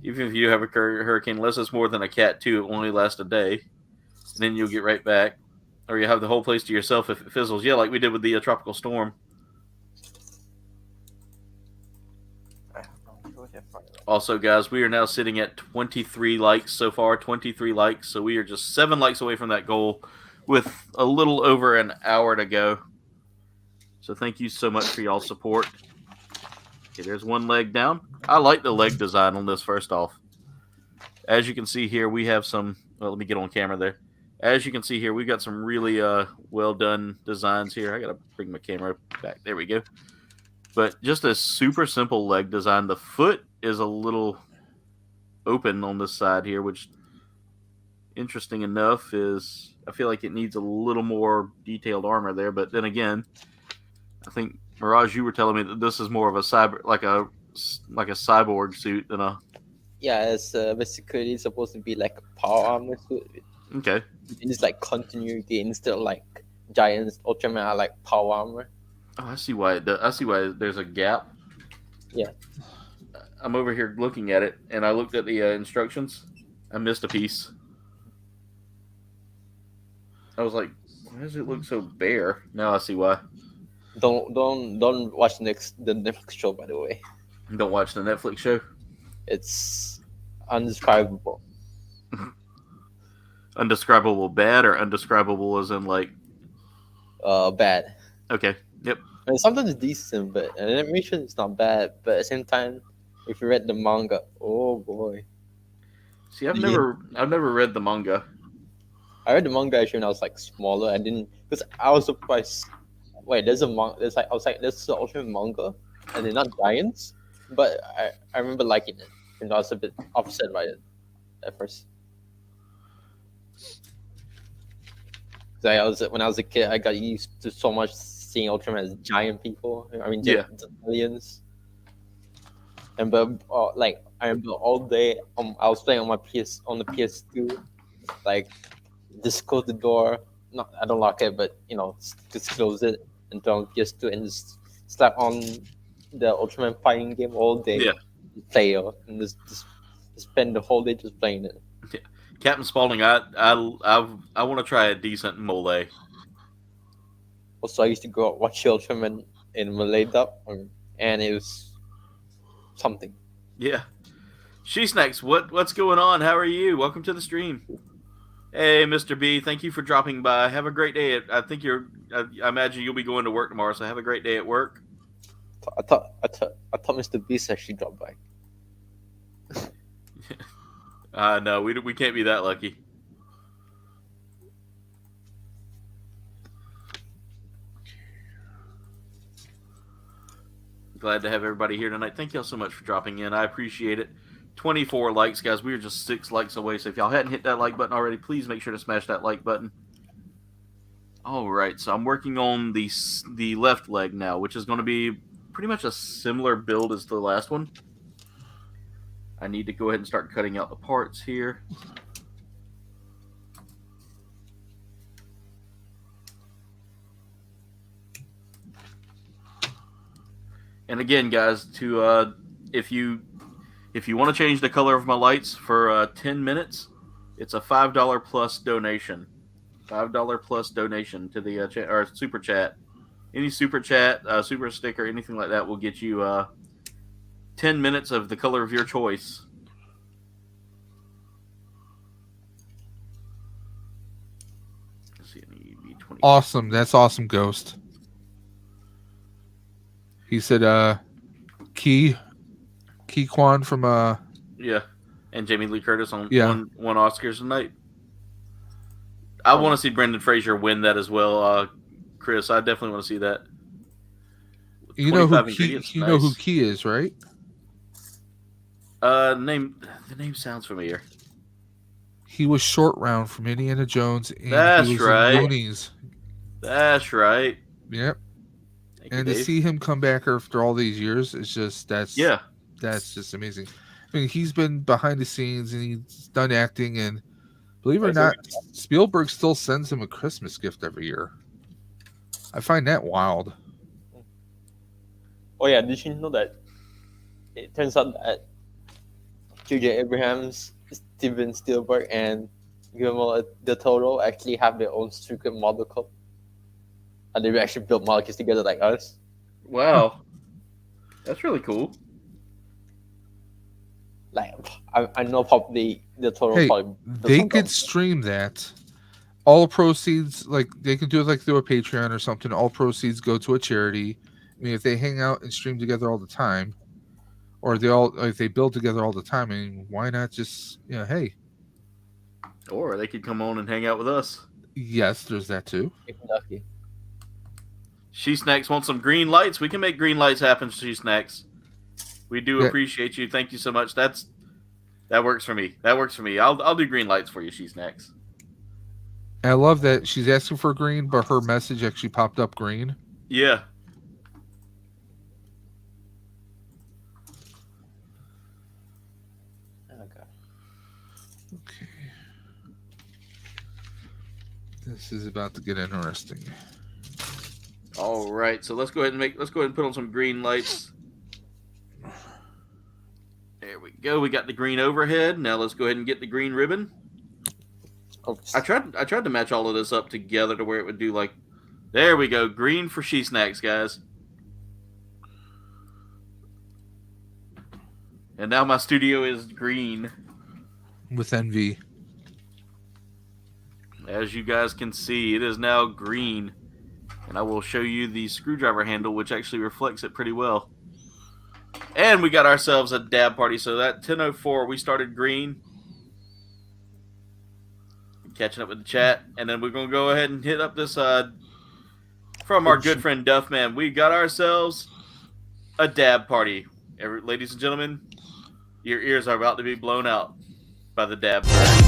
Even if you have a hurricane, unless it's more than a Cat 2, it will only last a day. And then you'll get right back. Or you have the whole place to yourself if it fizzles. Yeah, like we did with the tropical storm. Also, guys, we are now sitting at 23 likes so far. 23 likes. So we are just 7 likes away from that goal with a little over an hour to go. So thank you so much for y'all's support. Okay, there's one leg down. I like the leg design on this first off. As you can see here, we have some... Well, let me get on camera there. As you can see here, we've got some really well done designs here. I got to bring my camera back. There we go. But just a super simple leg design. The foot is a little open on this side here, which, interesting enough, is... I feel like it needs a little more detailed armor there. But then again, I think, Mirage, you were telling me that this is more of a like a cyborg suit than a... Yeah, it's basically supposed to be like a power armor suit. Okay. It's like continuity instead of like Giants, Ultraman are like power armor. Oh, I see why I see why there's a gap. Yeah. I'm over here looking at it, and I looked at the instructions. I missed a piece. I was like, why does it look so bare? Now I see why. Don't watch the Netflix show, by the way. Don't watch the Netflix show? It's undescribable. Undescribable bad or undescribable as in like... Bad. Okay, yep. And sometimes it's decent, but an animation is not bad. But at the same time, if you read the manga, oh boy. See, I've never read the manga. I read the manga actually when I was like smaller. I didn't, because I was surprised. Wait, there's a manga. There's like I was like, there's an Ultraman manga, and they're not giants. But I remember liking it, and I was a bit upset by it at first. When I was a kid, I got used to so much seeing Ultraman as giant people. I mean, aliens. And but like I remember all day, I was playing on the PS2, like just close the door. No, I don't lock it, but just close it and turn on PS2 and just slap on the Ultraman fighting game all day. Yeah. Play it and just spend the whole day just playing it. Yeah. Captain Spaulding, I want to try a decent mole. Also, I used to go out watch Ultraman in Malay dub, and it was something. Yeah. She Snacks, what's going on? How are you? Welcome to the stream. Hey, Mr. B, thank you for dropping by. Have a great day. I imagine you'll be going to work tomorrow, so have a great day at work. I thought Mr. Beast actually dropped by. No, we can't be that lucky. Glad to have everybody here tonight. Thank y'all so much for dropping in. I appreciate it. 24 likes, guys. We are just 6 likes away. So if y'all hadn't hit that like button already, please make sure to smash that like button. All right, so I'm working on the left leg now, which is going to be pretty much a similar build as the last one. I need to go ahead and start cutting out the parts here. And again, guys, to if you want to change the color of my lights for 10 minutes, it's a $5 plus donation. $5 plus donation to the or super chat. Any super chat, super sticker, anything like that will get you 10 minutes of the color of your choice. Let's see, I need B20. Awesome. That's awesome, Ghost. He said, Key Kwan from Yeah, and Jamie Lee Curtis on Yeah. one Oscars tonight. I want to see Brendan Fraser win that as well, Chris. I definitely want to see that. You know who 25 Key, ingredients, you know who nice. Key is, right? The name sounds familiar. He was Short Round from Indiana Jones, and That's he was right. in Goonies. That's right. Yep. Thank you, And to Dave. see him come back after all these years is just that's just amazing. I mean, he's been behind the scenes and he's done acting, and believe it or not, Spielberg still sends him a Christmas gift every year. I find that wild. Oh yeah, did you know that it turns out that J.J. Abrams, Steven Spielberg, and Guillermo del Toro actually have their own secret model club, and they actually built molecules together like us. Wow, that's really cool. Like I know probably del Toro Hey, probably they could stream that. All proceeds, like they could do it like through a Patreon or something. All proceeds go to a charity. I mean, if they hang out and stream together all the time, or if they build together all the time, I mean, why not just hey? Or they could come on and hang out with us. Yes, there's that too. Lucky. She Snacks wants some green lights. We can make green lights happen, She Snacks. We do appreciate you. Thank you so much. That works for me. That works for me. I'll do green lights for you, She Snacks. I love that she's asking for green, but her message actually popped up green. Yeah. Okay. This is about to get interesting. All right, so let's go ahead and put on some green lights. There we go. We got the green overhead. Now let's go ahead and get the green ribbon. I tried to match all of this up together to where it would do like. There we go. Green for She Snacks, guys. And now my studio is green. With envy. As you guys can see, it is now green. And I will show you the screwdriver handle, which actually reflects it pretty well. And we got ourselves a dab party. So that 10:04, we started green. Catching up with the chat. And then we're going to go ahead and hit up this from our good friend Duffman. We got ourselves a dab party. Ladies and gentlemen, your ears are about to be blown out by the dab bird.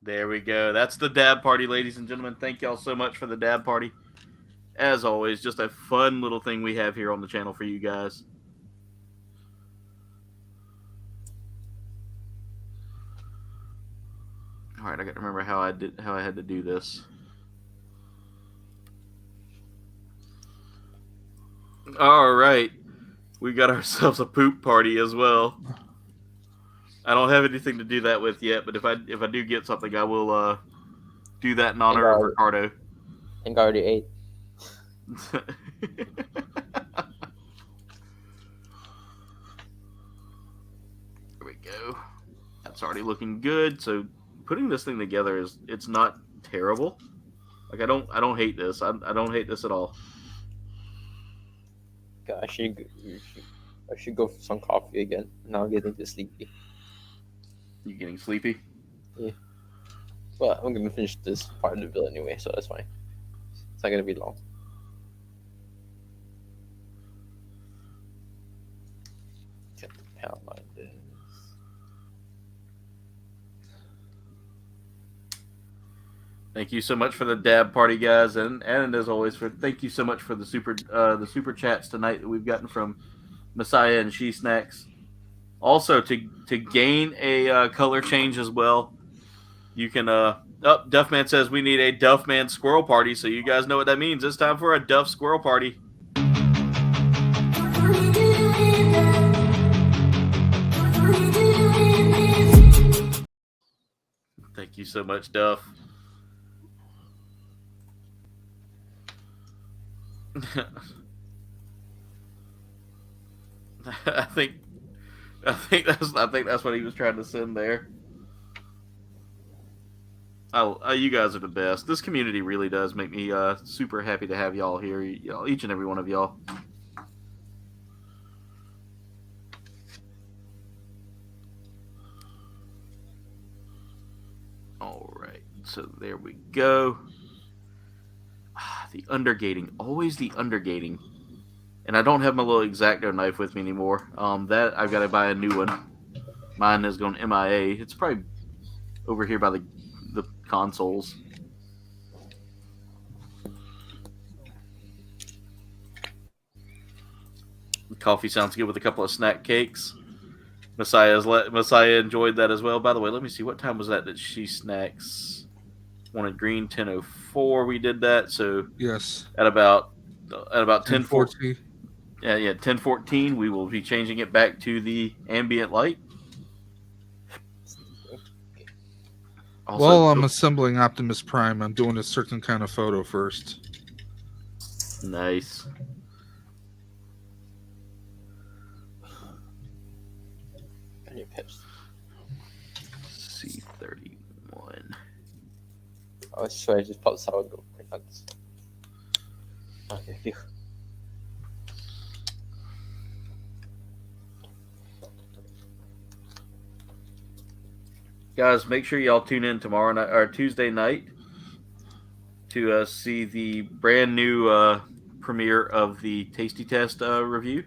There we go. That's the dab party, ladies and gentlemen. Thank y'all so much for the dab party. As always, just a fun little thing we have here on the channel for you guys. All right, I got to remember how I had to do this. All right, we got ourselves a poop party as well. I don't have anything to do that with yet, but if I do get something, I will do that in honor of Ricardo. I think I already ate. There we go. That's already looking good. So putting this thing together it's not terrible. Like I don't hate this. I don't hate this at all. God, I should go for some coffee again. Now I'm getting too sleepy. You getting sleepy? Yeah. Well, I'm gonna finish this part of the build anyway, so that's fine. It's not gonna be long. Get the pound line this. Thank you so much for the dab party, guys, and as always, thank you so much for the super chats tonight that we've gotten from Messiah and She Snacks. Also, to gain a color change as well, you can. Duffman says we need a Duffman squirrel party, so you guys know what that means. It's time for a Duff squirrel party. Thank you so much, Duff. I think that's what he was trying to send there. You guys are the best. This community really does make me super happy to have y'all here, each and every one of y'all. All right, so there we go. The undergating, always the undergating. And I don't have my little X-Acto knife with me anymore. That I've got to buy a new one. Mine is going MIA. It's probably over here by the consoles. The coffee sounds good with a couple of snack cakes. Messiah enjoyed that as well. By the way, let me see, what time was that She Snacks wanted green? 10:04 we did that. So yes, at about 10:14. 10:14. Yeah, 10:14 we will be changing it back to the ambient light. Also, While I'm assembling Optimus Prime, I'm doing a certain kind of photo first. Nice. C31. Oh, sure, I just popped sourdough. Okay, phew. Guys, make sure y'all tune in tomorrow night or Tuesday night to see the brand new premiere of the Tasty Test review,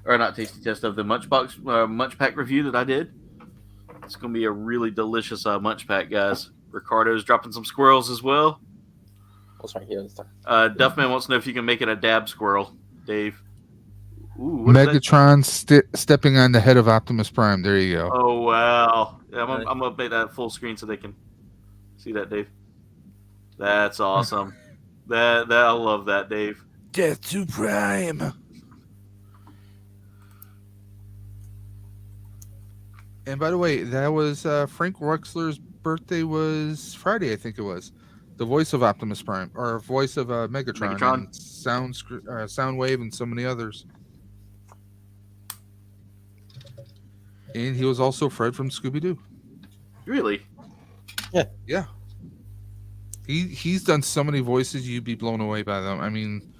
or not Tasty Test, of the Munch Pack review that I did. It's gonna be a really delicious Munch Pack, guys. Ricardo's dropping some squirrels as well. What's right here? Duffman wants to know if you can make it a dab squirrel, Dave. Ooh, what is that? Megatron stepping on the head of Optimus Prime. There you go. Oh wow! Yeah, I'm gonna make that full screen so they can see that, Dave. That's awesome. that I love that, Dave. Death to Prime. And by the way, that was Frank Wexler's birthday was Friday, I think it was. The voice of Optimus Prime, or voice of Megatron. And Soundwave, and so many others. And he was also Fred from Scooby-Doo. Really? Yeah. He's done so many voices, you'd be blown away by them. I mean,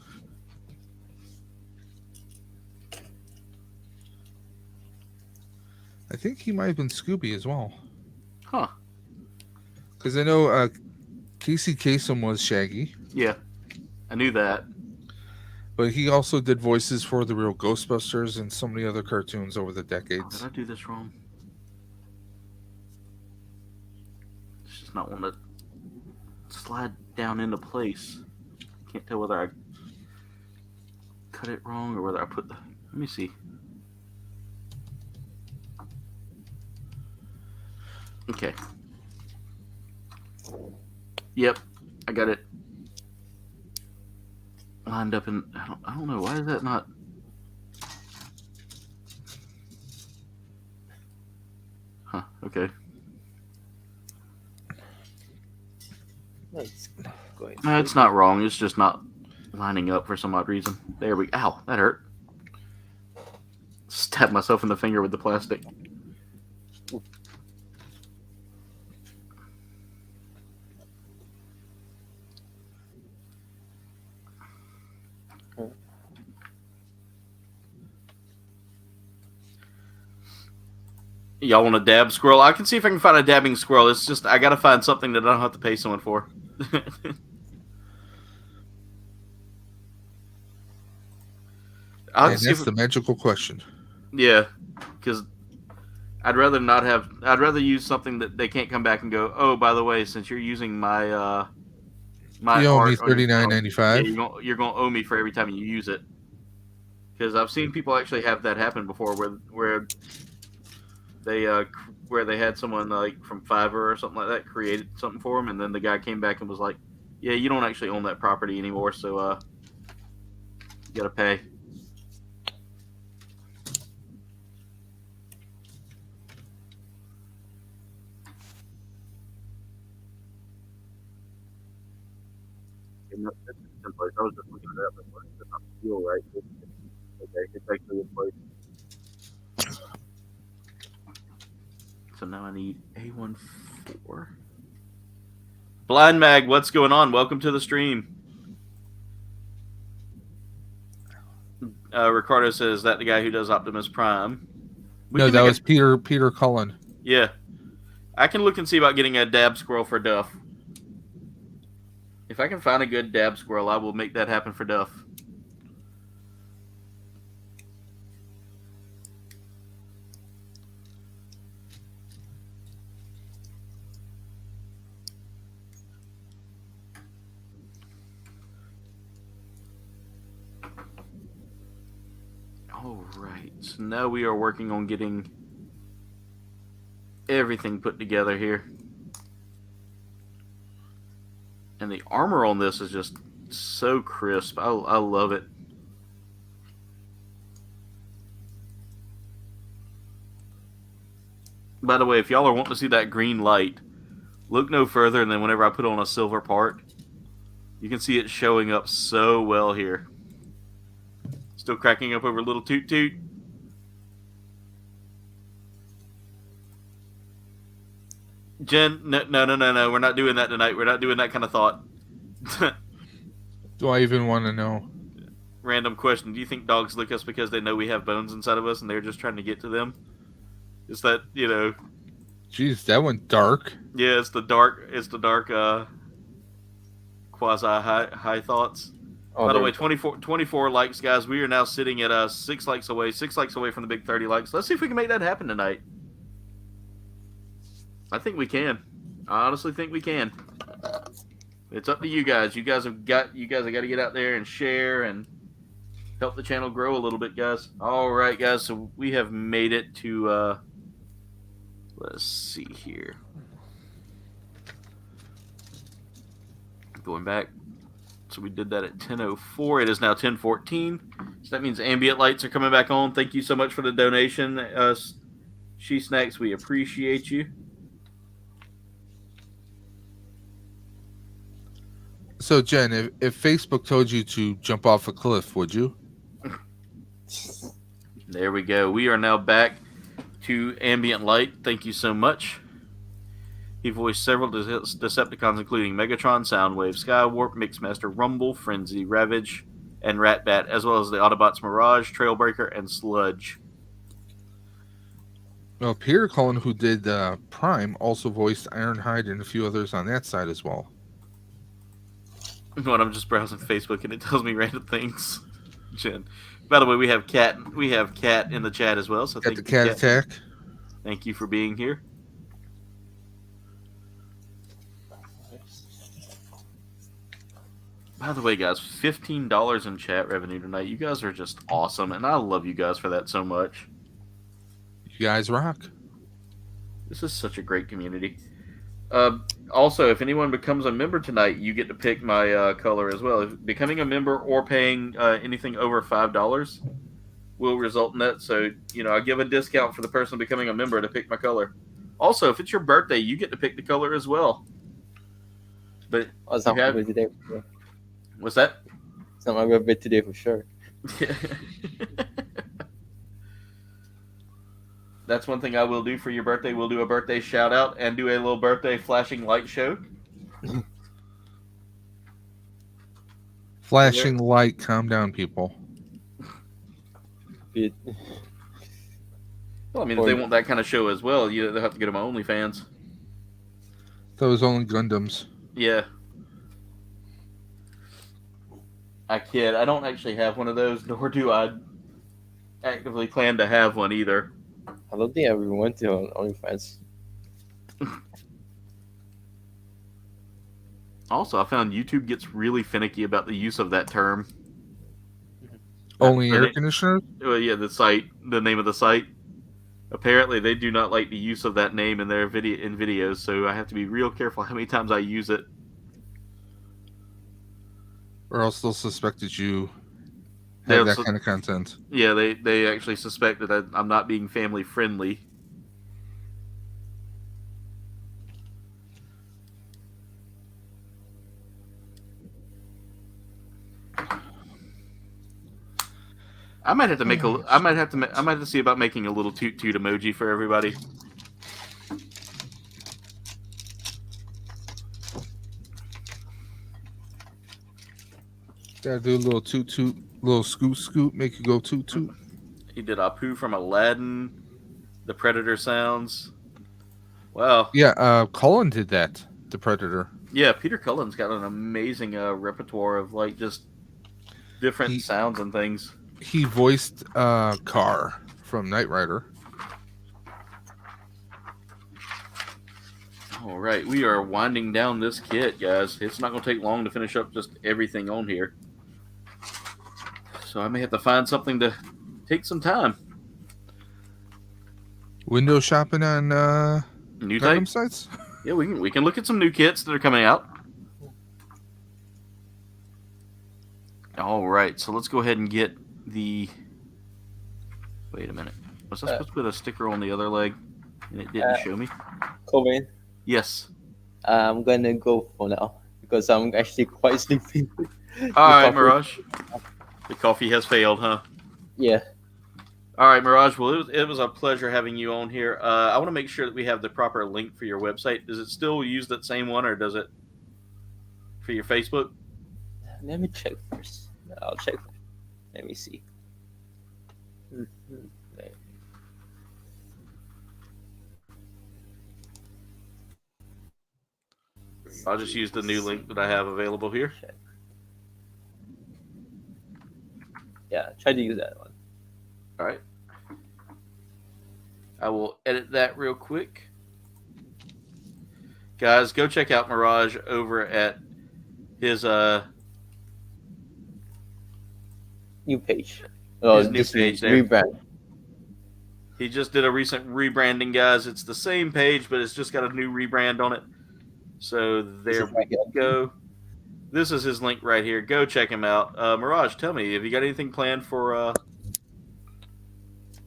I think he might have been Scooby as well. Huh. Because I know Casey Kasem was Shaggy. Yeah, I knew that. But he also did voices for the real Ghostbusters and so many other cartoons over the decades. Did I do this wrong? It's just not one that slide down into place. Can't tell whether I cut it wrong or whether I put the... Let me see. Okay. Yep, I got it lined up in... I don't know, why is that not... Huh, okay. No, it's not wrong, it's just not lining up for some odd reason. There we... Ow, that hurt. Stabbed myself in the finger with the plastic. Y'all want a dab squirrel? I can see if I can find a dabbing squirrel. It's just I gotta find something that I don't have to pay someone for. And that's the magical question. Yeah, because I'd rather not have. I'd rather use something that they can't come back and go, oh, by the way, since you're using my my You owe me art on your channel, $39.95. yeah, you're gonna owe me for every time you use it. Because I've seen people actually have that happen before, where they had someone like from Fiverr or something like that created something for them, and then the guy came back and was like, yeah, you don't actually own that property anymore, so you gotta pay. I was just looking at that, but it's not feel right. Okay, it's actually in place. So now I need A14. Blind Mag, what's going on? Welcome to the stream. Ricardo says that the guy who does Optimus Prime. No, that was Peter Cullen. Yeah. I can look and see about getting a dab squirrel for Duff. If I can find a good dab squirrel, I will make that happen for Duff. All right, so now we are working on getting everything put together here. And the armor on this is just so crisp. I love it. By the way, if y'all are wanting to see that green light, look no further than whenever I put on a silver part. You can see it showing up so well here. Still cracking up over little Toot Toot. Jen, no. We're not doing that tonight. We're not doing that kind of thought. Do I even want to know? Random question. Do you think dogs lick us because they know we have bones inside of us and they're just trying to get to them? Is that, Jeez, that went dark. Yeah, it's the dark quasi high thoughts. Oh, By the way, 24 likes, guys. We are now sitting at 6 likes away from the big 30 likes. Let's see if we can make that happen tonight. I think we can. I honestly think we can. It's up to you guys. You guys have got to get out there and share and help the channel grow a little bit, guys. All right, guys. So we have made it to let's see here. Going back. So we did that at 10:04. It is now 10:14. So that means ambient lights are coming back on. Thank you so much for the donation, She Snacks. We appreciate you. So, Jen, if Facebook told you to jump off a cliff, would you? There we go. We are now back to ambient light. Thank you so much. He voiced several Decepticons, including Megatron, Soundwave, Skywarp, Mixmaster, Rumble, Frenzy, Ravage, and Ratbat, as well as the Autobots Mirage, Trailbreaker, and Sludge. Well, Peter Cullen, who did Prime, also voiced Ironhide and a few others on that side as well. When I'm just browsing Facebook and it tells me random things. Jen. By the way, we have Cat in the chat as well. So Got the cat attack. Thank you for being here. By the way, guys, $15 in chat revenue tonight. You guys are just awesome, and I love you guys for that so much. You guys rock. This is such a great community. Also, if anyone becomes a member tonight, you get to pick my color as well. If becoming a member or paying anything over $5 will result in that. So, I give a discount for the person becoming a member to pick my color. Also, if it's your birthday, you get to pick the color as well. But it's not my birthday today. What's that? It's not my birthday today for sure. That's one thing I will do for your birthday. We'll do a birthday shout out and do a little birthday flashing light show. Flashing light, calm down, people. Well, I mean, if they want that kind of show as well, they'll have to get them on OnlyFans. That was only Gundams. Yeah. I kid. I don't actually have one of those, nor do I actively plan to have one either. I don't think I ever went to on OnlyFans. Also, I found YouTube gets really finicky about the use of that term. Only air conditioners? Well, yeah, the name of the site. Apparently, they do not like the use of that name in their videos, so I have to be real careful how many times I use it. Or else they'll suspect that you have that kind of content. Yeah, they actually suspect that I'm not being family friendly. I might have to make I might have to see about making a little toot toot emoji for everybody. Gotta do a little toot toot, little scoot scoot, make you go toot toot. He did Apu from Aladdin, the Predator sounds. Wow. Yeah, Cullen did that, the Predator. Yeah, Peter Cullen's got an amazing repertoire of like just different sounds and things. He voiced Carr from Knight Rider. All right, we are winding down this kit, guys. It's not going to take long to finish up just everything on here. So I may have to find something to take some time. Window shopping on New Gundam sites? Yeah, we can look at some new kits that are coming out. All right, so let's go ahead and get the... Wait a minute. Was I supposed to put a sticker on the other leg? And it didn't show me? Kouldbayne? Yes. I'm gonna go for now because I'm actually quite sleepy. All right, Mirage. The coffee has failed, huh? Yeah. All right, Mirage. Well, it was a pleasure having you on here. I want to make sure that we have the proper link for your website. Does it still use that same one, or does it for your Facebook? Let me check first. I'll check. Let me see. I'll just use the new link that I have available here. Yeah, try to use that one. All right. I will edit that real quick. Guys, go check out Mirage over at his new page. Oh, his new page there. Rebrand. He just did a recent rebranding, guys. It's the same page, but it's just got a new rebrand on it. So there we go. This is his link right here. Go check him out. Mirage, tell me, have you got anything planned for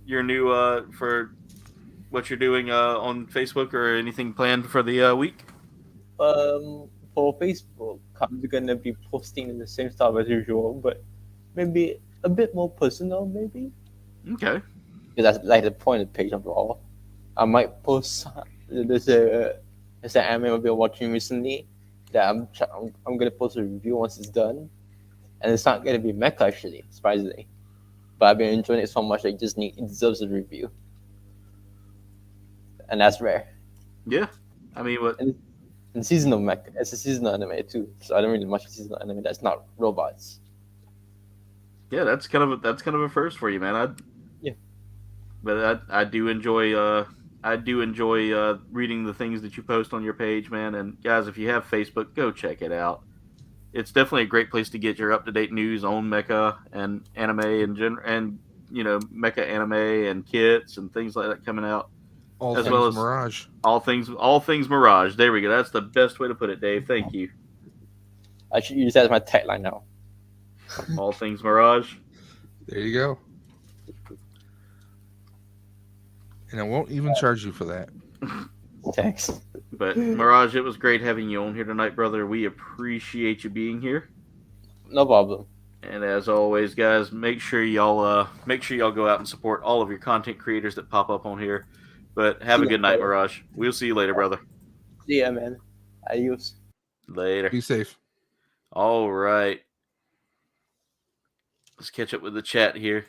your new for what you're doing on Facebook, or anything planned for the week? For Facebook, I'm gonna be posting in the same style as usual, but maybe a bit more personal, maybe. Okay. Because that's like the point of the page overall. I might post. There's an anime I've been watching recently that I'm gonna post a review once it's done, and it's not gonna be mecha actually, surprisingly. But I've been enjoying it so much that it deserves a review, and that's rare. Yeah, I mean, what? And seasonal mecha, it's a seasonal anime too, so I don't really watch a seasonal anime that's not robots. Yeah, that's kind of a first for you, man. Yeah. But I do enjoy reading the things that you post on your page, man. And guys, if you have Facebook, go check it out. It's definitely a great place to get your up-to-date news on mecha and anime and mecha anime and kits and things like that coming out. All things Mirage. All things Mirage. There we go. That's the best way to put it, Dave. Thank you. I should use that as my tagline now. All things Mirage. There you go. And I won't even charge you for that. Thanks. But Mirage, it was great having you on here tonight, brother. We appreciate you being here. No problem. And as always, guys, make sure y'all go out and support all of your content creators that pop up on here. But have a good night, Mirage. We'll see you later, brother. See ya, man. Adios. Later. Be safe. All right. Let's catch up with the chat here.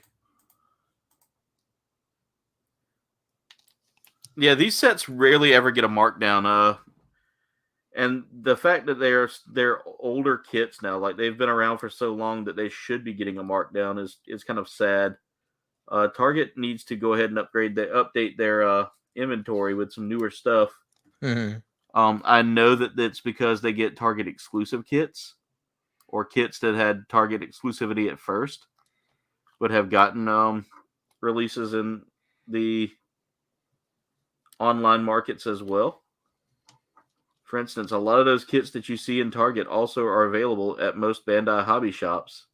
Yeah, these sets rarely ever get a markdown. And the fact that they're older kits now, like they've been around for so long that they should be getting a markdown is kind of sad. Target needs to go ahead and update their inventory with some newer stuff. Mm-hmm. I know that it's because they get Target exclusive kits or kits that had Target exclusivity at first, but have gotten releases in the online markets as well. For instance, a lot of those kits that you see in Target also are available at most Bandai hobby shops,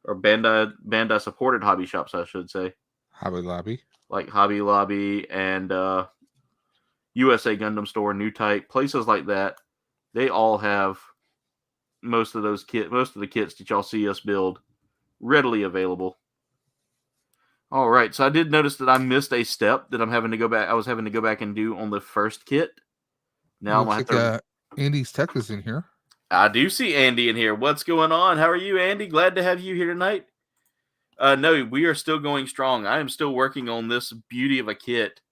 or Bandai supported hobby shops, I should say. Hobby Lobby. Like Hobby Lobby and USA Gundam Store, New Type, places like that. They all have most of the kits that y'all see us build readily available. All right, so I did notice that I missed a step that I was having to go back and do on the first kit. Now I'm Looks gonna like have to. Andy's Tech is in here. I do see Andy in here. What's going on? How are you, Andy? Glad to have you here tonight. No, we are still going strong. I am still working on this beauty of a kit.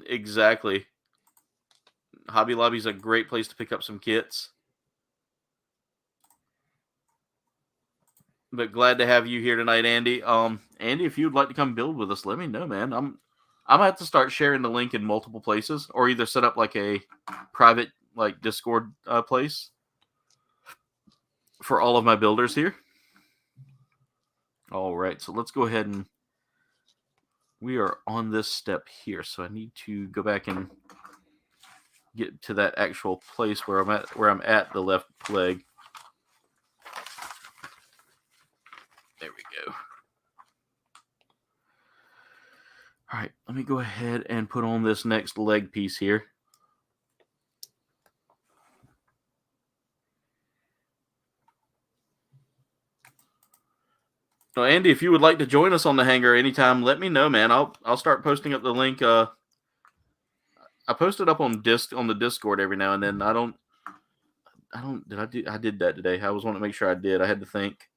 Exactly. Hobby Lobby's a great place to pick up some kits. But glad to have you here tonight, Andy. Andy, if you would like to come build with us, let me know, man. I'm gonna have to start sharing the link in multiple places, or either set up like a private like Discord place for all of my builders here. All right, so let's go ahead and we are on this step here. So I need to go back and get to that actual place where I'm at the left leg. There we go. All right, let me go ahead and put on this next leg piece here. So Andy, if you would like to join us on the hangar anytime, let me know, man. I'll start posting up the link. I post it up on the Discord every now and then. I did that today. I was wanting to make sure I did. I had to think.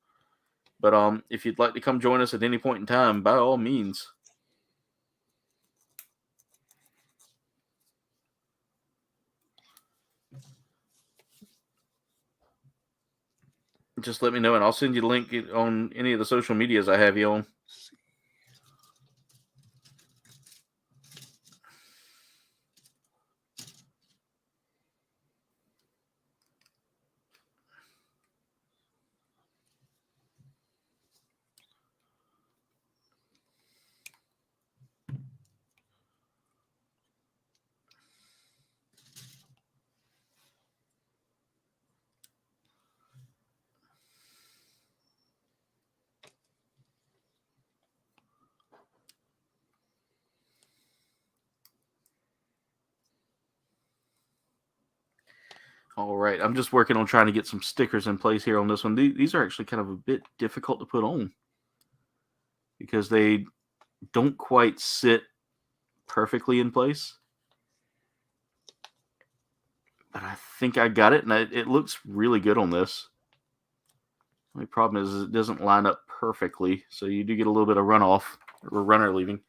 But if you'd like to come join us at any point in time, by all means. Just let me know, and I'll send you the link on any of the social medias I have you on. All right, I'm just working on trying to get some stickers in place here on this one. These are actually kind of a bit difficult to put on because they don't quite sit perfectly in place. But I think I got it, and it looks really good on this. The only problem is it doesn't line up perfectly, so you do get a little bit of runoff or runner leaving.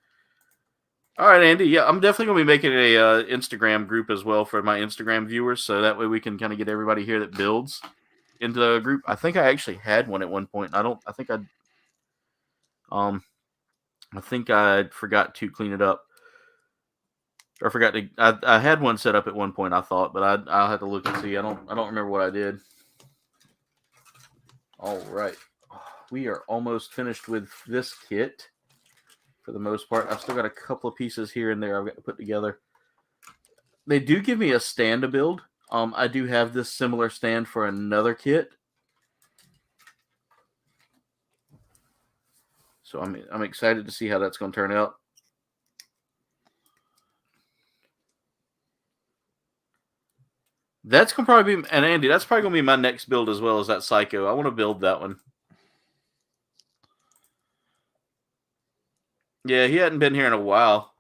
All right, Andy. Yeah, I'm definitely going to be making a Instagram group as well for my Instagram viewers, so that way we can kind of get everybody here that builds into the group. I think I actually had one at one point. I think I forgot to clean it up. Or I had one set up at one point, I thought, but I'll have to look and see. I don't remember what I did. All right. We are almost finished with this kit. For the most part, I've still got a couple of pieces here and there I've got to put together. They do give me a stand to build. I do have this similar stand for another kit. So I'm excited to see how that's going to turn out. That's going to probably be, and Andy, that's probably going to be my next build as well as that Psycho. I want to build that one. Yeah, he hadn't been here in a while.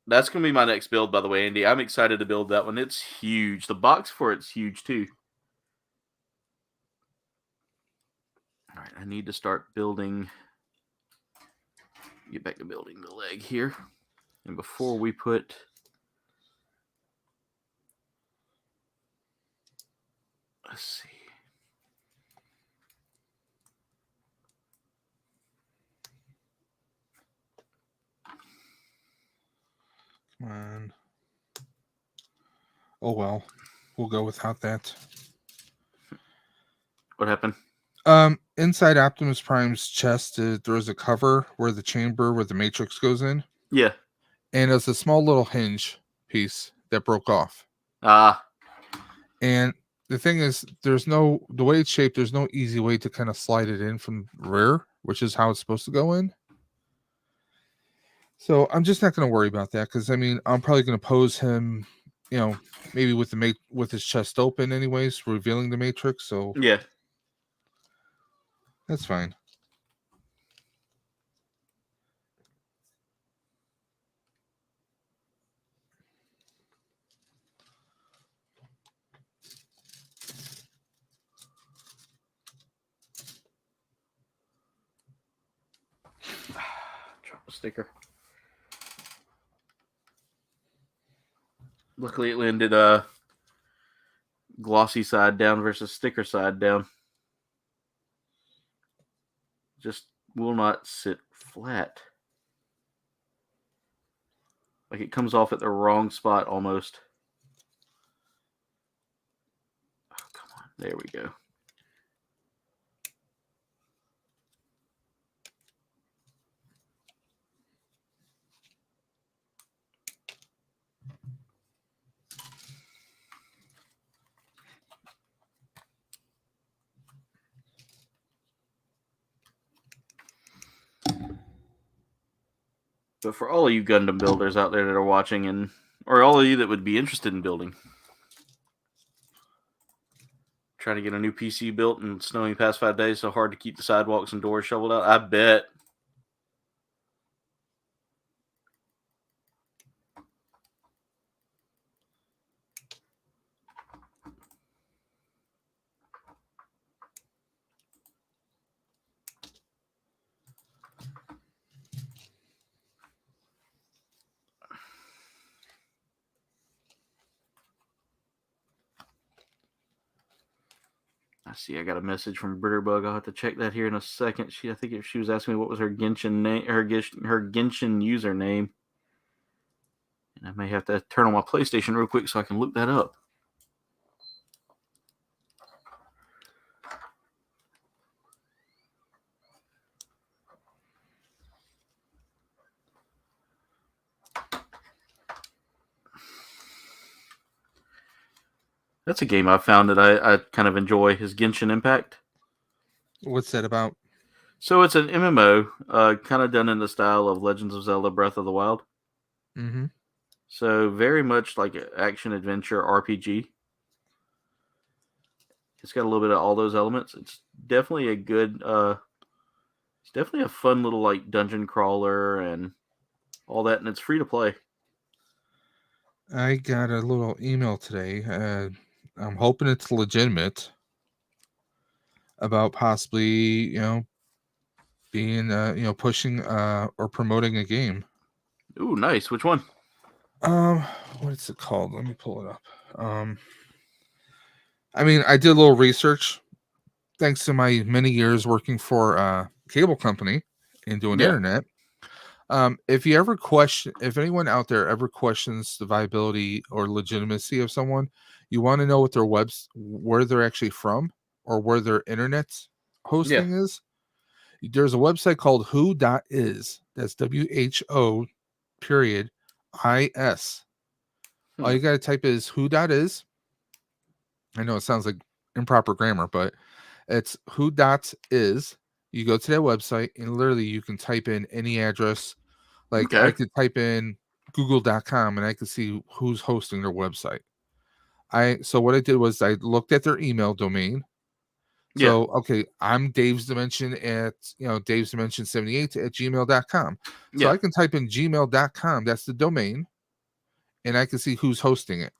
That's going to be my next build, by the way, Andy. I'm excited to build that one. It's huge. The box for it's huge, too. All right, I need to start building. Get back to building the leg here. And before we put... Let's see. Come on. Oh, well. We'll go without that. What happened? Inside Optimus Prime's chest, there's a cover where the chamber where the Matrix goes in. Yeah. And there's a small little hinge piece that broke off. And the thing is, the way it's shaped, there's no easy way to kind of slide it in from the rear, which is how it's supposed to go in. So I'm just not going to worry about that because, I mean, I'm probably going to pose him, maybe with his chest open anyways, revealing the Matrix. So yeah. That's fine. Drop a sticker. Luckily, it landed glossy side down versus sticker side down. Just will not sit flat. Like it comes off at the wrong spot almost. Oh, come on. There we go. But for all of you Gundam builders out there that are watching, or all of you that would be interested in building, trying to get a new PC built and snowing past 5 days, so hard to keep the sidewalks and doors shoveled out, I bet. I see. I got a message from Bitterbug. I'll have to check that here in a second. I think if she was asking me what was her Genshin name, her Genshin username, and I may have to turn on my PlayStation real quick so I can look that up. That's a game I've found that I kind of enjoy, is Genshin Impact. What's that about? So it's an MMO, kind of done in the style of Legends of Zelda Breath of the Wild. Mm-hmm. So very much like an action-adventure RPG. It's got a little bit of all those elements. It's definitely a good... it's definitely a fun little like dungeon crawler and all that, and it's free to play. I got a little email today. I'm hoping it's legitimate about possibly, being, pushing or promoting a game. Ooh, nice. Which one? What is it called? Let me pull it up. I mean, I did a little research thanks to my many years working for a cable company and doing internet. If anyone out there ever questions the viability or legitimacy of someone, you want to know what where they're actually from or where their internet hosting is. There's a website called who.is. That's WHO period IS. All you got to type is who.is. I know it sounds like improper grammar, but it's who.is. You go to that website and literally you can type in any address. Like I could type in google.com and I could see who's hosting their website. So what I did was I looked at their email domain. So, okay, I'm Dave's Dimension at, Dave's Dimension 78 at gmail.com. So I can type in gmail.com. That's the domain. And I can see who's hosting it.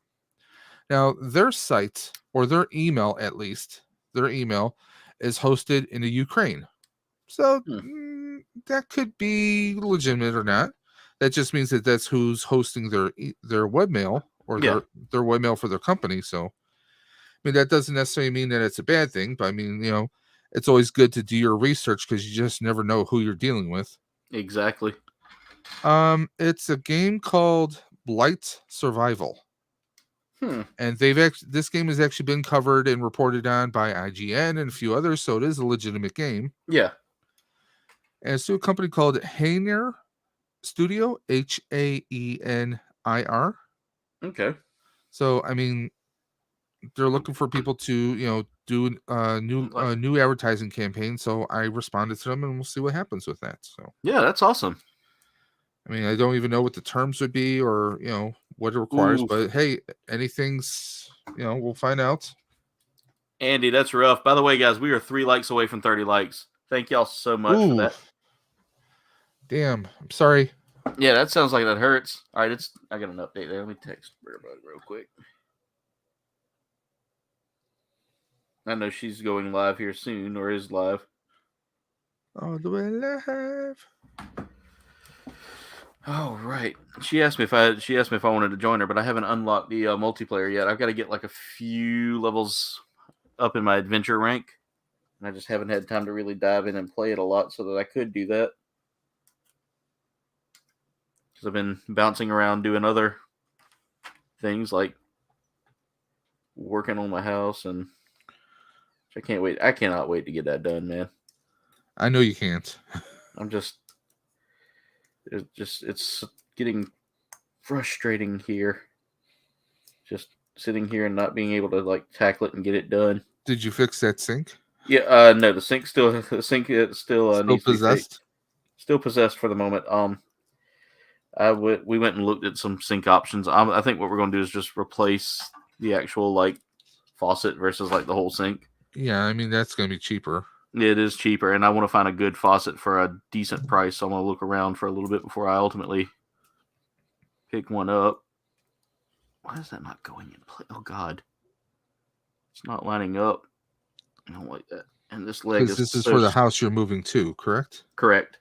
Now, their site, or their email at least, their email is hosted in the Ukraine. So Hmm. that could be legitimate or not. That just means that that's who's hosting their webmail or Yeah. their webmail for their company. So, I mean, that doesn't necessarily mean that it's a bad thing, but I mean, it's always good to do your research because you just never know who you're dealing with. Exactly. It's a game called Blight Survival. Hmm. And this game has actually been covered and reported on by IGN and a few others, so it is a legitimate game. Yeah. And it's to a company called Haenir Studio, Haenir. Okay. So I mean, they're looking for people to do a new advertising campaign. So I responded to them, and we'll see what happens with that. So Yeah, that's awesome. I mean, I don't even know what the terms would be or what it requires, Ooh, but hey, anything's we'll find out. Andy, that's rough. By the way, guys, we are 3 likes away from 30 likes. Thank y'all so much for Ooh, that. damn! I'm sorry. Yeah, that sounds like that hurts. All right, I got an update there. Let me text everybody real quick. I know she's going live here soon, or is live. All the way live. Oh right. She asked me if I wanted to join her, but I haven't unlocked the multiplayer yet. I've got to get like a few levels up in my adventure rank, and I just haven't had time to really dive in and play it a lot, so that I could do that. Because I've been bouncing around doing other things like working on my house, and I can't wait. I cannot wait to get that done, man. I know you can't. It's getting frustrating here. Just sitting here and not being able to like tackle it and get it done. Did you fix that sink? Yeah, no, the sink still needs Still to be possessed? fixed. Still possessed for the moment. We went and looked at some sink options. I think what we're going to do is just replace the actual like faucet versus like the whole sink. Yeah, I mean that's going to be cheaper. It is cheaper, and I want to find a good faucet for a decent price. So I'm going to look around for a little bit before I ultimately pick one up. Why is that not going in play? Oh God, it's not lining up. I don't like that. And this leg Because is this is so for the house you're moving to, correct? correct.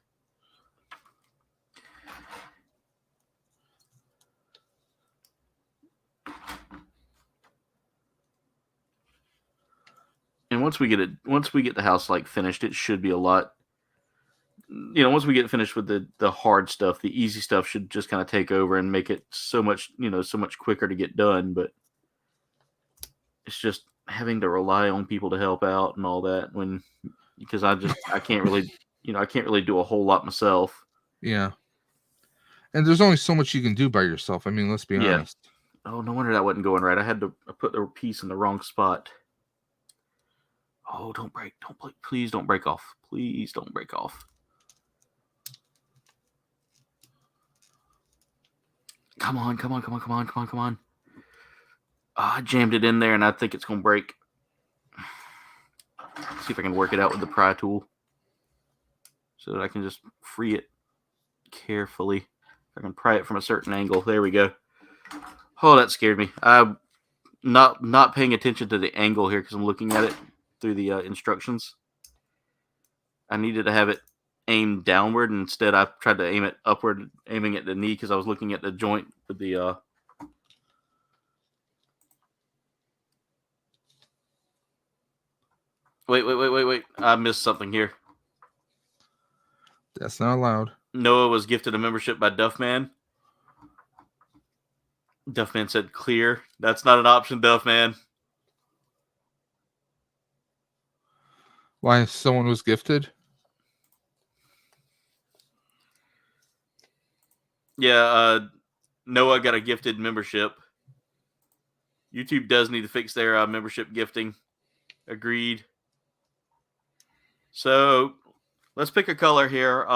And once we get the house like finished, it should be a lot. Once we get finished with the hard stuff, the easy stuff should just kind of take over and make it so much quicker to get done. But it's just having to rely on people to help out and all that because I can't really do a whole lot myself. Yeah. And there's only so much you can do by yourself. I mean, let's be honest. Oh, no wonder that wasn't going right. I put the piece in the wrong spot. Oh, don't break. Please don't break off. Please don't break off. Come on. Oh, I jammed it in there, and I think it's going to break. See if I can work it out with the pry tool so that I can just free it carefully. I can pry it from a certain angle. There we go. Oh, that scared me. I'm not paying attention to the angle here because I'm looking at it through the instructions. I needed to have it aimed downward. Instead, I tried to aim it upward, aiming at the knee because I was looking at the joint with the. Wait. I missed something here. That's not allowed. Noah was gifted a membership by Duffman. Duffman said clear. That's not an option, Duffman. Why someone was gifted? Yeah, Noah got a gifted membership. YouTube does need to fix their membership gifting. Agreed. So let's pick a color here.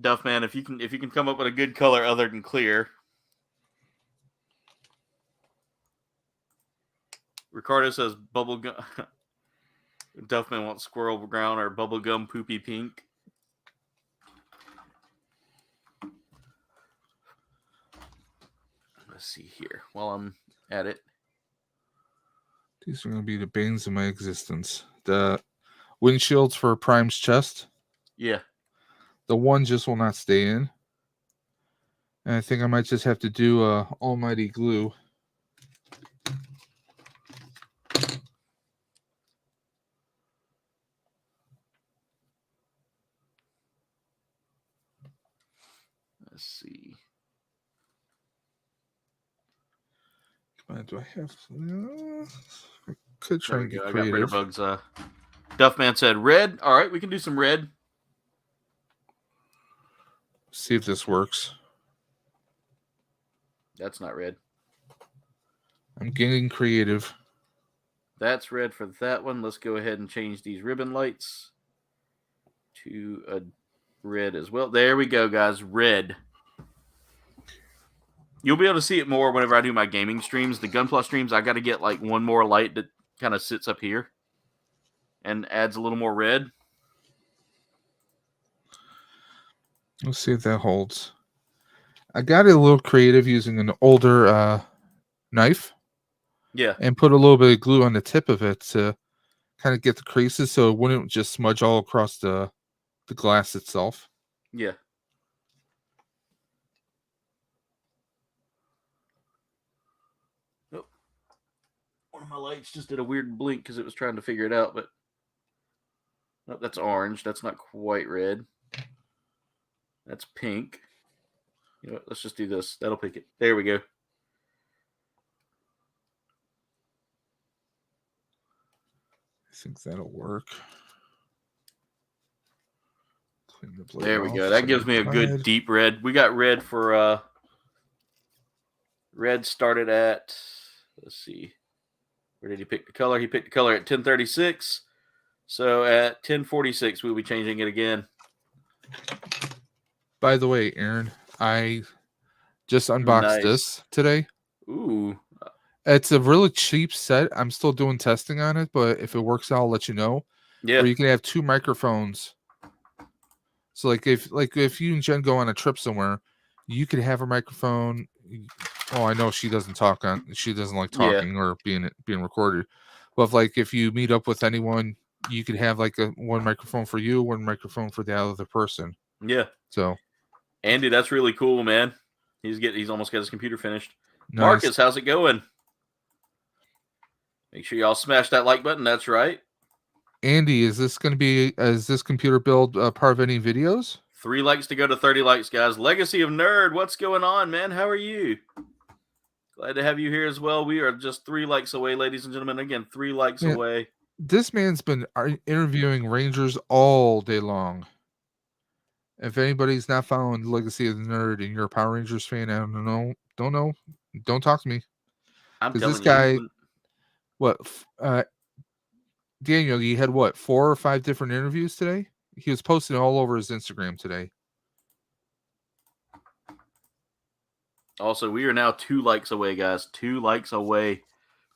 Duffman, if you can come up with a good color other than clear. Ricardo says bubblegum. Duffman wants squirrel brown or bubblegum poopy pink. Let's see here while I'm at it. These are going to be the banes of my existence. windshields for Prime's chest. Yeah. The one just will not stay in. And I think I might just have to do almighty glue. Let's see. Do I have? I could try and get I got creative. Bugs. Duffman said red. All right, we can do some red. See if this works. That's not red. I'm getting creative. That's red for that one. Let's go ahead and change these ribbon lights to a red as well. There we go, guys. Red. You'll be able to see it more whenever I do my gaming streams. The Gunpla streams, I got to get like one more light that kind of sits up here and adds a little more red. Let's see if that holds. I got it a little creative using an older knife. Yeah. And put a little bit of glue on the tip of it to kind of get the creases so it wouldn't just smudge all across the glass itself. Yeah. Oh. One of my lights just did a weird blink because it was trying to figure it out, but oh, that's orange. That's not quite red. That's pink. You know what? Let's just do this. That'll pick it. There we go. I think that'll work. Clean the blade There we off go. That so gives me a good red. deep red. We got red for red started at, let's see. Where did he pick the color? He picked the color at 1036. So at 1046 we'll be changing it again. By the way, Aaron, I just unboxed this today. Ooh. It's a really cheap set. I'm still doing testing on it, but if it works out, I'll let you know. Yeah. Or you can have 2 microphones. So if you and Jen go on a trip somewhere, you could have a microphone. Oh, I know she doesn't talk on. She doesn't like talking or being recorded. But if you meet up with anyone, you could have like one microphone for you, one microphone for the other person. Yeah. So, Andy, that's really cool, man. He's almost got his computer finished. nice. Marcus, how's it going? Make sure y'all smash that like button. That's right. Andy, is this computer build part of any videos? 3 likes to go to 30 likes, guys. Legacy of Nerd, what's going on, man? How are you? Glad to have you here as well. We are just 3 likes away, ladies and gentlemen. Again, 3 likes away. This man's been interviewing Rangers all day long. If anybody's not following Legacy of the Nerd and you're a Power Rangers fan, I don't know. Don't talk to me. I'm telling this guy, you. Daniel, you had 4 or 5 different interviews today? He was posting all over his Instagram today. Also, we are now 2 likes away, guys. 2 likes away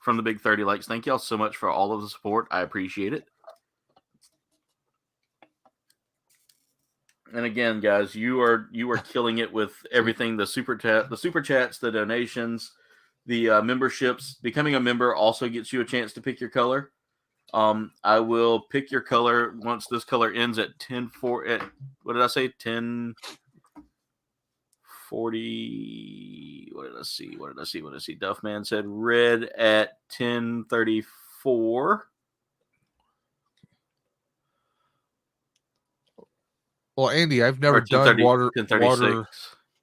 from the big 30 likes. Thank y'all so much for all of the support. I appreciate it. And again, guys, you are killing it with everything: the super chats, the donations, the memberships. Becoming a member also gets you a chance to pick your color. I will pick your color once this color ends at 10:40. At what did I say? 10:40. What did I see? Duffman said red at 10:34. Well, Andy, I've never done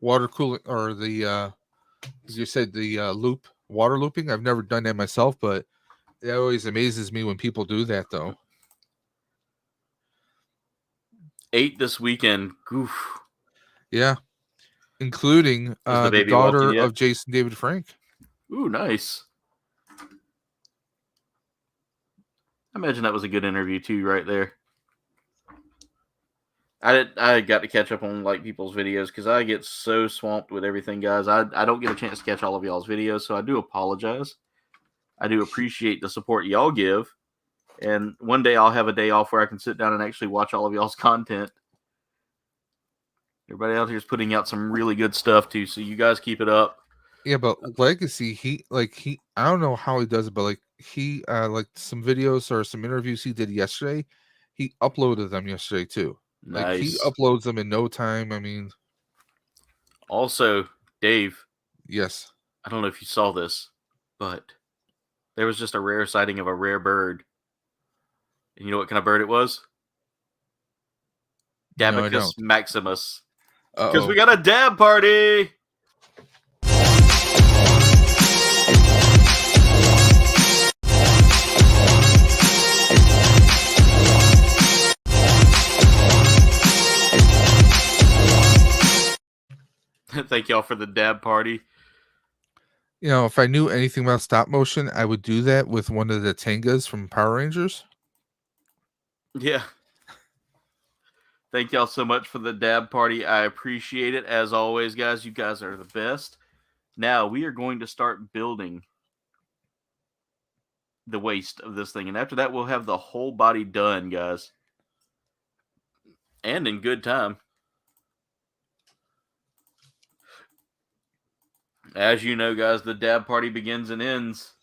water cooling or the as you said, the water looping. I've never done that myself, but it always amazes me when people do that, though. 8 this weekend. Goof. Yeah. Including the daughter of Jason David Frank. Ooh, nice. I imagine that was a good interview, too, right there. I got to catch up on people's videos because I get so swamped with everything, guys. I don't get a chance to catch all of y'all's videos, so I do apologize. I do appreciate the support y'all give. And one day I'll have a day off where I can sit down and actually watch all of y'all's content. Everybody out here is putting out some really good stuff too, so you guys keep it up. Yeah, but Legacy, he I don't know how he does it, but he some videos or some interviews he did yesterday, he uploaded them yesterday too. Like he Nice. uploads them in no time. I mean, Also, Dave, yes. I don't know if you saw this, but there was just a rare sighting of a rare bird. And you know what kind of bird it was? No, I Dabicus don't. maximus. Because Uh-oh. we got a dab party! Thank y'all for the dab party. You know, if I knew anything about stop motion, I would do that with one of the Tengas from Power Rangers. Yeah. Thank y'all so much for the dab party. I appreciate it. As always, guys, you guys are the best. Now, we are going to start building the waist of this thing. And after that, we'll have the whole body done, guys. And in good time. As you know, guys, the dab party begins and ends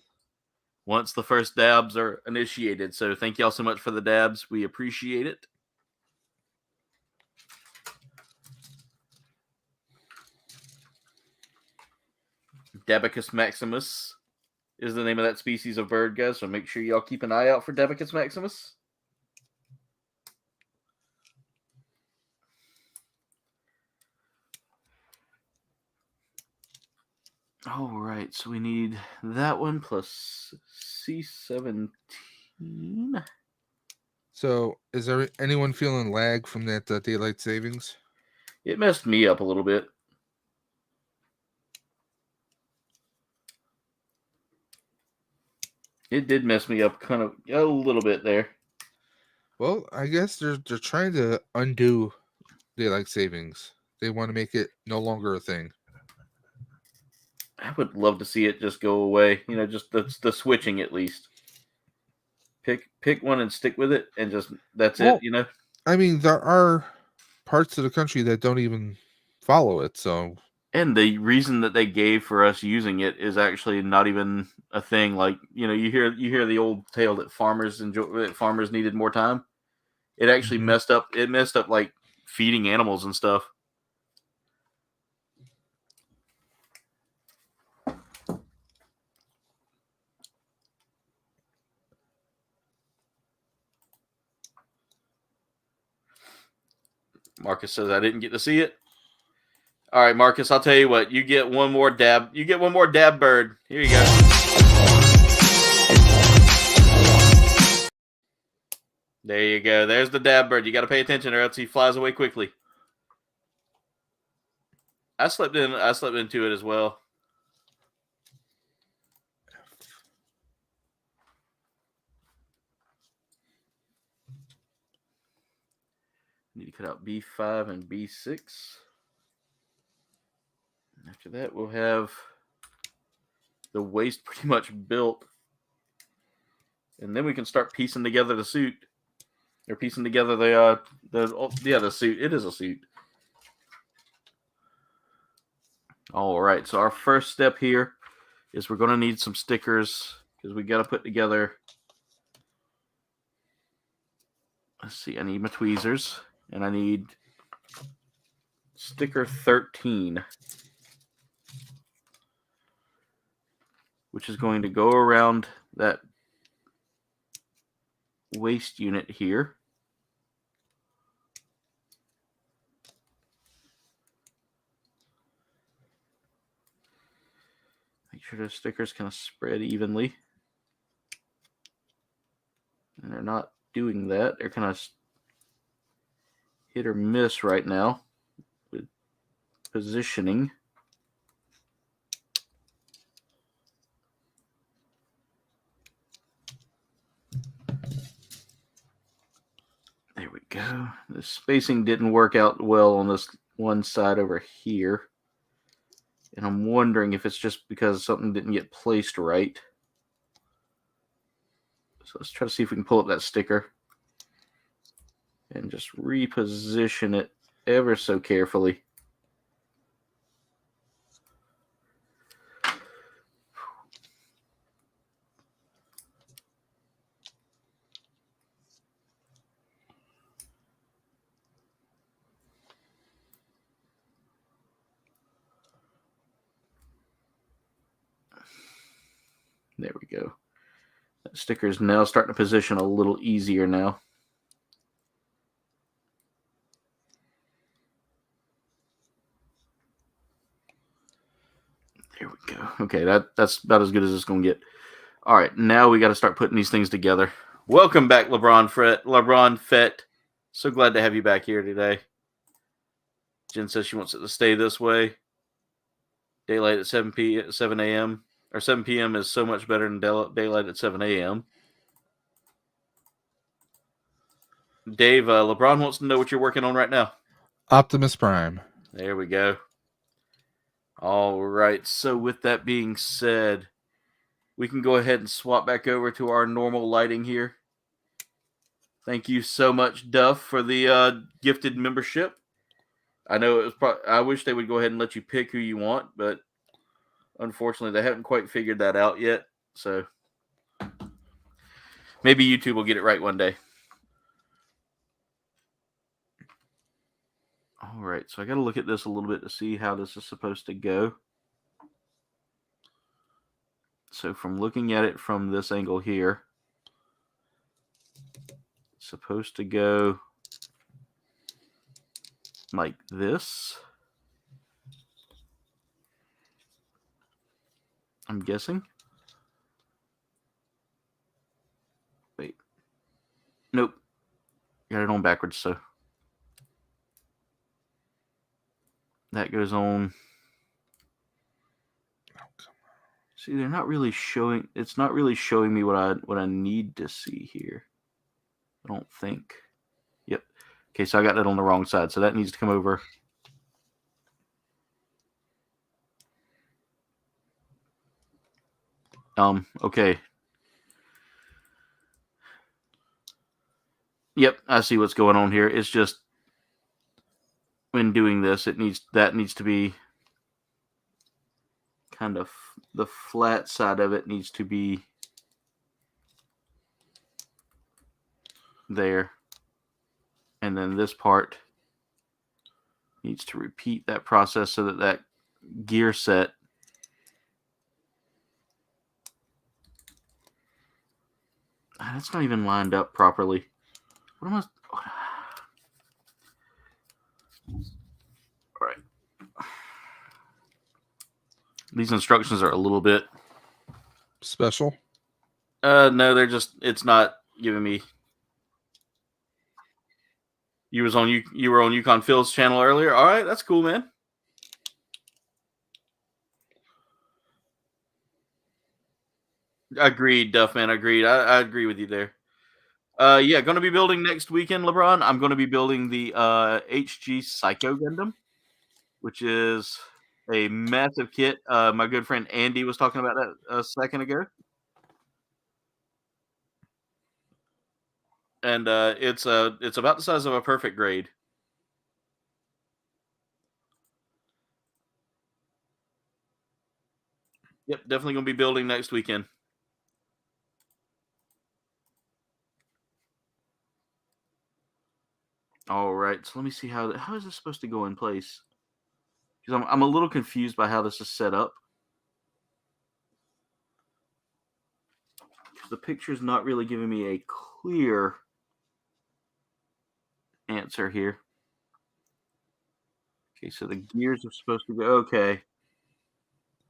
once the first dabs are initiated. So thank y'all so much for the dabs. We appreciate it. Dabicus maximus is the name of that species of bird, guys. So make sure y'all keep an eye out for Dabicus maximus. All right, so we need that one plus C17. So, is there anyone feeling lag from that daylight savings? It messed me up a little bit. It did mess me up kind of a little bit there. Well, I guess they're trying to undo daylight savings. They want to make it no longer a thing. I would love to see it just go away. You know, just the switching at least. Pick one and stick with it, and just that's Well, it. You know. I mean, there are parts of the country that don't even follow it. So, And the reason that they gave for us using it is actually not even a thing. Like, you know, you hear the old tale that farmers needed more time. It actually messed up. It messed up like feeding animals and stuff. Marcus says I didn't get to see it. All right, Marcus, I'll tell you what. You get one more dab. You get one more dab bird. Here you go. There you go. There's the dab bird. You got to pay attention, or else he flies away quickly. I slipped into it as well. Need to cut out B5 and B6. After that, we'll have the waist pretty much built. And then we can start piecing together the suit. Or piecing together the suit. It is a suit. All right, so our first step here is we're going to need some stickers because we got to put together. Let's see, I need my tweezers and I need sticker 13, which is going to go around that waist unit here. Make sure the stickers kind of spread evenly. And they're not doing that. They're kind of hit or miss right now with positioning. There we go. The spacing didn't work out well on this one side over here. And I'm wondering if it's just because something didn't get placed right. So let's try to see if we can pull up that sticker and just reposition it ever so carefully. There we go. That sticker is now starting to position a little easier now. There we go. Okay, that's about as good as it's going to get. All right, now we got to start putting these things together. Welcome back, LeBron Fett. So glad to have you back here today. Jen says she wants it to stay this way. Daylight at 7 a.m. or 7 p.m. is so much better than daylight at 7 a.m. Dave, LeBron wants to know what you're working on right now. Optimus Prime. There we go. All right. So with that being said, we can go ahead and swap back over to our normal lighting here. Thank you so much, Duff, for the gifted membership. I know it was. I wish they would go ahead and let you pick who you want, but unfortunately, they haven't quite figured that out yet. So maybe YouTube will get it right one day. All right, so I got to look at this a little bit to see how this is supposed to go. So from looking at it from this angle here, it's supposed to go like this. I'm guessing. Wait. Nope. Got it on backwards, so that goes on. See, they're not really showing. It's not really showing me what I need to see here. I don't think. Yep. Okay, so I got that on the wrong side, so that needs to come over. Okay. Yep, I see what's going on here. It's just when doing this, that needs to be kind of the flat side of it needs to be there. And then this part needs to repeat that process so that gear set that's not even lined up properly. What am I? All right. These instructions are a little bit Special. No, it's not giving me. You were on Yukon Phil's channel earlier. All right, that's cool, man. Agreed, Duffman. Agreed. I agree with you there. Yeah, going to be building next weekend, LeBron. I'm going to be building the HG Psycho Gundam, which is a massive kit. My good friend Andy was talking about that a second ago. And it's about the size of a perfect grade. Yep, definitely going to be building next weekend. All right, so let me see how is this supposed to go in place? Because I'm a little confused by how this is set up. Because the picture's not really giving me a clear answer here. Okay, so the gears are supposed to go. Okay.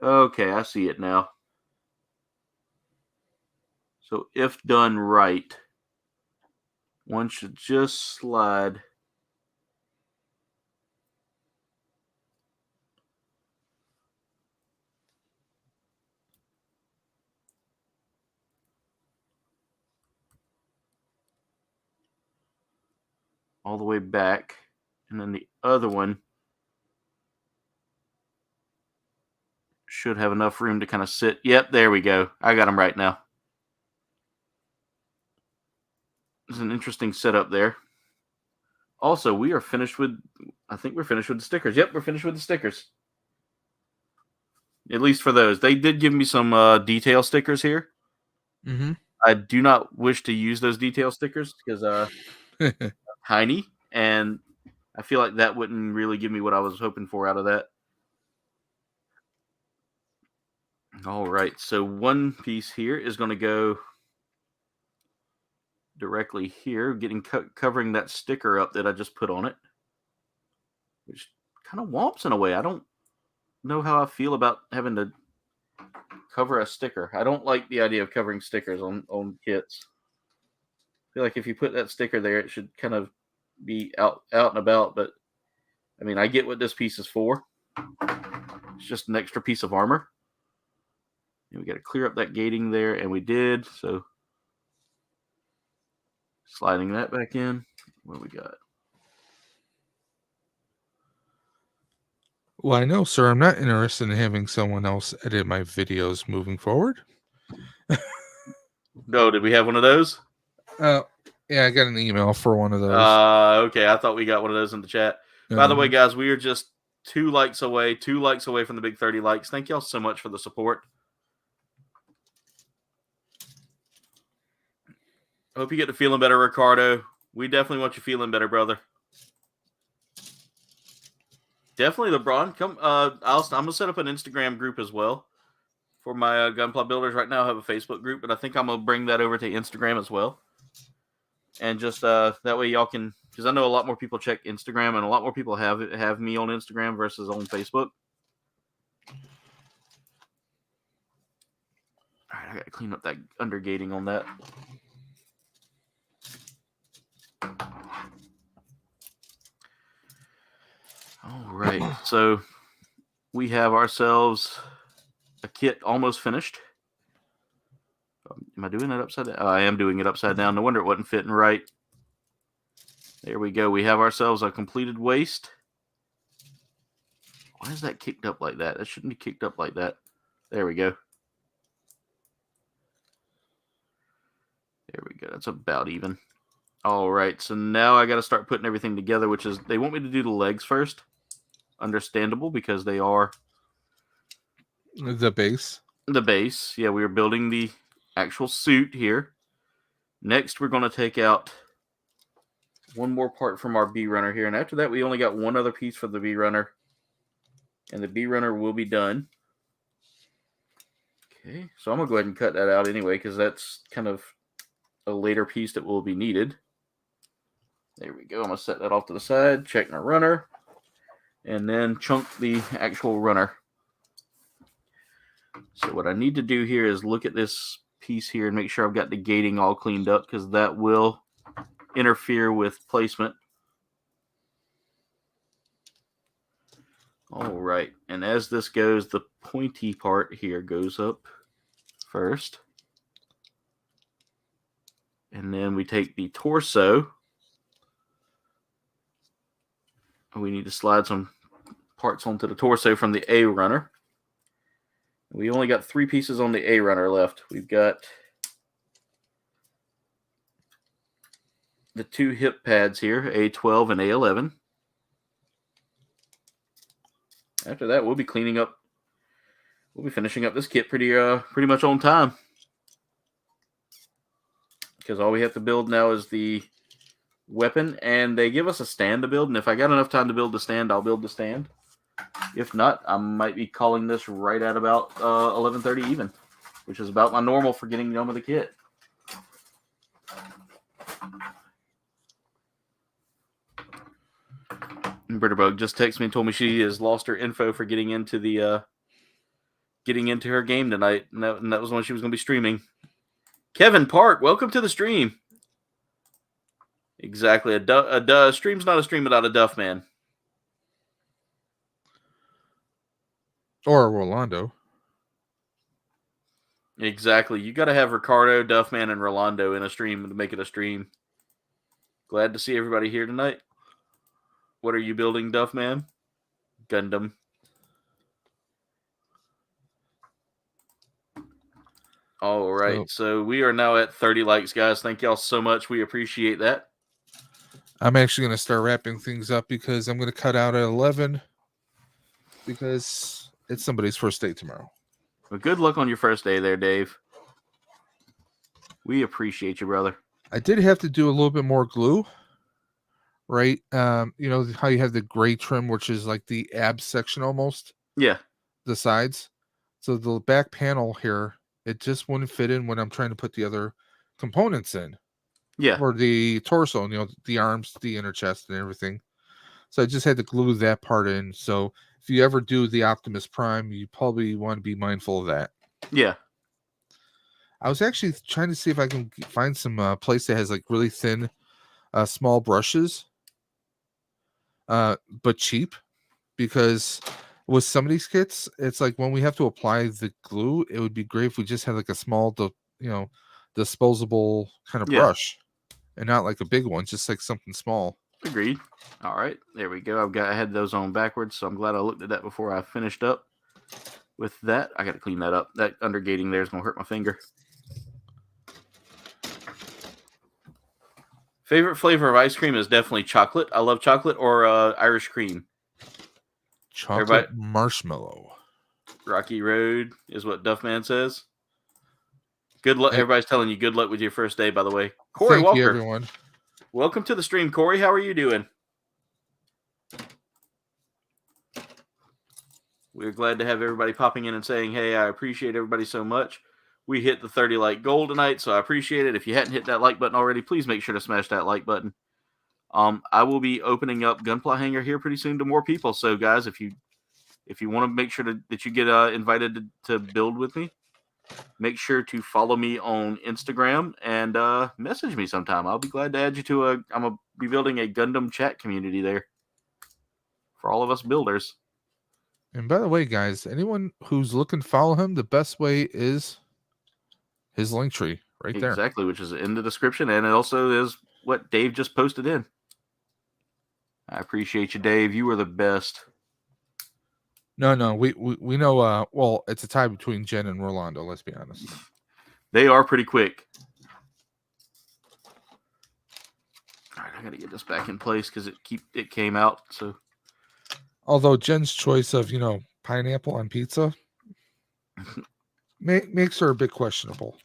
Okay, I see it now. So if done right, one should just slide all the way back, and then the other one should have enough room to kind of sit. Yep, there we go. I got them right now. It's an interesting setup there. Also, we are finished with, I think we're finished with the stickers. Yep, we're finished with the stickers. At least for those. They did give me some detail stickers here. Mm-hmm. I do not wish to use those detail stickers because tiny, and I feel like that wouldn't really give me what I was hoping for out of that. All right, so one piece here is going to go directly here, covering that sticker up that I just put on it, which kind of womps in a way. I don't know how I feel about having to cover a sticker. I don't like the idea of covering stickers on kits. I feel like if you put that sticker there, it should kind of be out and about. But I mean, I get what this piece is for. It's just an extra piece of armor. And we got to clear up that gating there, and we did. So sliding that back in. What do we got? Well, I know, sir, I'm not interested in having someone else edit my videos moving forward. No, did we have one of those? Yeah, I got an email for one of those. Okay, I thought we got one of those in the chat. By the way, guys, we are just 2 likes away from the big 30 likes. Thank y'all so much for the support. I hope you get to feeling better, Ricardo. We definitely want you feeling better, brother. Definitely, LeBron. Come, I'm gonna set up an Instagram group as well for my Gunpla builders. Right now, I have a Facebook group, but I think I'm gonna bring that over to Instagram as well. And just that way, y'all can, because I know a lot more people check Instagram, and a lot more people have me on Instagram versus on Facebook. All right, I gotta clean up that undergating on that. All right, so we have ourselves a kit almost finished. Am I doing it upside down? Oh, I am doing it upside down. No wonder it wasn't fitting right. There we go. We have ourselves a completed waist. Why is that kicked up like that? That shouldn't be kicked up like that. There we go. There we go. That's about even. All right, so now I got to start putting everything together, which is, they want me to do the legs first. Understandable, because they are the base. The base. Yeah, we are building the actual suit here. Next, we're going to take out one more part from our B runner here, and after that, we only got one other piece for the B runner, and the B runner will be done. Okay, so I'm going to go ahead and cut that out anyway, because that's kind of a later piece that will be needed. There we go. I'm going to set that off to the side, check my runner, and then chunk the actual runner. So what I need to do here is look at this piece here and make sure I've got the gating all cleaned up, because that will interfere with placement. All right, and as this goes, the pointy part here goes up first. And then we take the torso. We need to slide some parts onto the torso from the A runner. We only got 3 pieces on the A runner left. We've got the 2 hip pads here, A12 and A11. After that, we'll be cleaning up. We'll be finishing up this kit pretty much on time, because all we have to build now is the weapon, and they give us a stand to build, and if I got enough time to build the stand, I'll build the stand. If not, I might be calling this right at about 11:30 even, which is about my normal for getting done with the kit. Britterbug just texted me and told me she has lost her info for getting into her game tonight, and that was when she was going to be streaming. Kevin Park, welcome to the stream. Exactly. A stream's not a stream without a Duff Man. Or Rolando. Exactly. You got to have Ricardo, Duffman, and Rolando in a stream to make it a stream. Glad to see everybody here tonight. What are you building, Duffman? Gundam. All right. So we are now at 30 likes, guys. Thank y'all so much. We appreciate that. I'm actually going to start wrapping things up, because I'm going to cut out at 11, because it's somebody's first day tomorrow. Well, good luck on your first day there, Dave. We appreciate you, brother. I did have to do a little bit more glue, right? You know how you have the gray trim, which is like the ab section almost? Yeah. The sides. So the back panel here, it just wouldn't fit in when I'm trying to put the other components in. Yeah. Or the torso, the arms, the inner chest, and everything. So I just had to glue that part in. So if you ever do the Optimus Prime, you probably want to be mindful of that. Yeah. I was actually trying to see if I can find some place that has like really thin, small brushes, but cheap. Because with some of these kits, it's like when we have to apply the glue, it would be great if we just had like a small, disposable kind of brush, and not like a big one, just like something small. Agreed. All right, there we go. I had those on backwards, so I'm glad I looked at that before I finished up with that. I got to clean that up. That undergating there is going to hurt my finger. Favorite flavor of ice cream is definitely chocolate. I love chocolate or Irish cream. Chocolate marshmallow. Rocky Road is what Duffman says. Good luck. Everybody's telling you good luck with your first day, by the way. Corey Thank Walker. you, everyone. Welcome to the stream, Corey. How are you doing? We're glad to have everybody popping in and saying, hey, I appreciate everybody so much. We hit the 30 like goal tonight, so I appreciate it. If you hadn't hit that like button already, please make sure to smash that like button. I will be opening up Gunpla Hangar here pretty soon to more people. So, guys, if you want to make sure that you get invited to build with me, make sure to follow me on Instagram and message me sometime. I'll be glad to add you to I'm going to be building a Gundam chat community there for all of us builders. And by the way, guys, anyone who's looking to follow him, the best way is his link tree right there. Exactly, which is in the description, and it also is what Dave just posted in. I appreciate you, Dave. You are the best. No, we know. Well, it's a tie between Jen and Rolando. Let's be honest. They are pretty quick. All right, I got to get this back in place because it came out. So, although Jen's choice of pineapple on pizza makes her a bit questionable.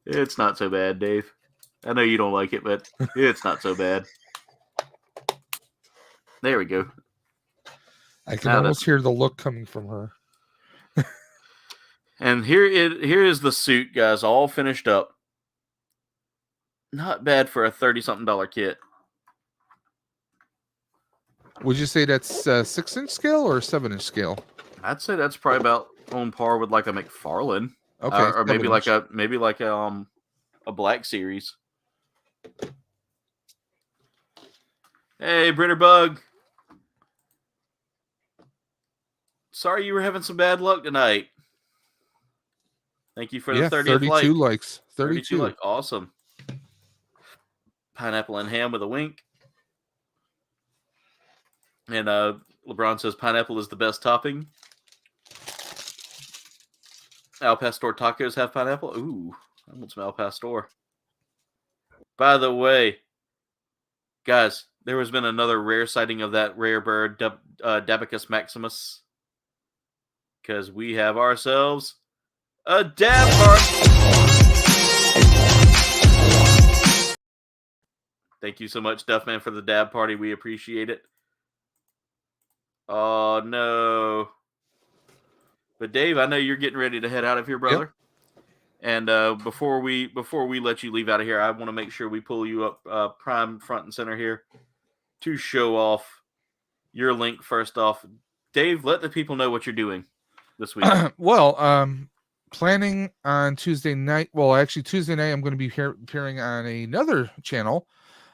It's not so bad, Dave. I know you don't like it, but it's not so bad. There we go. I can almost hear the look coming from her. And here is the suit, guys, all finished up. Not bad for a $30-something kit. Would you say that's 6-inch scale or 7-inch scale? I'd say that's probably about on par with like a McFarlane. Okay, or maybe like a Black Series. Hey, Britterbug. Sorry you were having some bad luck tonight. Thank you for the 30th 32 likes. 32 likes. Awesome. Pineapple and ham with a wink. And LeBron says pineapple is the best topping. Al Pastor tacos have pineapple. Ooh, I want some Al Pastor. By the way, guys, there has been another rare sighting of that rare bird, Dabicus maximus. Because we have ourselves a dab party. Thank you so much, Duffman, for the dab party. We appreciate it. Oh, no. But Dave, I know you're getting ready to head out of here, brother. Yep. And before we let you leave out of here, I want to make sure we pull you up prime front and center here to show off your link first off. Dave, let the people know what you're doing this week. Planning on Tuesday night. Well, actually, Tuesday night I'm going to be appearing on another channel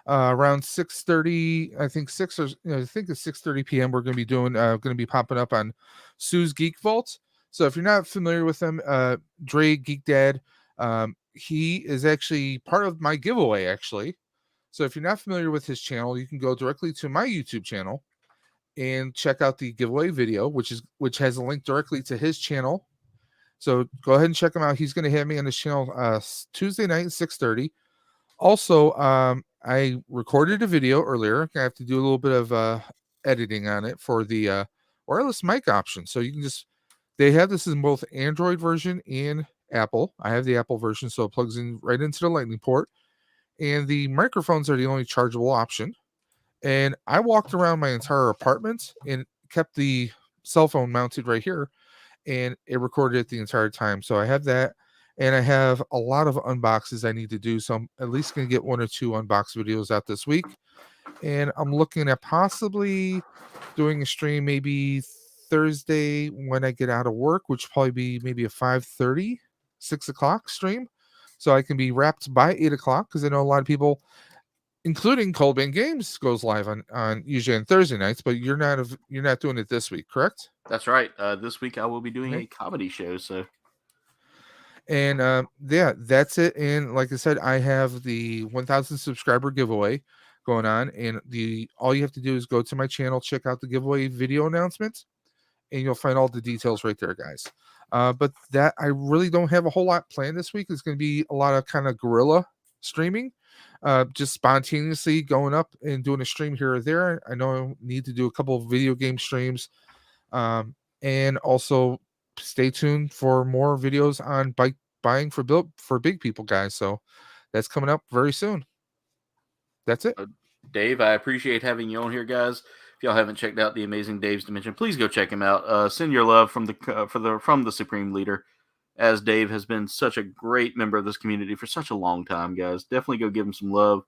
around 6:30. I think it's 6:30 p.m. We're going to be popping up on Sue's Geek Vault. So if you're not familiar with him, Dre Geek Dad, he is actually part of my giveaway, actually. So if you're not familiar with his channel, you can go directly to my YouTube channel and check out the giveaway video, which has a link directly to his channel. So go ahead and check him out. He's going to have me on his channel Tuesday night at 6:30. Also, I recorded a video earlier. I have to do a little bit of editing on it for the wireless mic option. So you can they have this in both Android version and Apple. I have the Apple version, so it plugs in right into the Lightning port. And the microphones are the only chargeable option. And I walked around my entire apartment and kept the cell phone mounted right here, and it recorded it the entire time. So I have that, and I have a lot of unboxes I need to do. So I'm at least going to get 1 or 2 unbox videos out this week. And I'm looking at possibly doing a stream maybe Thursday when I get out of work, which will probably be maybe a 5:30, 6 o'clock stream. So I can be wrapped by 8 o'clock, because I know a lot of people, including Kouldbayne Games, goes live on usually on Thursday nights, but you're not doing it this week, correct? That's right. This week I will be doing Okay. a comedy show. So And yeah, that's it. And like I said, I have the 1,000 subscriber giveaway going on, and all you have to do is go to my channel, check out the giveaway video announcements, and you'll find all the details right there, guys. But that I really don't have a whole lot planned this week. It's going to be a lot of kind of guerrilla streaming, just spontaneously going up and doing a stream here or there. I know I need to do a couple of video game streams, and also stay tuned for more videos on bike buying for big people, guys. So that's coming up very soon. That's it. Dave, I appreciate having you on here, guys. If y'all haven't checked out the amazing Dave's Dimension, please go check him out. Send your love from the Supreme Leader, as Dave has been such a great member of this community for such a long time, guys. Definitely go give him some love.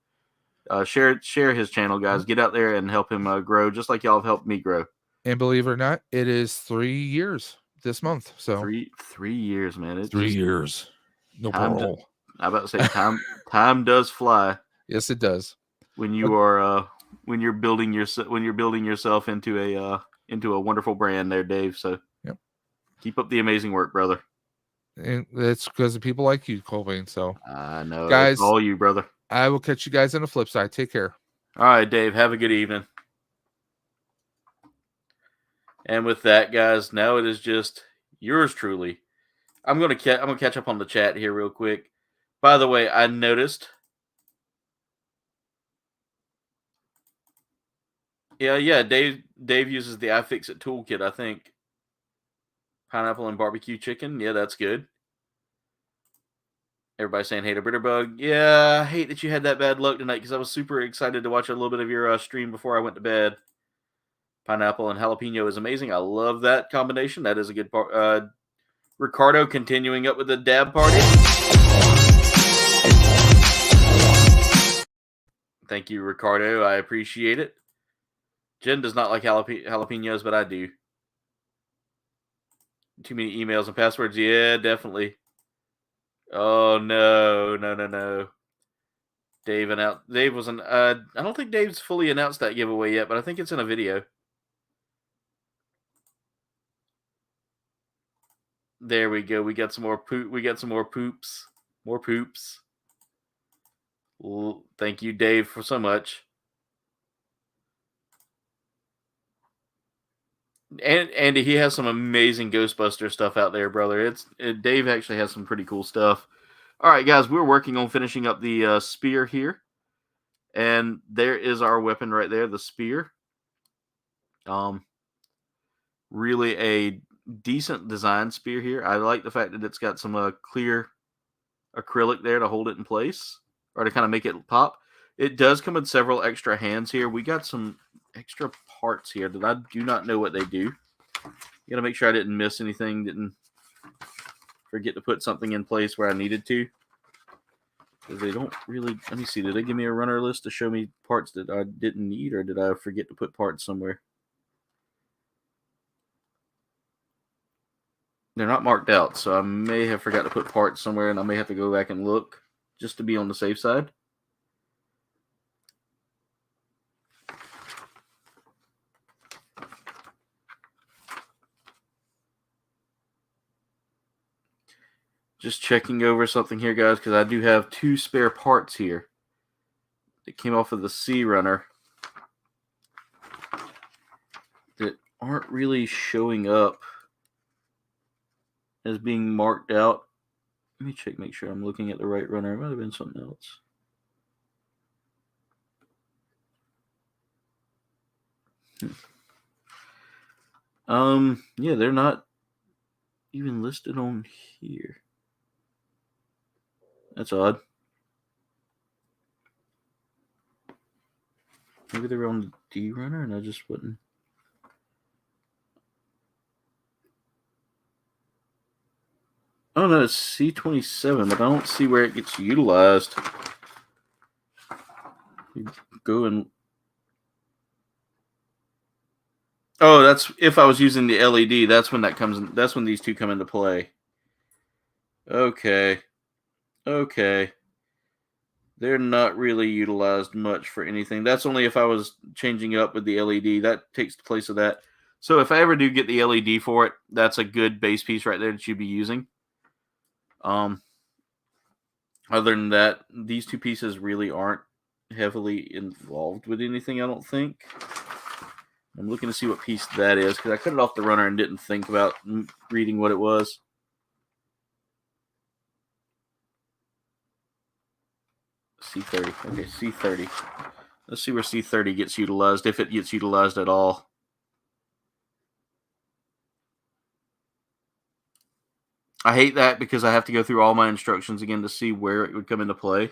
Share his channel, guys. Get out there and help him grow, just like y'all have helped me grow. And believe it or not, it is 3 years this month. So 3 years, man. It's 3 years. No parole. I'm about to say time does fly. Yes, it does. When you are when you're building yourself into a wonderful brand there, Dave. So yep. Keep up the amazing work, brother. And it's because of people like you, Kouldbayne. So I know, guys, it's all you, brother. I will catch you guys on the flip side. Take care. All right, Dave. Have a good evening. And with that, guys, now it is just yours truly. I'm gonna catch up on the chat here real quick. By the way, I noticed. Yeah. Dave uses the iFixit toolkit, I think. Pineapple and barbecue chicken. Yeah, that's good. Everybody saying hey to Bitterbug. Yeah, I hate that you had that bad luck tonight, because I was super excited to watch a little bit of your stream before I went to bed. Pineapple and jalapeno is amazing. I love that combination. That is a good part. Ricardo continuing up with the dab party. Thank you, Ricardo. I appreciate it. Jen does not like jalapenos, but I do. Too many emails and passwords. Yeah, definitely. Oh, no. Dave wasn't. I don't think Dave's fully announced that giveaway yet, but I think it's in a video. There we go. We got some more poop. We got some more poops. More poops. Thank you, Dave, for so much. And Andy, he has some amazing Ghostbuster stuff out there, brother. Dave actually has some pretty cool stuff. All right, guys, we're working on finishing up the spear here, and there is our weapon right there, the spear. Really a decent design spear here. I like the fact that it's got some clear acrylic there to hold it in place, or to kind of make it pop. It does come with several extra hands here. We got some extra parts here that I do not know what they do. Got to make sure I didn't miss anything, didn't forget to put something in place where I needed to. Because they don't really... Let me see. Did they give me a runner list to show me parts that I didn't need, or did I forget to put parts somewhere? They're not marked out, so I may have forgot to put parts somewhere, and I may have to go back and look just to be on the safe side. Just checking over something here, guys, because I do have 2 spare parts here that came off of the Sea Runner that aren't really showing up as being marked out. Let me check, make sure I'm looking at the right runner. It might have been something else. Yeah, they're not even listed on here. That's odd. Maybe they were on the D runner and I just wouldn't. Oh no, it's C27, but I don't see where it gets utilized. You go and oh, that's if I was using the LED. That's when that comes. That's when these two come into play. Okay. They're not really utilized much for anything. That's only if I was changing up with the LED. That takes the place of that. So if I ever do get the LED for it, that's a good base piece right there that you'd be using. Other than that, these two pieces really aren't heavily involved with anything, I don't think. I'm looking to see what piece that is because I cut it off the runner and didn't think about reading what it was. C30. Okay, C30. Let's see where C30 gets utilized, if it gets utilized at all. I hate that because I have to go through all my instructions again to see where it would come into play.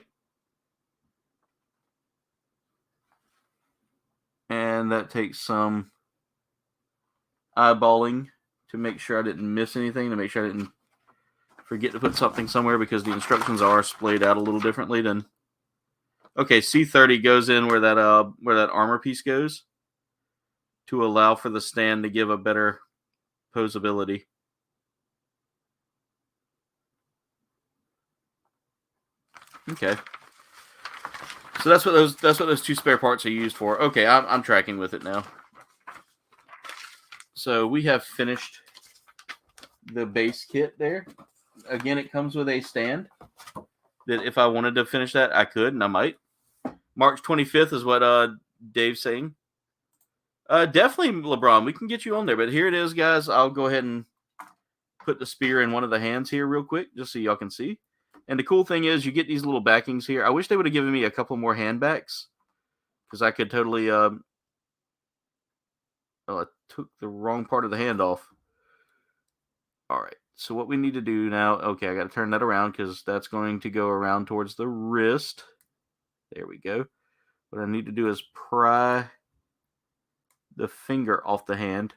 And that takes some eyeballing to make sure I didn't miss anything, to make sure I didn't forget to put something somewhere because the instructions are splayed out a little differently than... Okay, C30 goes in where that armor piece goes to allow for the stand to give a better posability. Okay. So that's what those two spare parts are used for. Okay, I'm tracking with it now. So we have finished the base kit there. Again, it comes with a stand that if I wanted to finish that, I could, and I might. March 25th is what Dave's saying. Definitely, LeBron, we can get you on there. But here it is, guys. I'll go ahead and put the spear in one of the hands here real quick, just so y'all can see. And the cool thing is you get these little backings here. I wish they would have given me a couple more hand backs because I could totally... Oh, I took the wrong part of the hand off. All right. So what we need to do now... Okay, I got to turn that around because that's going to go around towards the wrist. There we go. What I need to do is pry the finger off the hand.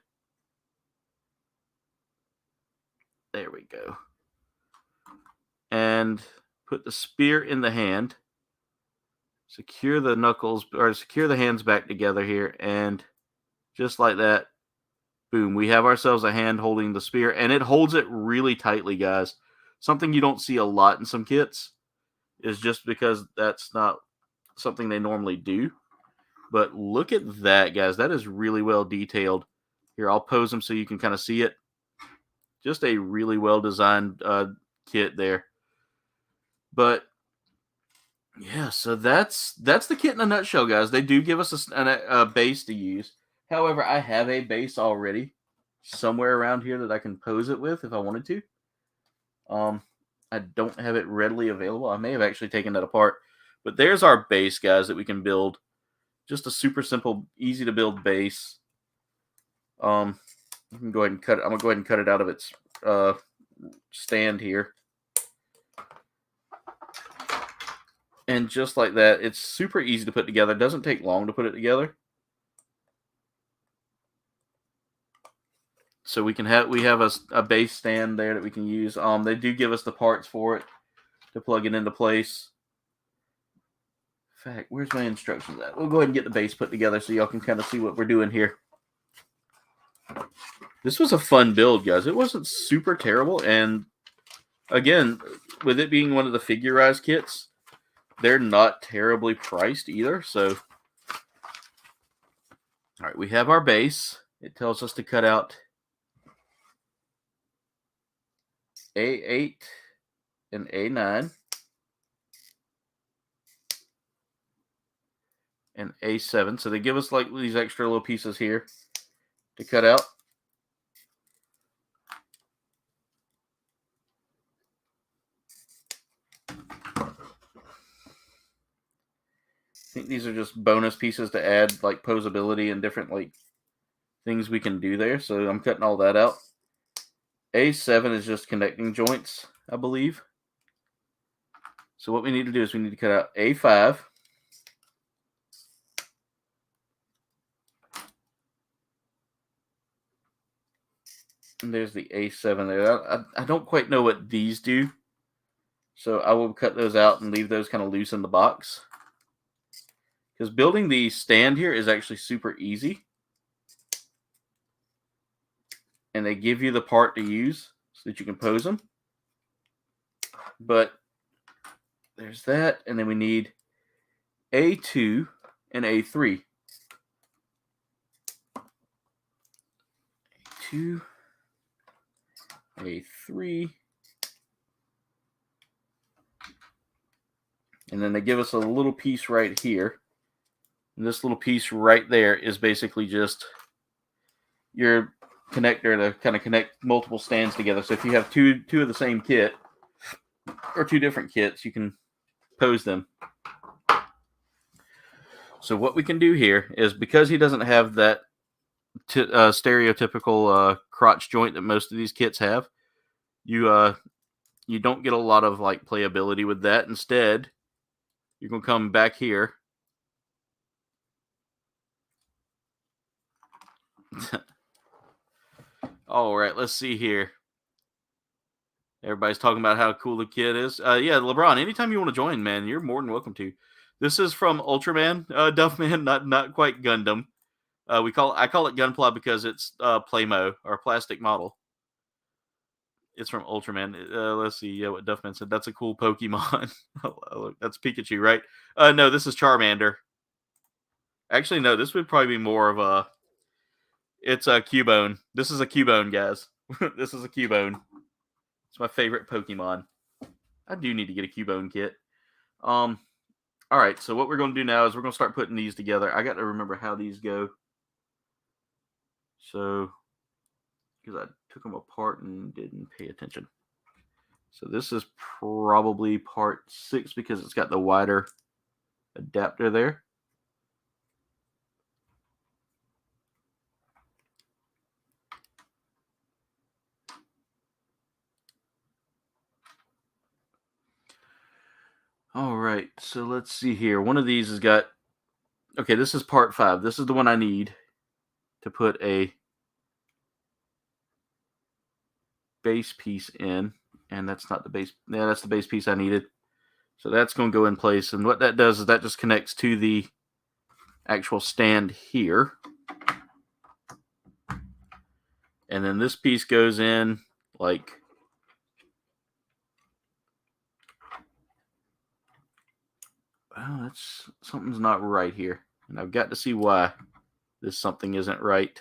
There we go. And put the spear in the hand. Secure the knuckles, or secure the hands back together here. And just like that, boom, we have ourselves a hand holding the spear. And it holds it really tightly, guys. Something you don't see a lot in some kits is just because that's not something they normally do. But look at that, guys. That is really well detailed. Here, I'll pose them so you can kind of see it. Just a really well-designed kit there. But, yeah, so that's the kit in a nutshell, guys. They do give us a base to use. However, I have a base already somewhere around here that I can pose it with if I wanted to. I don't have it readily available. I may have actually taken that apart. But there's our base, guys, that we can build. Just a super simple, easy to build base. You can go ahead and cut it. I'm gonna go ahead and cut it out of its stand here. And just like that, it's super easy to put together. It doesn't take long to put it together. So we have a base stand there that we can use. They do give us the parts for it to plug it into place. In fact, where's my instructions at? We'll go ahead and get the base put together so y'all can kind of see what we're doing here. This was a fun build, guys. It wasn't super terrible. And again, with it being one of the figurized kits, they're not terribly priced either. So, all right, we have our base. It tells us to cut out A8 and A9. And A7. So they give us like these extra little pieces here to cut out. I think these are just bonus pieces to add like posability and different like things we can do there. So I'm cutting all that out. A7 is just connecting joints, I believe. So what we need to do is we need to cut out A5. And there's the A7 there. I don't quite know what these do. So I will cut those out and leave those kind of loose in the box. Because building the stand here is actually super easy. And they give you the part to use so that you can pose them. But there's that. And then we need A2 and A3. A2, A3. And then they give us a little piece right here. And this little piece right there is basically just your connector to kind of connect multiple stands together. So if you have two of the same kit or two different kits, you can pose them. So what we can do here is, because he doesn't have that stereotypical crotch joint that most of these kits have, you don't get a lot of like playability with that. Instead, you're going to come back here. All right, let's see here. Everybody's talking about how cool the kit is. Yeah, LeBron, anytime you want to join, man, you're more than welcome to. This is from Ultraman, Duffman, not quite Gundam. I call it Gunpla because it's plamo, or plastic model. It's from Ultraman. Let's see what Duffman said. That's a cool Pokemon. Look, that's Pikachu, right? No, this is Charmander. Actually, no, this would probably be more of a... It's a Cubone. This is a Cubone, guys. This is a Cubone. It's my favorite Pokemon. I do need to get a Cubone kit. All right, so what we're going to do now is we're going to start putting these together. I got to remember how these go. So, because I took them apart and didn't pay attention. So this is probably part 6 because it's got the wider adapter there. All right, so let's see here. One of these has got... Okay, this is part 5. This is the one I need to put a base piece in. And that's not the base. Yeah, that's the base piece I needed. So that's going to go in place. And what that does is that just connects to the actual stand here. And then this piece goes in like... Oh, something's not right here. And I've got to see why this something isn't right.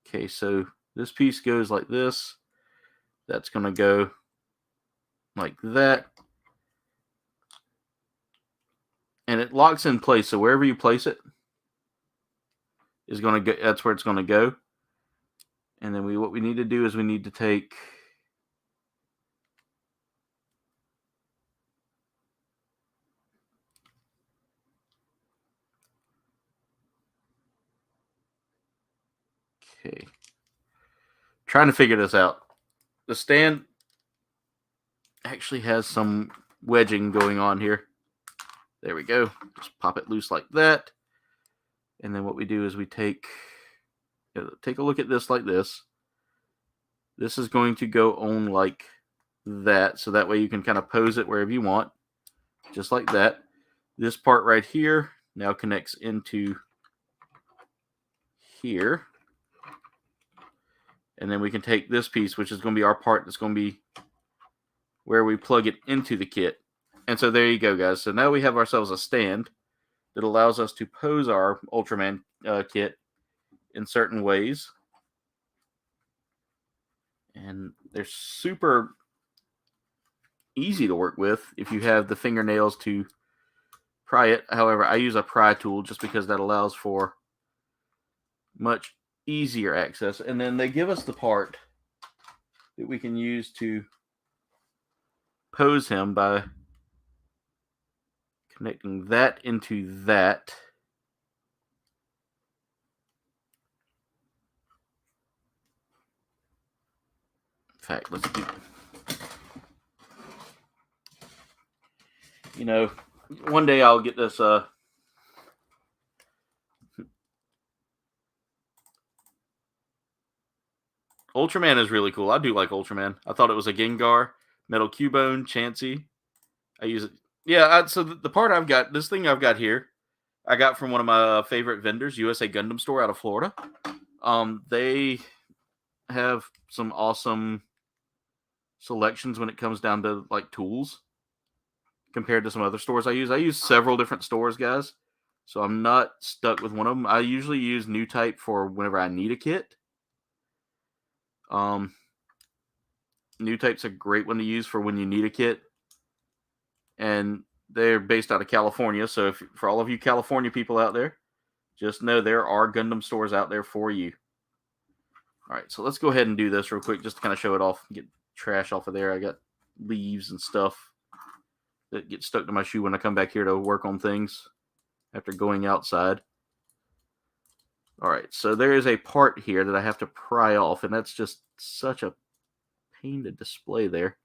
Okay, so this piece goes like this. That's going to go like that. And it locks in place. So wherever you place it is going to go. That's where it's going to go. And then what we need to do is we need to take... Okay. Trying to figure this out. The stand actually has some wedging going on here. There we go. Just pop it loose like that. And then what we do is we take a look at this like this. This is going to go on like that. So that way you can kind of pose it wherever you want. Just like that. This part right here now connects into here. And then we can take this piece, which is going to be our part that's going to be where we plug it into the kit. And so there you go, guys. So now we have ourselves a stand that allows us to pose our Ultraman kit in certain ways. And they're super easy to work with if you have the fingernails to pry it. However, I use a pry tool just because that allows for much easier access. And then they give us the part that we can use to pose him by connecting that into that. In fact, let's do... You know, one day I'll get this Ultraman is really cool. I do like Ultraman. I thought it was a Gengar, Metal Cubone, Chansey. I use it. Yeah, so the part I've got, this thing I've got here, I got from one of my favorite vendors, USA Gundam Store out of Florida. They have some awesome selections when it comes down to like tools compared to some other stores I use. I use several different stores, guys, so I'm not stuck with one of them. I usually use New Type for whenever I need a kit. New Type's a great one to use for when you need a kit, and they're based out of California. So if for all of you California people out there, just know there are Gundam stores out there for you. All right, so let's go ahead and do this real quick just to kind of show it off, get trash off of there. I got leaves and stuff that get stuck to my shoe when I come back here to work on things after going outside. All right, so there is a part here that I have to pry off, and that's just such a pain to display there.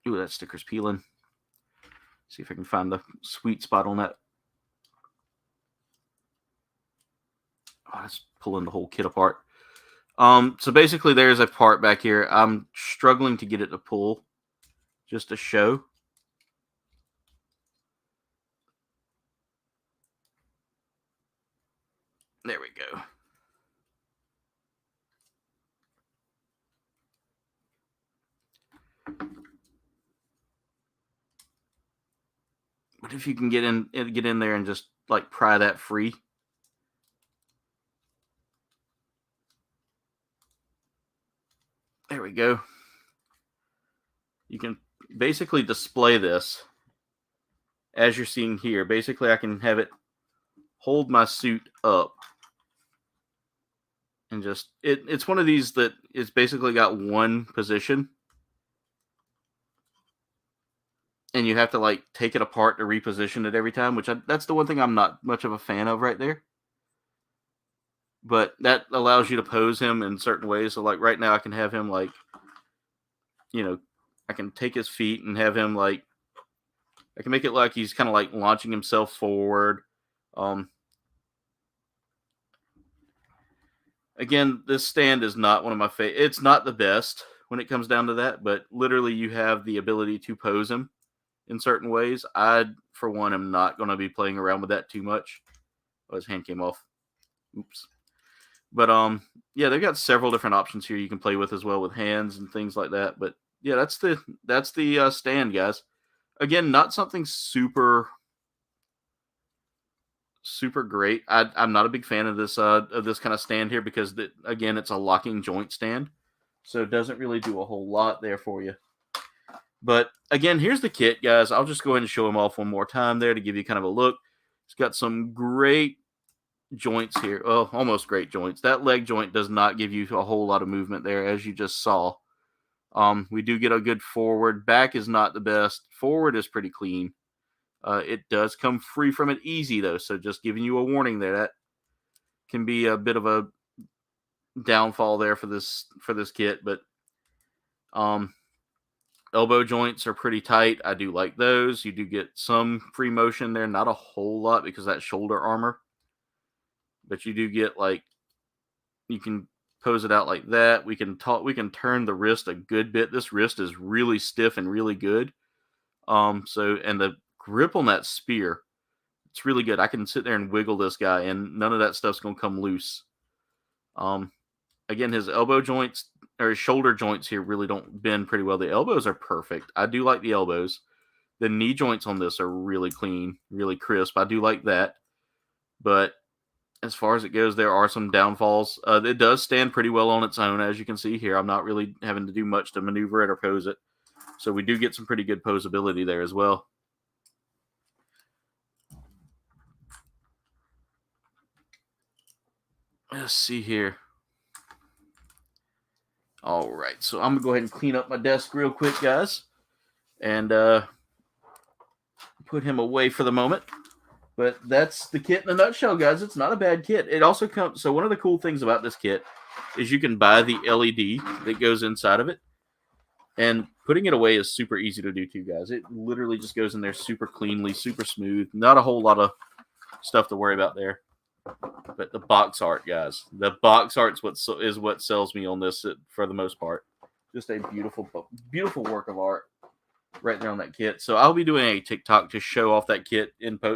Ooh, that sticker's peeling. See if I can find the sweet spot on that. Oh, that's pulling the whole kit apart. So basically there's a part back here. I'm struggling to get it to pull just to show. There we go. But if you can get in there and just like pry that free. There we go. You can basically display this as you're seeing here. Basically, I can have it hold my suit up. And just, it's one of these that it's basically got one position. And you have to like take it apart to reposition it every time, which that's the one thing I'm not much of a fan of right there. But that allows you to pose him in certain ways. So like right now I can have him like, you know, I can take his feet and have him like, I can make it like he's kind of like launching himself forward. Again, this stand is not one of my favorite. It's not the best when it comes down to that, but literally you have the ability to pose him in certain ways. I, for one, am not going to be playing around with that too much. Oh, his hand came off. Oops. But yeah, they've got several different options here you can play with as well with hands and things like that. But yeah, that's the stand, guys. Again, not something super great. I'm not a big fan of this kind of stand here because again, it's a locking joint stand, so it doesn't really do a whole lot there for you. But again, here's the kit, guys. I'll just go ahead and show them off one more time there to give you kind of a look. It's got some great joints here. Oh, almost great joints. That leg joint does not give you a whole lot of movement there, as you just saw. We do get a good forward. Back is not the best. Forward is pretty clean. It does come free from it easy, though, so just giving you a warning there. That can be a bit of a downfall there for this kit, but elbow joints are pretty tight. I do like those. You do get some free motion there, not a whole lot because that's shoulder armor, but you do get like, you can pose it out like that. We can turn the wrist a good bit. This wrist is really stiff and really good. And the grip on that spear, it's really good. I can sit there and wiggle this guy and none of that stuff's going to come loose. Again, his elbow joints or his shoulder joints here really don't bend pretty well. The elbows are perfect. I do like the elbows. The knee joints on this are really clean, really crisp. I do like that. But as far as it goes, there are some downfalls. It does stand pretty well on its own, as you can see here. I'm not really having to do much to maneuver it or pose it. So we do get some pretty good posability there as well. Let's see here. All right, so I'm going to go ahead and clean up my desk real quick, guys. And put him away for the moment. But that's the kit in a nutshell, guys. It's not a bad kit. It also comes... So one of the cool things about this kit is you can buy the LED that goes inside of it. And putting it away is super easy to do too, guys. It literally just goes in there super cleanly, super smooth. Not a whole lot of stuff to worry about there. But the box art, guys, the box art's is what sells me on this for the most part. Just a beautiful work of art right there on that kit. So I'll be doing a TikTok to show off that kit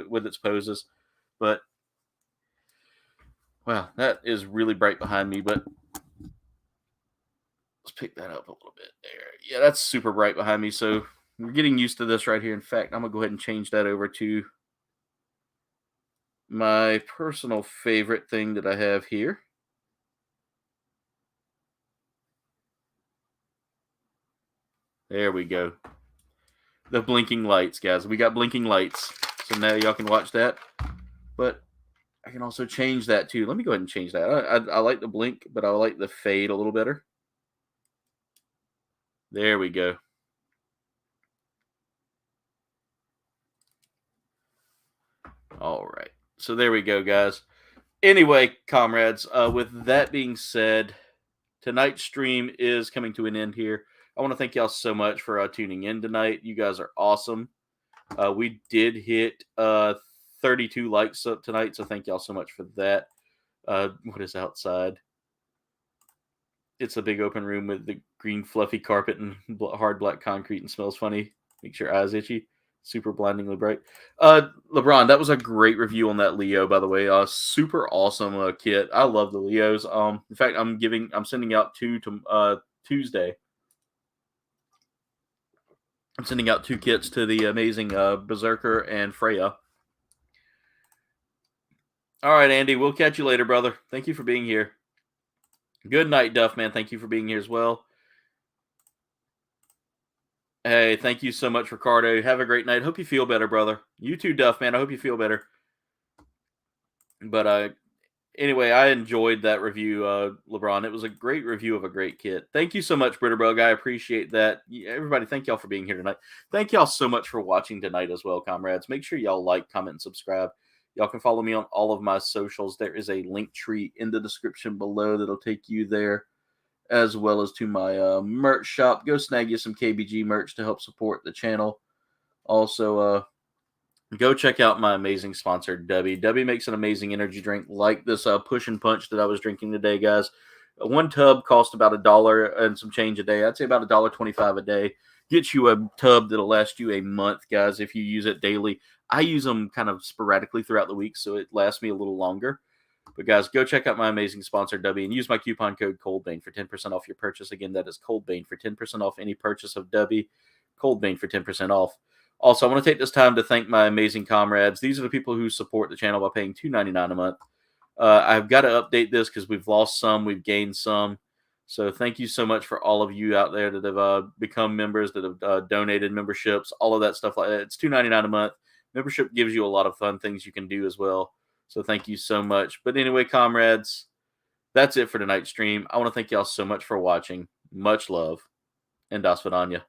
with its poses. But wow, that is really bright behind me. But let's pick that up a little bit there. Yeah, that's super bright behind me. So we're getting used to this right here. In fact, I'm gonna go ahead and change that over to my personal favorite thing that I have here. There we go. The blinking lights, guys. We got blinking lights. So now y'all can watch that. But I can also change that too. Let me go ahead and change that. I like the blink, but I like the fade a little better. There we go. All right. So there we go, guys. Anyway, comrades, with that being said, tonight's stream is coming to an end here. I want to thank y'all so much for tuning in tonight. You guys are awesome. We did hit 32 likes up tonight, so thank y'all so much for that. What is outside? It's a big open room with the green fluffy carpet and hard black concrete and smells funny. Makes your eyes itchy. Super blindingly bright. LeBron, that was a great review on that Leo, by the way. Super awesome kit. I love the Leos. In fact, I'm sending out 2 to Tuesday. I'm sending out 2 kits to the amazing Berserker and Freya. All right, Andy, we'll catch you later, brother. Thank you for being here. Good night, Duff, man. Thank you for being here as well. Hey, thank you so much, Ricardo. Have a great night. Hope you feel better, brother. You too, Duff, man. I hope you feel better. But anyway, I enjoyed that review, LeBron. It was a great review of a great kit. Thank you so much, Britterbug. I appreciate that. Everybody, thank y'all for being here tonight. Thank y'all so much for watching tonight as well, comrades. Make sure y'all like, comment, and subscribe. Y'all can follow me on all of my socials. There is a link tree in the description below that'll take you there, as well as to my merch shop. Go snag you some KBG merch to help support the channel. Also, go check out my amazing sponsor, Dubby. Dubby makes an amazing energy drink like this Push and Punch that I was drinking today, guys. One tub costs about $1 and some change a day. I'd say about $1.25 a day. Get you a tub that'll last you a month, guys, if you use it daily. I use them kind of sporadically throughout the week, so it lasts me a little longer. But guys, go check out my amazing sponsor, Dubby, and use my coupon code Kouldbayne for 10% off your purchase. Again, that is Kouldbayne for 10% off any purchase of Dubby. Kouldbayne for 10% off. Also, I want to take this time to thank my amazing comrades. These are the people who support the channel by paying $2.99 a month. I've got to update this because we've lost some, we've gained some. So thank you so much for all of you out there that have become members, that have donated memberships, all of that stuff like that. It's $2.99 a month. Membership gives you a lot of fun things you can do as well. So thank you so much. But anyway, comrades, that's it for tonight's stream. I want to thank y'all so much for watching. Much love, and das vidanya.